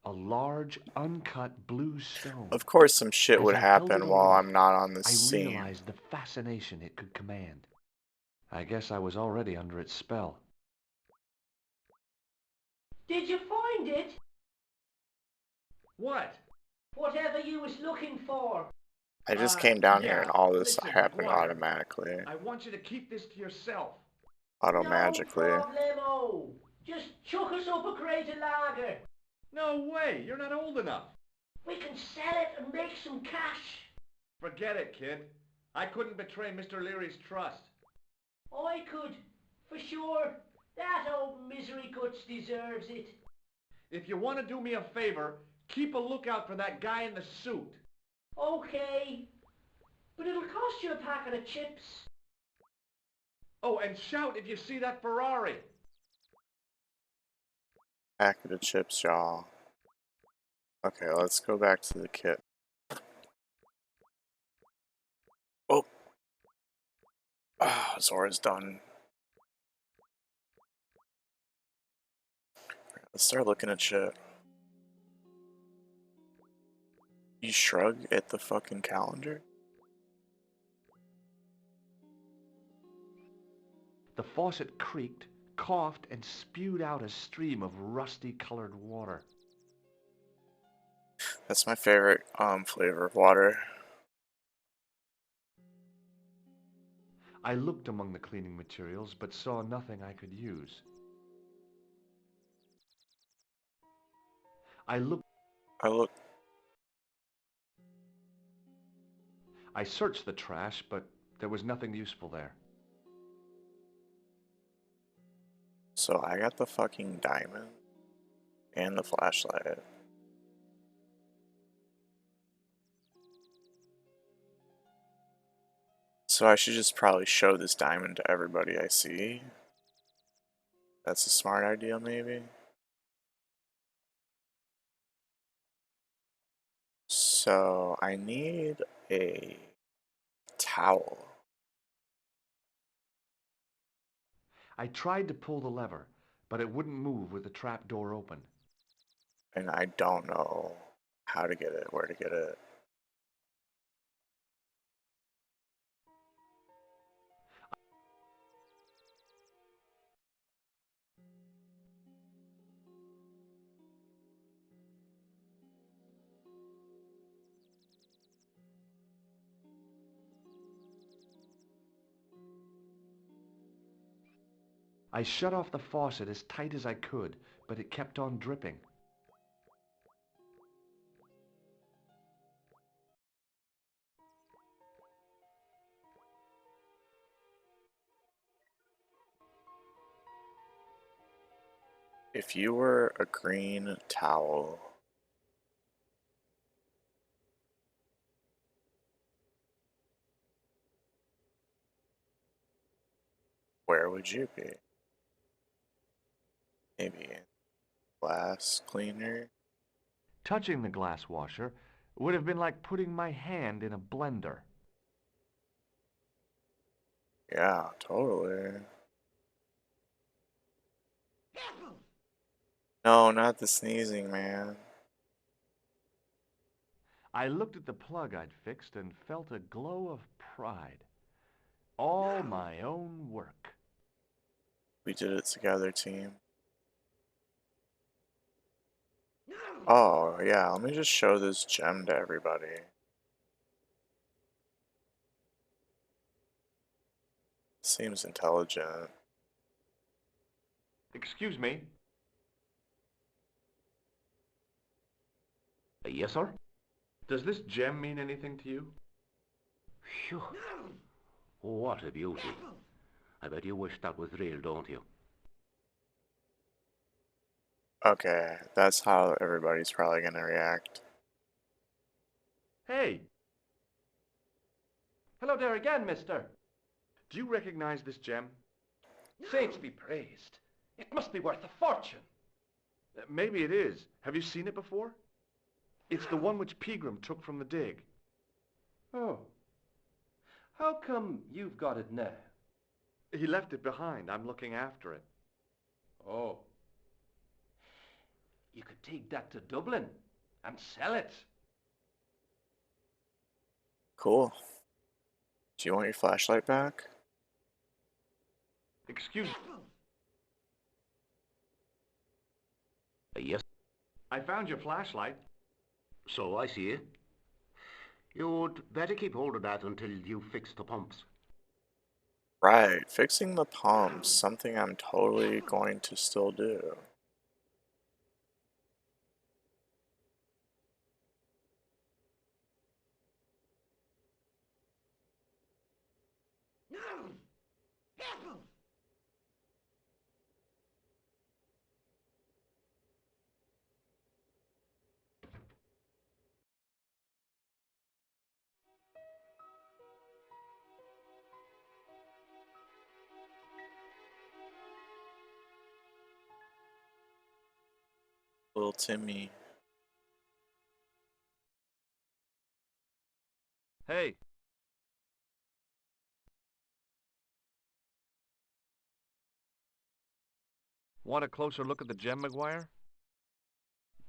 A large, uncut blue stone. Of course some shit As would I held it happen while aloft, I'm not on the I scene. realized the fascination it could command. I guess I was already under its spell. Did you find it? What? Whatever you was looking for. I just came down here Yeah. and all this Listen, happened McGuire, automatically. I want you to keep this to yourself. No Automagically. problemo. Just chuck us up a crate of lager. No way, you're not old enough. We can sell it and make some cash. Forget it, kid. I couldn't betray Mr. Leary's trust. I could, for sure. That old misery guts deserves it. If you want to do me a favor, keep a lookout for that guy in the suit. Okay. But it'll cost you a packet of chips. Oh, and shout if you see that Ferrari. Packet of chips, y'all. Okay, let's go back to the kit. Oh! Ah, Zora's done. Let's start looking at shit. You shrug at the fucking calendar? The faucet creaked, coughed, and spewed out a stream of rusty-colored water. That's my favorite flavor of water. I looked among the cleaning materials, but saw nothing I could use. I searched the trash, but there was nothing useful there. So I got the fucking diamond and the flashlight. So I should just probably show this diamond to everybody I see. That's a smart idea, maybe. So I need a towel. I tried to pull the lever, but it wouldn't move with the trap door open. And I don't know how to get it, where to get it. I shut off the faucet as tight as I could, but it kept on dripping. If you were a green towel, where would you be? Maybe in glass cleaner? Touching the glass washer would have been like putting my hand in a blender. Yeah, totally. No, not the sneezing, man. I looked at the plug I'd fixed and felt a glow of pride. All my own work. We did it together, team. Oh, yeah, let me just show this gem to everybody. Seems intelligent. Excuse me. Yes, sir? Does this gem mean anything to you? Phew. What a beauty. I bet you wish that was real, don't you? Okay, that's how everybody's probably gonna react. Hey, Hello there again, mister. do you recognize this gem? Saints be praised. It must be worth a fortune. Maybe it is. Have you seen it before? It's the one which Pegram took from the dig. Oh. How come you've got it now? He left it behind. I'm looking after it. Oh. You could take that to Dublin and sell it. Cool. Do you want your flashlight back? Excuse me. Yes. I found your flashlight. So I see. You'd better keep hold of that until you fix the pumps. Right, fixing the pumps, something I'm totally going to still do. Little Timmy. Hey. Want a closer look at the gem, McGuire?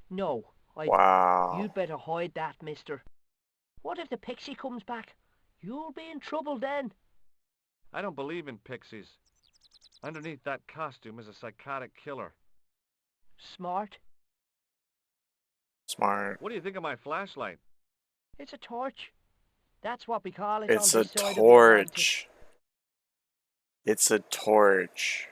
No, I... Wow. You'd better hide that, mister. What if the pixie comes back? You'll be in trouble then. I don't believe in pixies. Underneath that costume is a psychotic killer. Smart. Smart. What do you think of my flashlight? It's a torch. That's what we call it on It's a this side of the Atlantic. torch. It's a torch.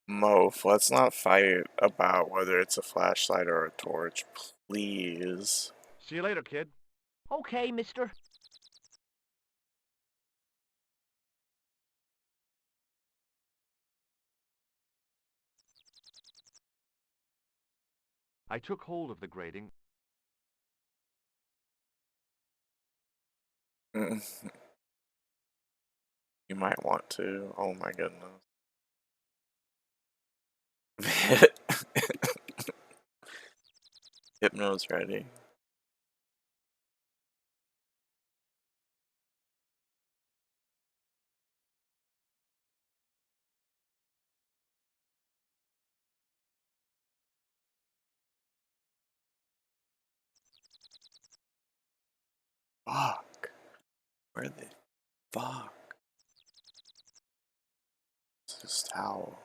Mof, let's not fight about whether it's a flashlight or a torch, please. See you later, kid. Okay, mister. I took hold of the grating. You might want to. Oh my goodness. Hypno's ready. Fuck. Where the fuck? It's this towel.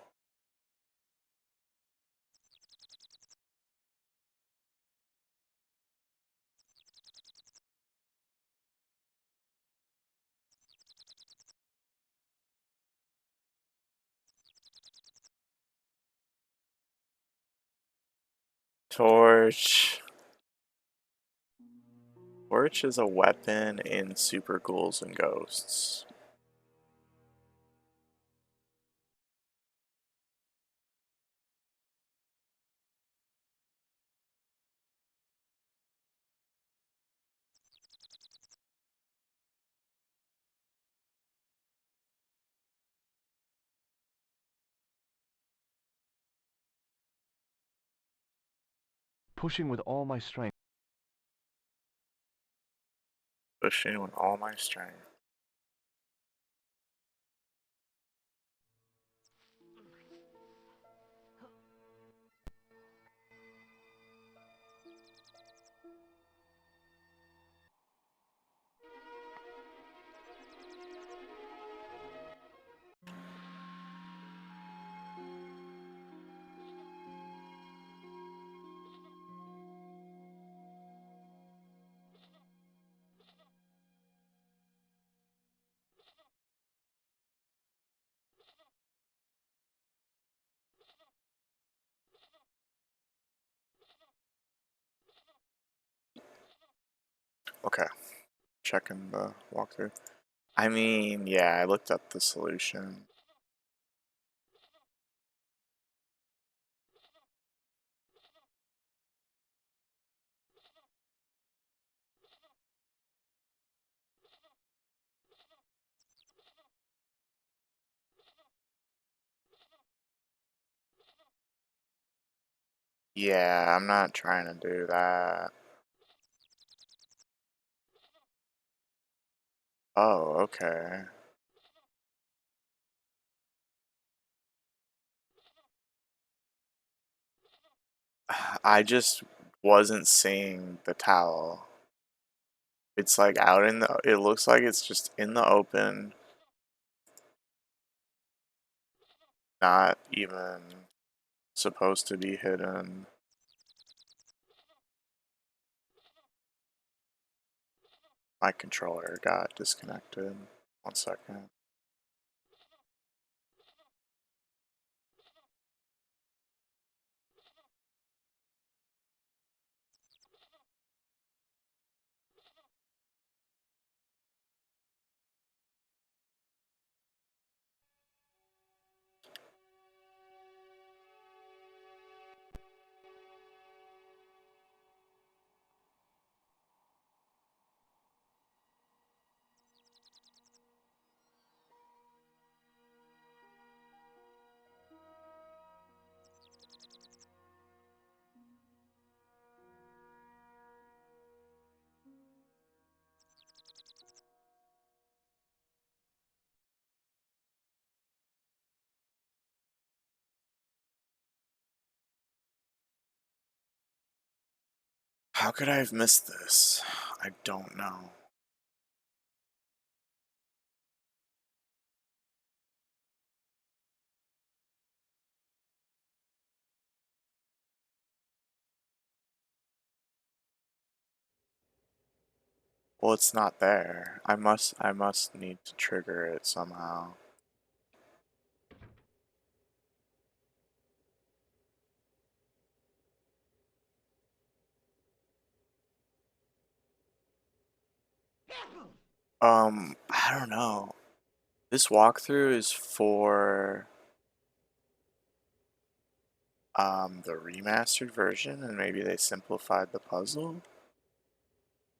Torch. Torch is a weapon in Super Ghouls and Ghosts. Pushing with all my strength. Pushing with all my strength. Okay, checking the walkthrough. I mean, yeah, I looked up the solution. Yeah, I'm not trying to do that. Oh, okay. I just wasn't seeing the towel. It's like out in the, it looks like it's just in the open. Not even supposed to be hidden. My controller got disconnected. 1 second. How could I have missed this? I don't know. Well, it's not there. I must need to trigger it somehow. I don't know. This walkthrough is for the remastered version, and maybe they simplified the puzzle,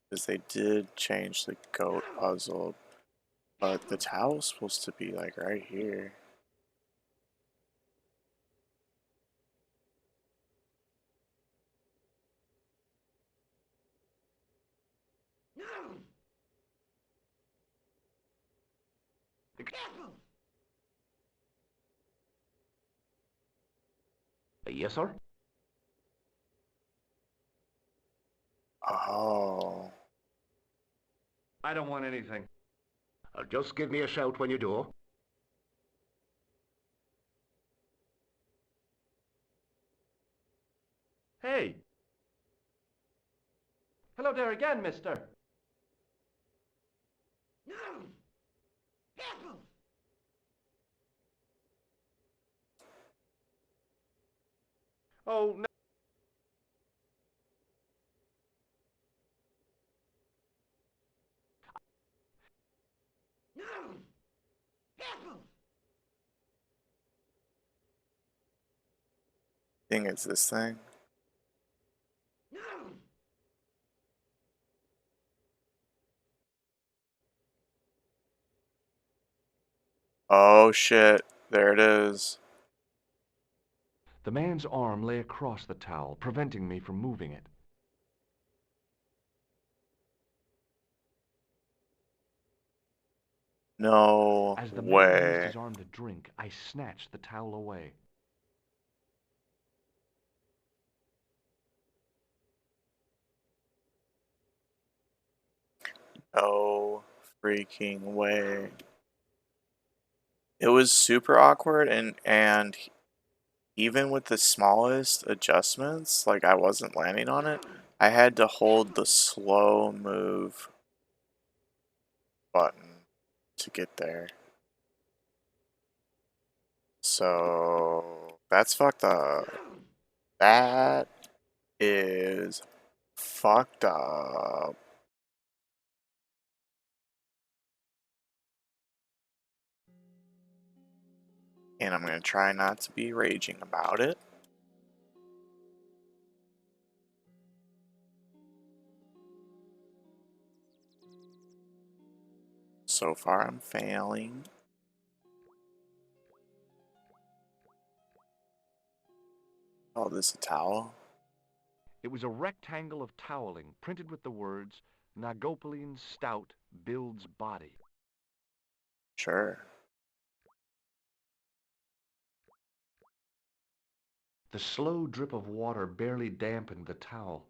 because they did change the goat puzzle, but the towel's supposed to be like right here. Yes, sir? Oh. I don't want anything. Just give me a shout when you do. Hey! Hello there again, mister. Oh, no. Thing is this thing? Oh shit, there it is. The man's arm lay across the towel, preventing me from moving it. No As the man raised way. his arm to drink, I snatched the towel away. No freaking way. It was super awkward and even with the smallest adjustments, like I wasn't landing on it, I had to hold the slow move button to get there. So that's fucked up. That is fucked up. And I'm gonna try not to be raging about it. So far I'm failing. Oh, this a towel? It was a rectangle of toweling printed with the words, Nagopaline Stout builds body. Sure. The slow drip of water barely dampened the towel.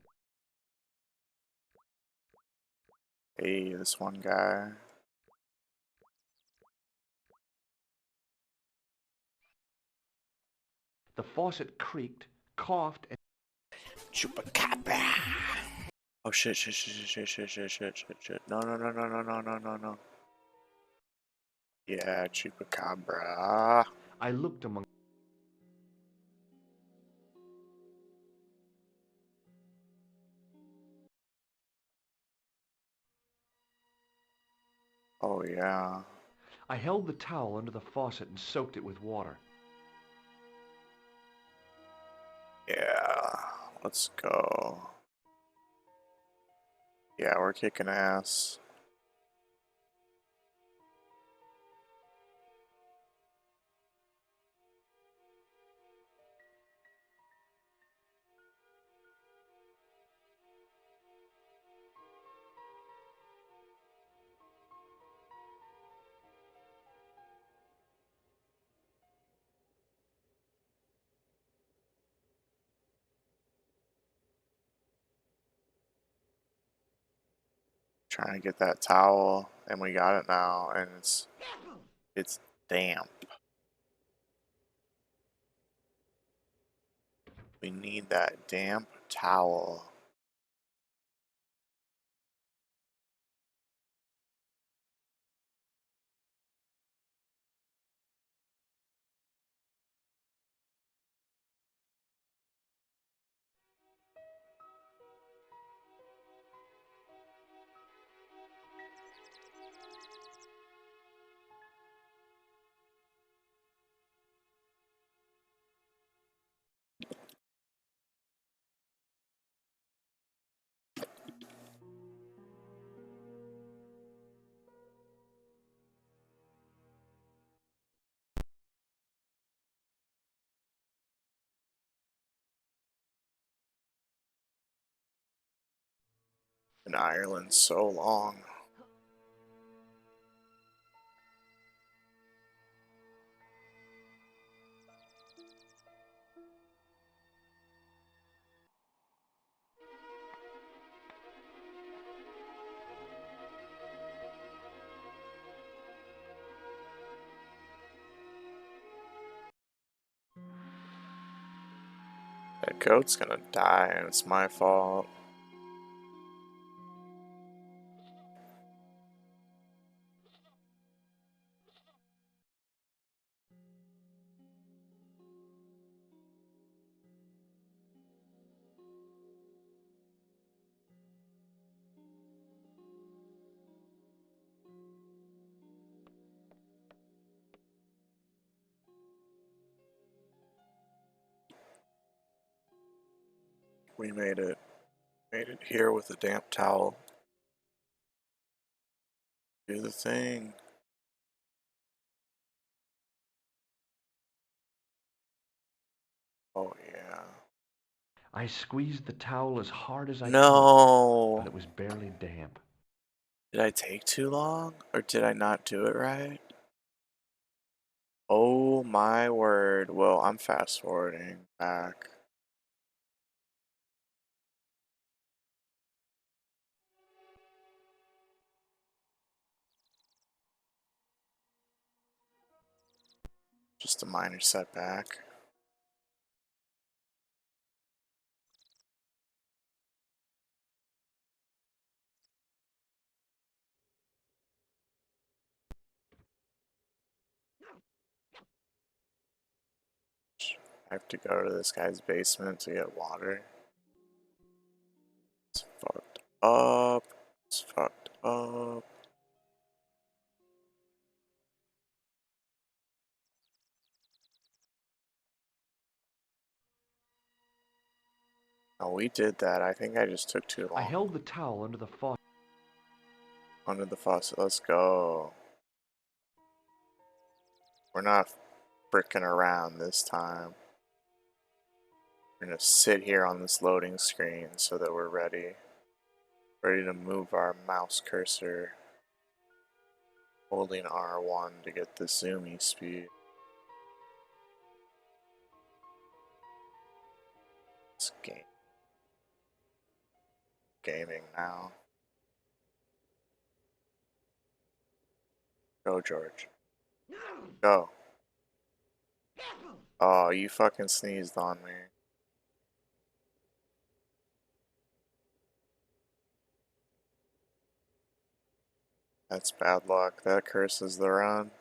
Hey, this one guy. The faucet creaked, coughed, and Chupacabra. Oh shit, shit, shit, shit, shit, shit, shit, shit, shit. No, no, no, no, no, no, no, no, no. Yeah, Chupacabra. I looked among. Oh yeah. I held the towel under the faucet and soaked it with water. Yeah. Let's go. Yeah, we're kicking ass. Trying to get that towel, and we got it now, and it's damp. We need that damp towel. In Ireland so long. That goat's gonna die, and it's my fault. We made it. Made it here with a damp towel. Do the thing. Oh yeah. I squeezed the towel as hard as I could, No. but it was barely damp. Did I take too long? Or did I not do it right? Oh my word. Well, I'm fast forwarding back. Just a minor setback. I have to go to this guy's basement to get water. It's fucked up. It's fucked up. Oh, we did that. I think I just took too I long. held the towel under the faucet. Under the faucet. Let's go. We're not fricking around this time. We're gonna sit here on this loading screen so that we're ready. Ready to move our mouse cursor. Holding R1 to get the zoomy speed. It's gaming now. Go, George. Go. Oh, you fucking sneezed on me. That's bad luck. That curses the run.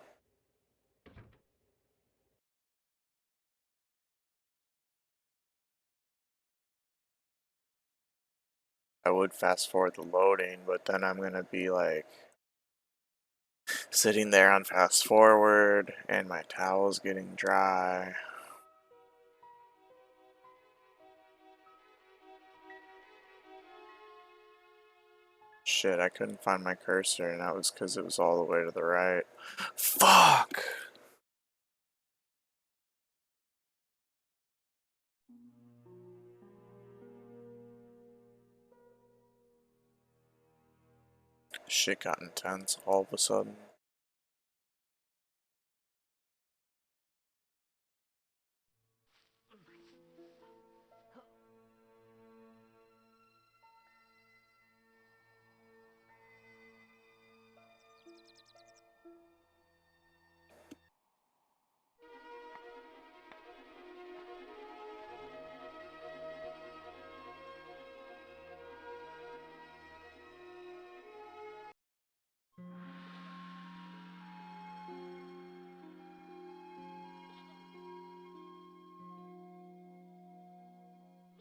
I would fast forward the loading, but then I'm gonna be like sitting there on fast forward and my towel's getting dry. Shit, I couldn't find my cursor and that was because it was all the way to the right. Fuck! Shit got intense all of a sudden.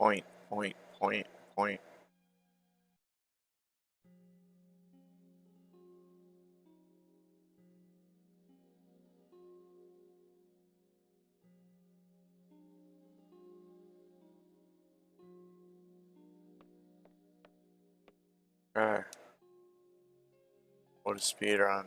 Point, point, point, point. Okay. What a speed run.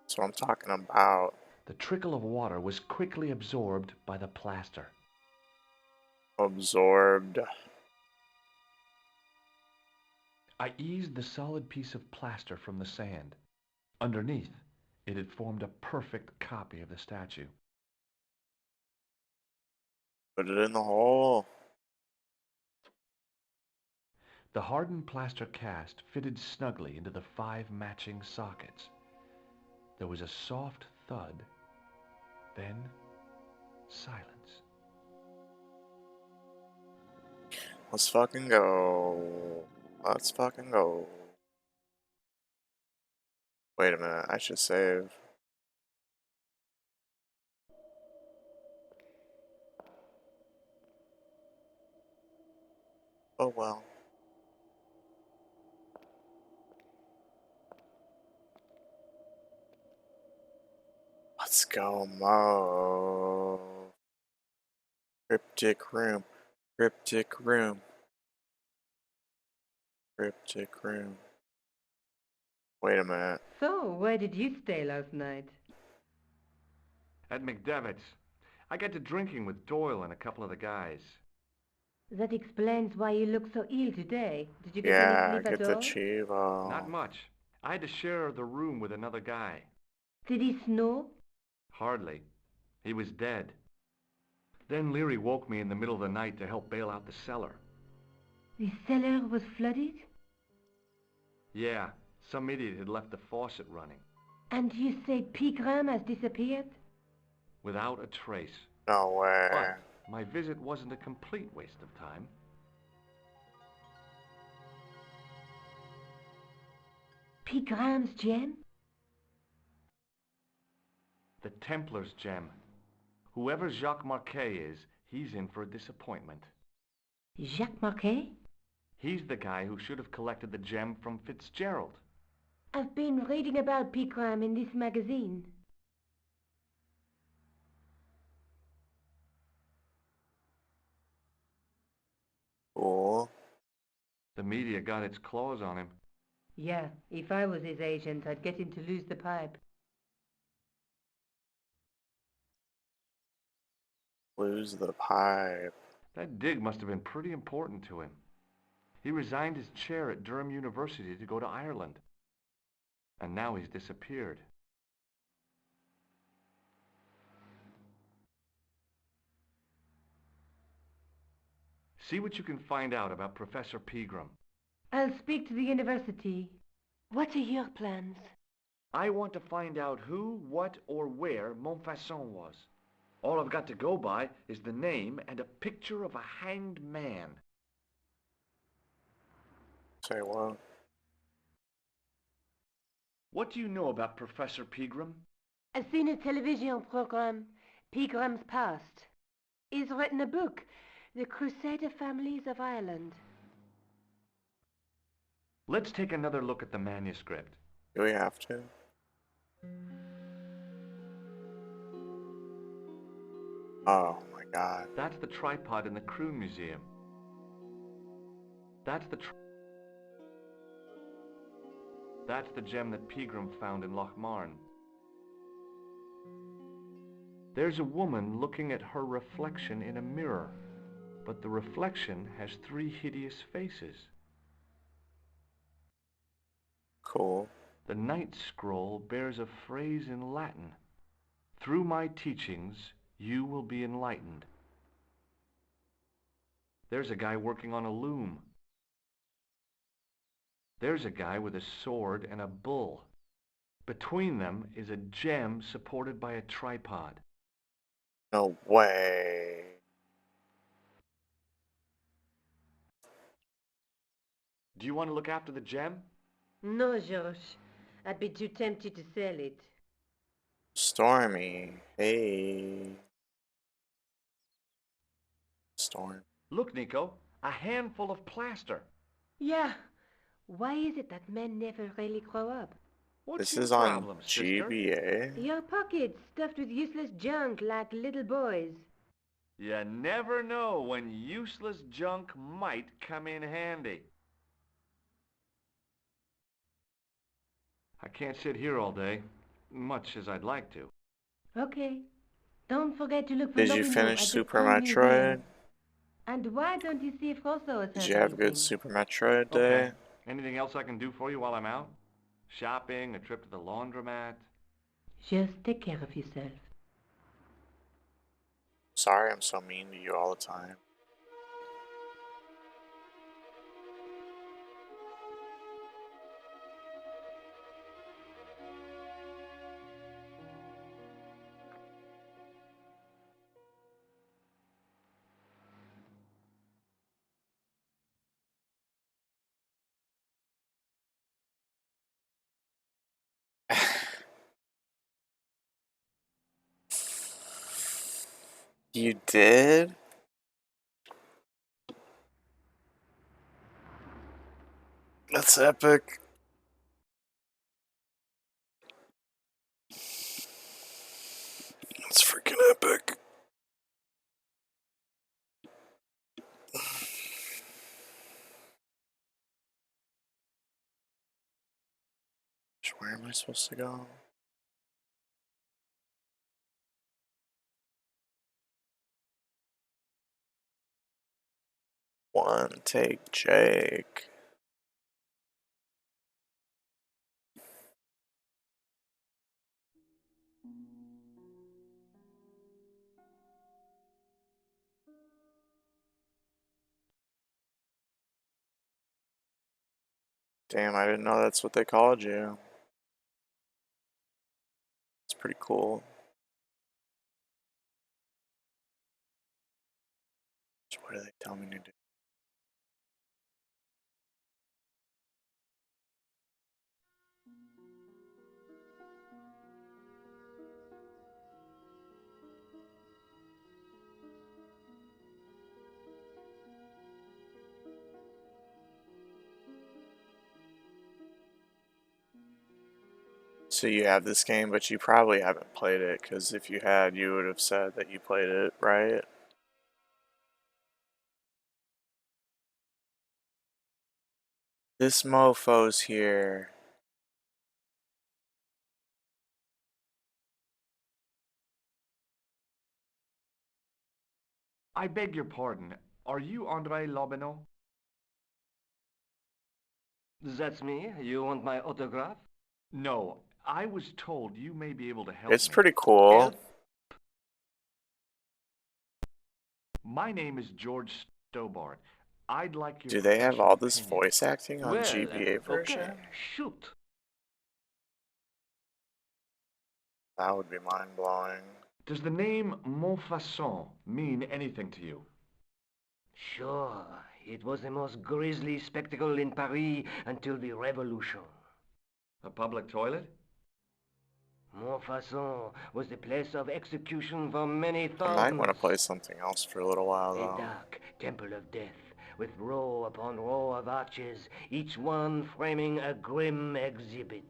That's what I'm talking about. The trickle of water was quickly absorbed by the plaster. Absorbed. I eased the solid piece of plaster from the sand. Underneath, it had formed a perfect copy of the statue. Put it in the hole. The hardened plaster cast fitted snugly into the 5 matching sockets. There was a soft thud, then silence. Let's fucking go. Let's fucking go. Wait a minute, I should save. Oh well. Let's go, Mo. Cryptic room. Cryptic room. Cryptic room. Wait a minute. So, where did you stay last night? At McDevitt's. I got to drinking with Doyle and a couple of the guys. That explains why you look so ill today. Did you get any Yeah, sleep at get the all? Not Chivo. much. I had to share the room with another guy. Did he snore? Hardly. He was dead. Then Leary woke me in the middle of the night to help bail out the cellar. The cellar was flooded? Yeah, some idiot had left the faucet running. And you say Pegram has disappeared? Without a trace. No way. But my visit wasn't a complete waste of time. Pegram's gem? The Templar's gem. Whoever Jacques Marquet is, he's in for a disappointment. Jacques Marquet? He's the guy who should have collected the gem from Fitzgerald. I've been reading about Pegram in this magazine. Cool. The media got its claws on him. Yeah, if I was his agent, I'd get him to lose the pipe. Lose the pipe. That dig must have been pretty important to him. He resigned his chair at Durham University to go to Ireland. And now he's disappeared. See what you can find out about Professor Pegram. I'll speak to the university. What are your plans? I want to find out who, what, or where Montfaucon was. All I've got to go by is the name and a picture of a hanged man. Say what? What do you know about Professor Pegram? I've seen a television program, Pegram's Past. He's written a book, The Crusader Families of Ireland. Let's take another look at the manuscript. Do we have to? Oh my god. That's the tripod in the Croon Museum. That's the gem that Pegram found in Lochmarne. There's a woman looking at her reflection in a mirror, but the reflection has 3 hideous faces. Cool. The Night Scroll bears a phrase in Latin. Through my teachings, you will be enlightened. There's a guy working on a loom. There's a guy with a sword and a bull. Between them is a gem supported by a tripod. No way. Do you want to look after the gem? No, Georges. I'd be too tempted to sell it. Stormy. Hey. Storm. Look, Nico, a handful of plaster. Yeah. Why is it that men never really grow up? What's This your is on problem, sister? GBA. Your pockets stuffed with useless junk like little boys. You never know when useless junk might come in handy. I can't sit here all day, much as I'd like to. Okay. Don't forget to look for Did you Lobino finish at the Super Croon Metroid? Museum. And why don't you see if Rosso has Did heard you have a good anything? Super Metroid day? Okay. Anything else I can do for you while I'm out? Shopping, a trip to the laundromat? Just take care of yourself. Sorry I'm so mean to you all the time. You did? That's epic. That's freaking epic. Where am I supposed to go? One take Jake. Damn, I didn't know that's what they called you. It's pretty cool. So what do they tell me to do? So you have this game, but you probably haven't played it, because if you had, you would have said that you played it, right? This mofo's here. I beg your pardon. Are you André Lobineau? That's me. You want my autograph? No, I was told you may be able to help It's me. pretty cool. Help? My name is George Stobart. I'd like your Do they have all professional this opinion. voice acting on Well, GBA version? okay, shoot. That would be mind-blowing. Does the name Montfaucon mean anything to you? Sure, it was the most grisly spectacle in Paris until the Revolution. A public toilet? Montfaucon was the place of execution for many I might want to thousands. play something else for a little while, A though. dark temple of death, with row upon row of arches, each one framing a grim exhibit.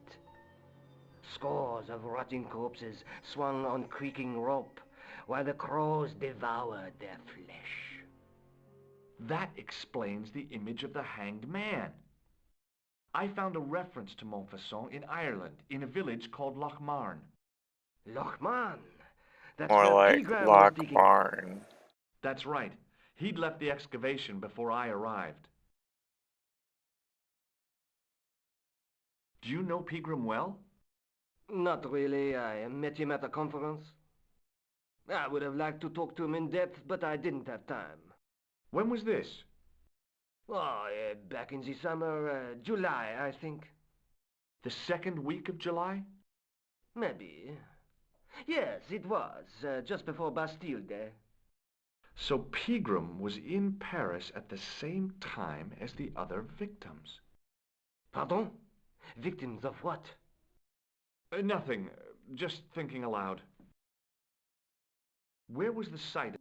Scores of rotting corpses swung on creaking rope, while the crows devoured their flesh. That explains the image of the hanged man. I found a reference to Montfaucon in Ireland, in a village called Lochmarn. Lochmarn! That's More where like Pegram was Lock digging. Barn. That's right. He'd left the excavation before I arrived. Do you know Pegram well? Not really. I met him at a conference. I would have liked to talk to him in depth, but I didn't have time. When was this? Oh, back in the summer, July, I think. The second week of July? Maybe. Yes, it was, just before Bastille Day. So Pegram was in Paris at the same time as the other victims. Pardon? Victims of what? Nothing. Just thinking aloud. Where was the site?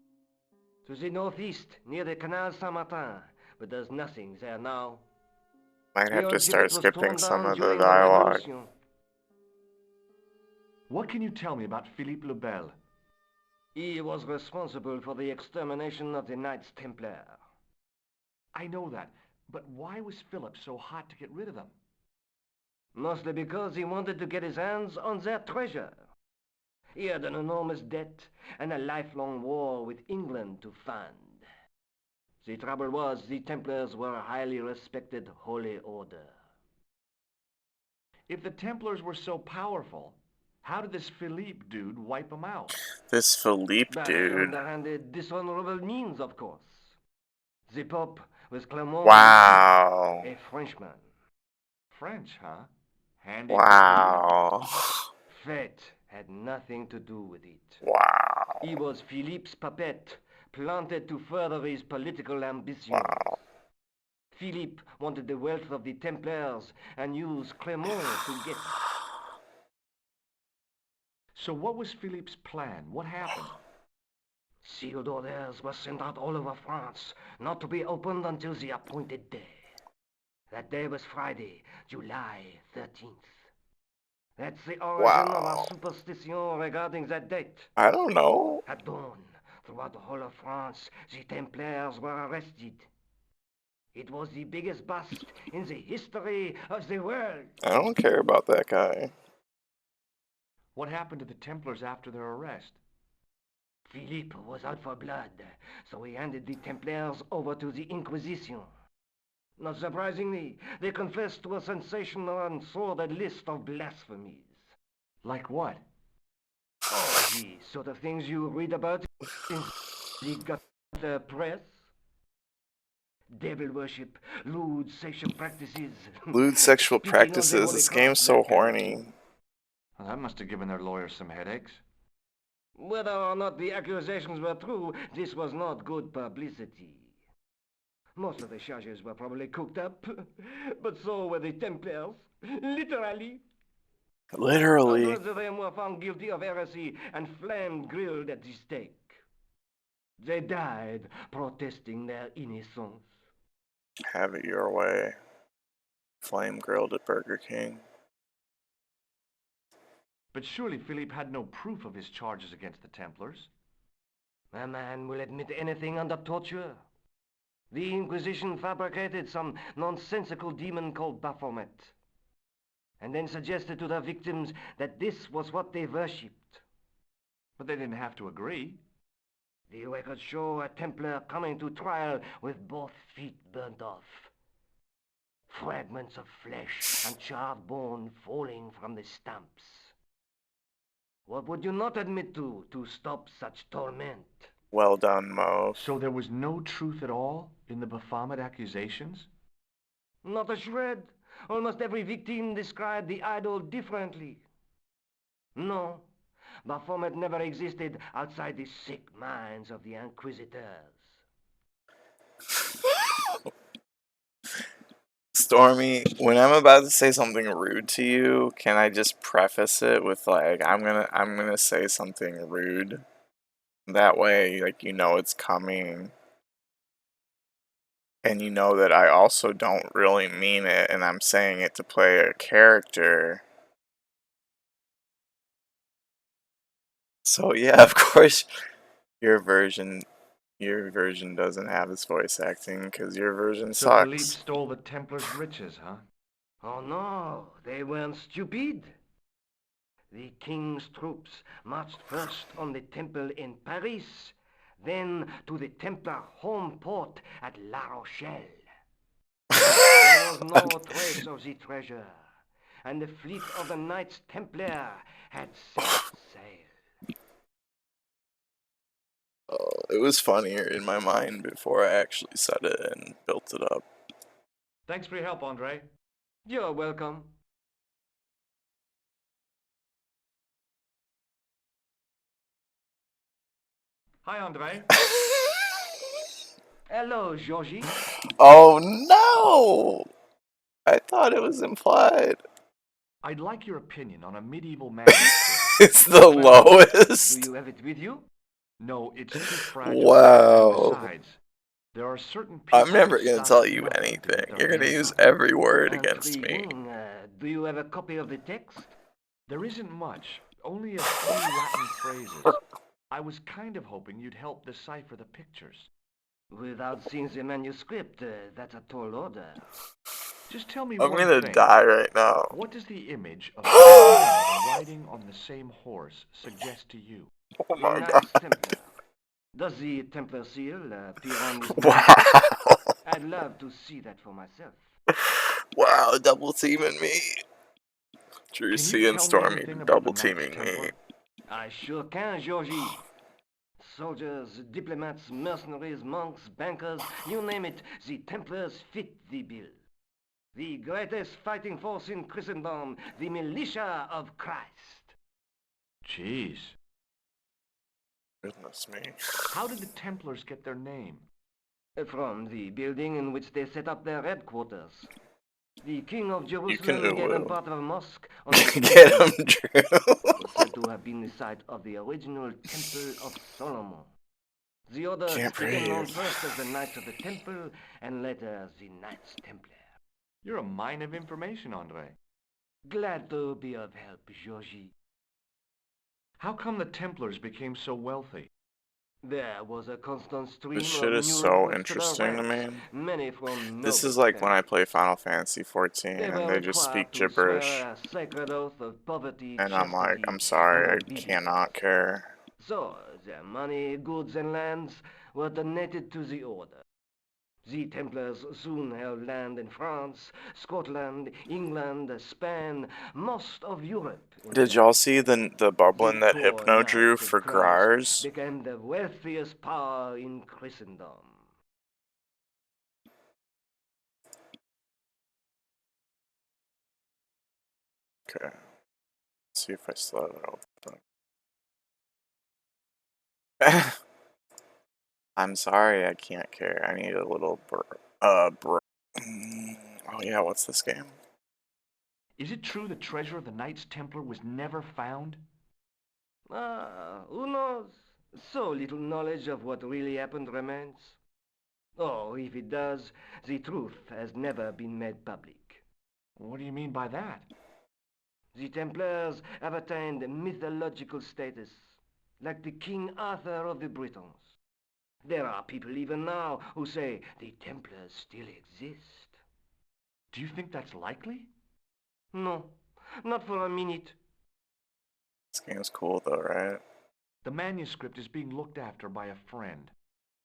To the northeast, near the Canal Saint-Martin, but there's nothing there now. Might have The to start exhibit was skipping torn some down of the during the dialogue. Revolution. What can you tell me about Philippe le Bel? He was responsible for the extermination of the Knights Templar. I know that, but why was Philip so hot to get rid of them? Mostly because he wanted to get his hands on their treasure. He had an enormous debt and a lifelong war with England to fund. The trouble was, the Templars were a highly respected holy order. If the Templars were so powerful, how did this Philippe dude wipe them out? This Philippe By dude. underhanded, dishonorable means, of course. The Pope was Clement Wow. a Frenchman. French, huh? Handy for Wow. Fate had nothing to do with it. Wow. He was Philippe's puppet, planted to further his political ambitions. Wow. Philippe wanted the wealth of the Templars and used Clement to get it. So what was Philippe's plan? What happened? Sealed orders were sent out all over France, not to be opened until the appointed day. That day was Friday, July 13th. That's the origin of our Wow. superstition regarding that date. I don't know. At dawn, throughout the whole of France, the Templars were arrested. It was the biggest bust in the history of the world. I don't care about that guy. What happened to the Templars after their arrest? Philippe was out for blood, so he handed the Templars over to the Inquisition. Not surprisingly, they confessed to a sensational and sordid list of blasphemies. Like what? Oh, the sort of things you read about in the gutter press. Devil worship, lewd sexual practices. Lewd sexual Spitting on the practices. Holy This Cross, game's so that kind of horny. thing. Well, that must have given their lawyers some headaches. Whether or not the accusations were true, this was not good publicity. Most of the charges were probably cooked up, but so were the Templars. Literally. Literally. Hundreds of them were found guilty of heresy and flamed grilled at the stake. They died protesting their innocence. Have it your way. Flame grilled at Burger King. But surely Philippe had no proof of his charges against the Templars. A man will admit anything under torture. The Inquisition fabricated some nonsensical demon called Baphomet, and then suggested to their victims that this was what they worshipped. But they didn't have to agree. The records show a Templar coming to trial with both feet burnt off. Fragments of flesh and charred bone falling from the stumps. What would you not admit to stop such torment? Well done, Mo. So there was no truth at all in the Baphomet accusations? Not a shred. Almost every victim described the idol differently. No, Baphomet never existed outside the sick minds of the Inquisitors. Stormy, when I'm about to say something rude to you, can I just preface it with like I'm gonna say something rude? That way, like you know it's coming. And you know that I also don't really mean it and I'm saying it to play a character. So yeah, of course your version doesn't have his voice acting because your version So Philippe sucks. stole the Templars' riches, huh? Oh no, they weren't stupid. The king's troops marched first on the temple in Paris, then to the Templar home port at La Rochelle. There was no trace of the treasure, and the fleet of the Knights Templar had set sail. Oh, it was funnier in my mind before I actually said it and built it up. Thanks for your help, Andre. You're welcome. Hi, Andre. Hello, Georgie. Oh no! I thought it was implied. I'd like your opinion on a medieval manuscript. It's the Well, lowest. Do you have it with you? No, it's too fragile. Wow. And besides, there are certain pieces I'm never of gonna stuff tell you nothing to anything. get their You're gonna hands use on. every word against me. Intriguing. Do you have a copy of the text? There isn't much, only a few Latin phrases. I was kind of hoping you'd help decipher the pictures. Without seeing the manuscript, that's a tall order. Just tell me I'm one gonna thing. die right now. What does the image of two men riding on the same horse suggest to you? Oh The my Knights god. Templar. Does the Templar seal appear on this Wow. manuscript? I'd love to see that for myself. Wow, double teaming me. Can Juicy you and tell me Stormy anything about the double Knights teaming me. Templar? I sure can, Georgie. Soldiers, diplomats, mercenaries, monks, bankers, you name it, the Templars fit the bill. The greatest fighting force in Christendom, the militia of Christ. Jeez. Goodness me. How did the Templars get their name? From the building in which they set up their headquarters. The king of can Jerusalem gave them ooh-woo. part of a mosque on the Get him, Temple. Drew. It was said to have been the site of the original Temple of Solomon. The order Can't became known breathe. first as the Knights of the Temple and later the Knights Templar. You're a mine of information, Andre. Glad to be of help, Georgie. How come the Templars became so wealthy? There was a constant This stream shit of is new so recruits to their interesting to ranks, me. many from This is noble like when I families. play Final Fantasy 14 They and were they just speak required to swear gibberish. a sacred oath of poverty, And I'm like, chastity, I'm and sorry, I obedience. cannot care. So, their money, goods, and lands were donated to the order. The Templars soon held land in France, Scotland, England, Spain, most of Europe, in Did fact. y'all see the The bubbling that poor Hypno drew Knights of for Christ Grars? became the wealthiest power in Christendom. Okay, let's see if I still have it open. I'm sorry, I can't care. I need a little oh yeah, what's this game? Is it true the treasure of the Knights Templar was never found? Who knows? So little knowledge of what really happened remains. Oh, if it does, the truth has never been made public. What do you mean by that? The Templars have attained mythological status, like the King Arthur of the Britons. There are people even now who say the Templars still exist. Do you think that's likely? No, not for a minute. This game's cool though, right? The manuscript is being looked after by a friend.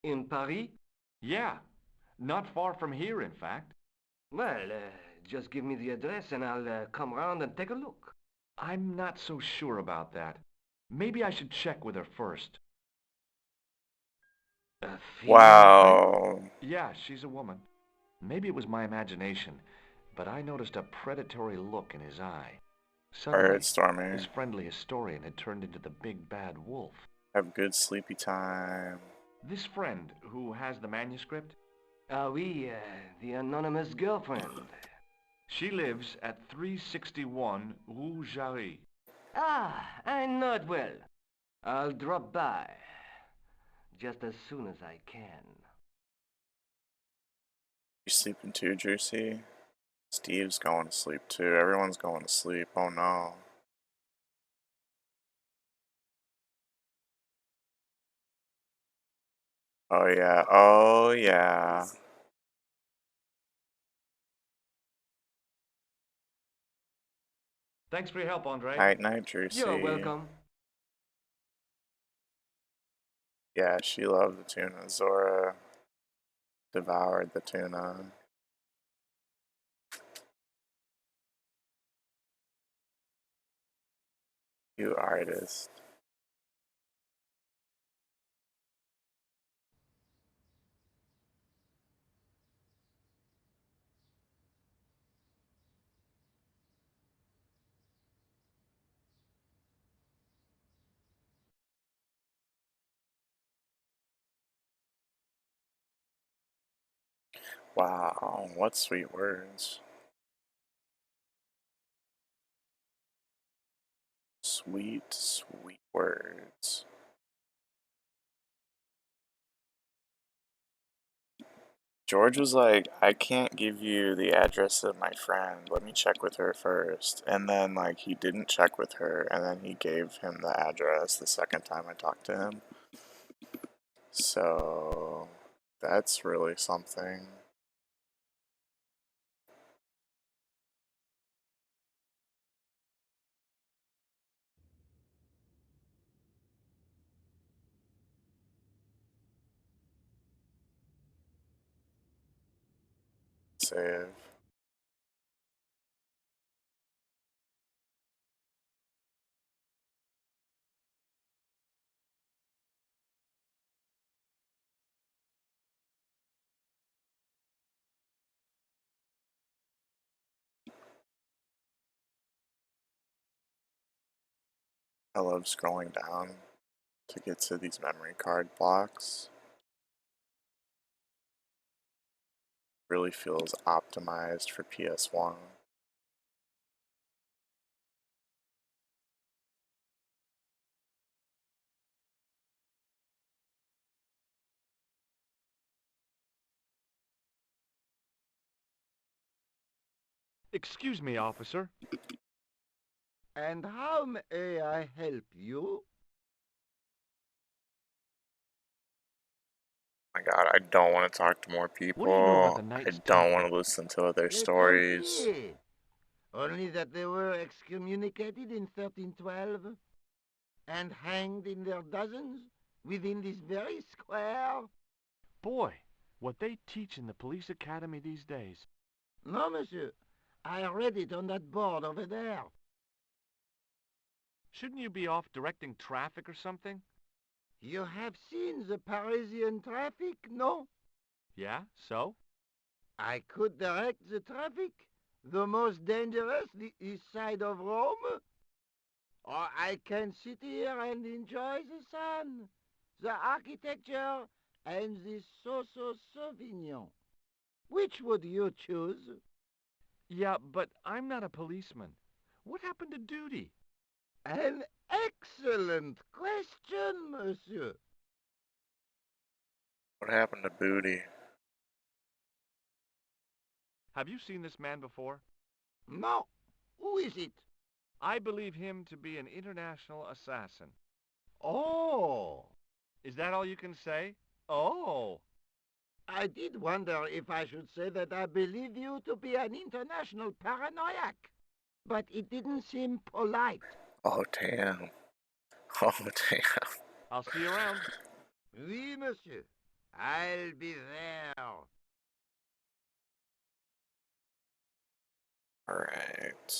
In Paris? Yeah, not far from here, in fact. Well, just give me the address and I'll come round and take a look. I'm not so sure about that. Maybe I should check with her first. A female friend? Wow. Yeah, she's a woman. Maybe it was my imagination, but I noticed a predatory look in his eye. Suddenly, Alright, Stormy. his friendly historian had turned into the big bad wolf. Have good sleepy time. This friend, who has the manuscript, Oui, the anonymous girlfriend. she lives at 361 Rue Jarry. Ah, I know it well. I'll drop by. Just as soon as I can. You sleeping too, Juicy? Steve's going to sleep too. Everyone's going to sleep. Oh no. Oh yeah. Oh yeah. Thanks for your help, Andre. Night night, Juicy. You're welcome. Yeah, she loved the tuna. Zora devoured the tuna. You artist. Wow, what sweet words. Sweet, sweet words. George was like, I can't give you the address of my friend. Let me check with her first. And then, like, he didn't check with her, and then he gave him the address the second time I talked to him. So, that's really something. Save. I love scrolling down to get to these memory card blocks. Really feels optimized for PS1. Excuse me, officer. And how may I help you? My God, I don't want to talk to more What do you know about people. the I Knights don't want Templar? to listen to their Les stories. Templiers. Only that they were excommunicated in 1312 and hanged in their dozens within this very square. Boy, what they teach in the police academy these days. No, monsieur. I read it on that board over there. Shouldn't you be off directing traffic or something? You have seen the Parisian traffic, no? Yeah, so? I could direct the traffic, the most dangerous, the east side of Rome. Or I can sit here and enjoy the sun, the architecture, and the so-so Sauvignon. Which would you choose? Yeah, but I'm not a policeman. What happened to duty? An excellent question, monsieur. What happened to Booty? Have you seen this man before? No. Who is it? I believe him to be an international assassin. Oh. Is that all you can say? Oh. I did wonder if I should say that I believe you to be an international paranoiac. But it didn't seem polite. Oh, damn. Oh, damn. I'll see you around. Oui, monsieur. I'll be there. Alright.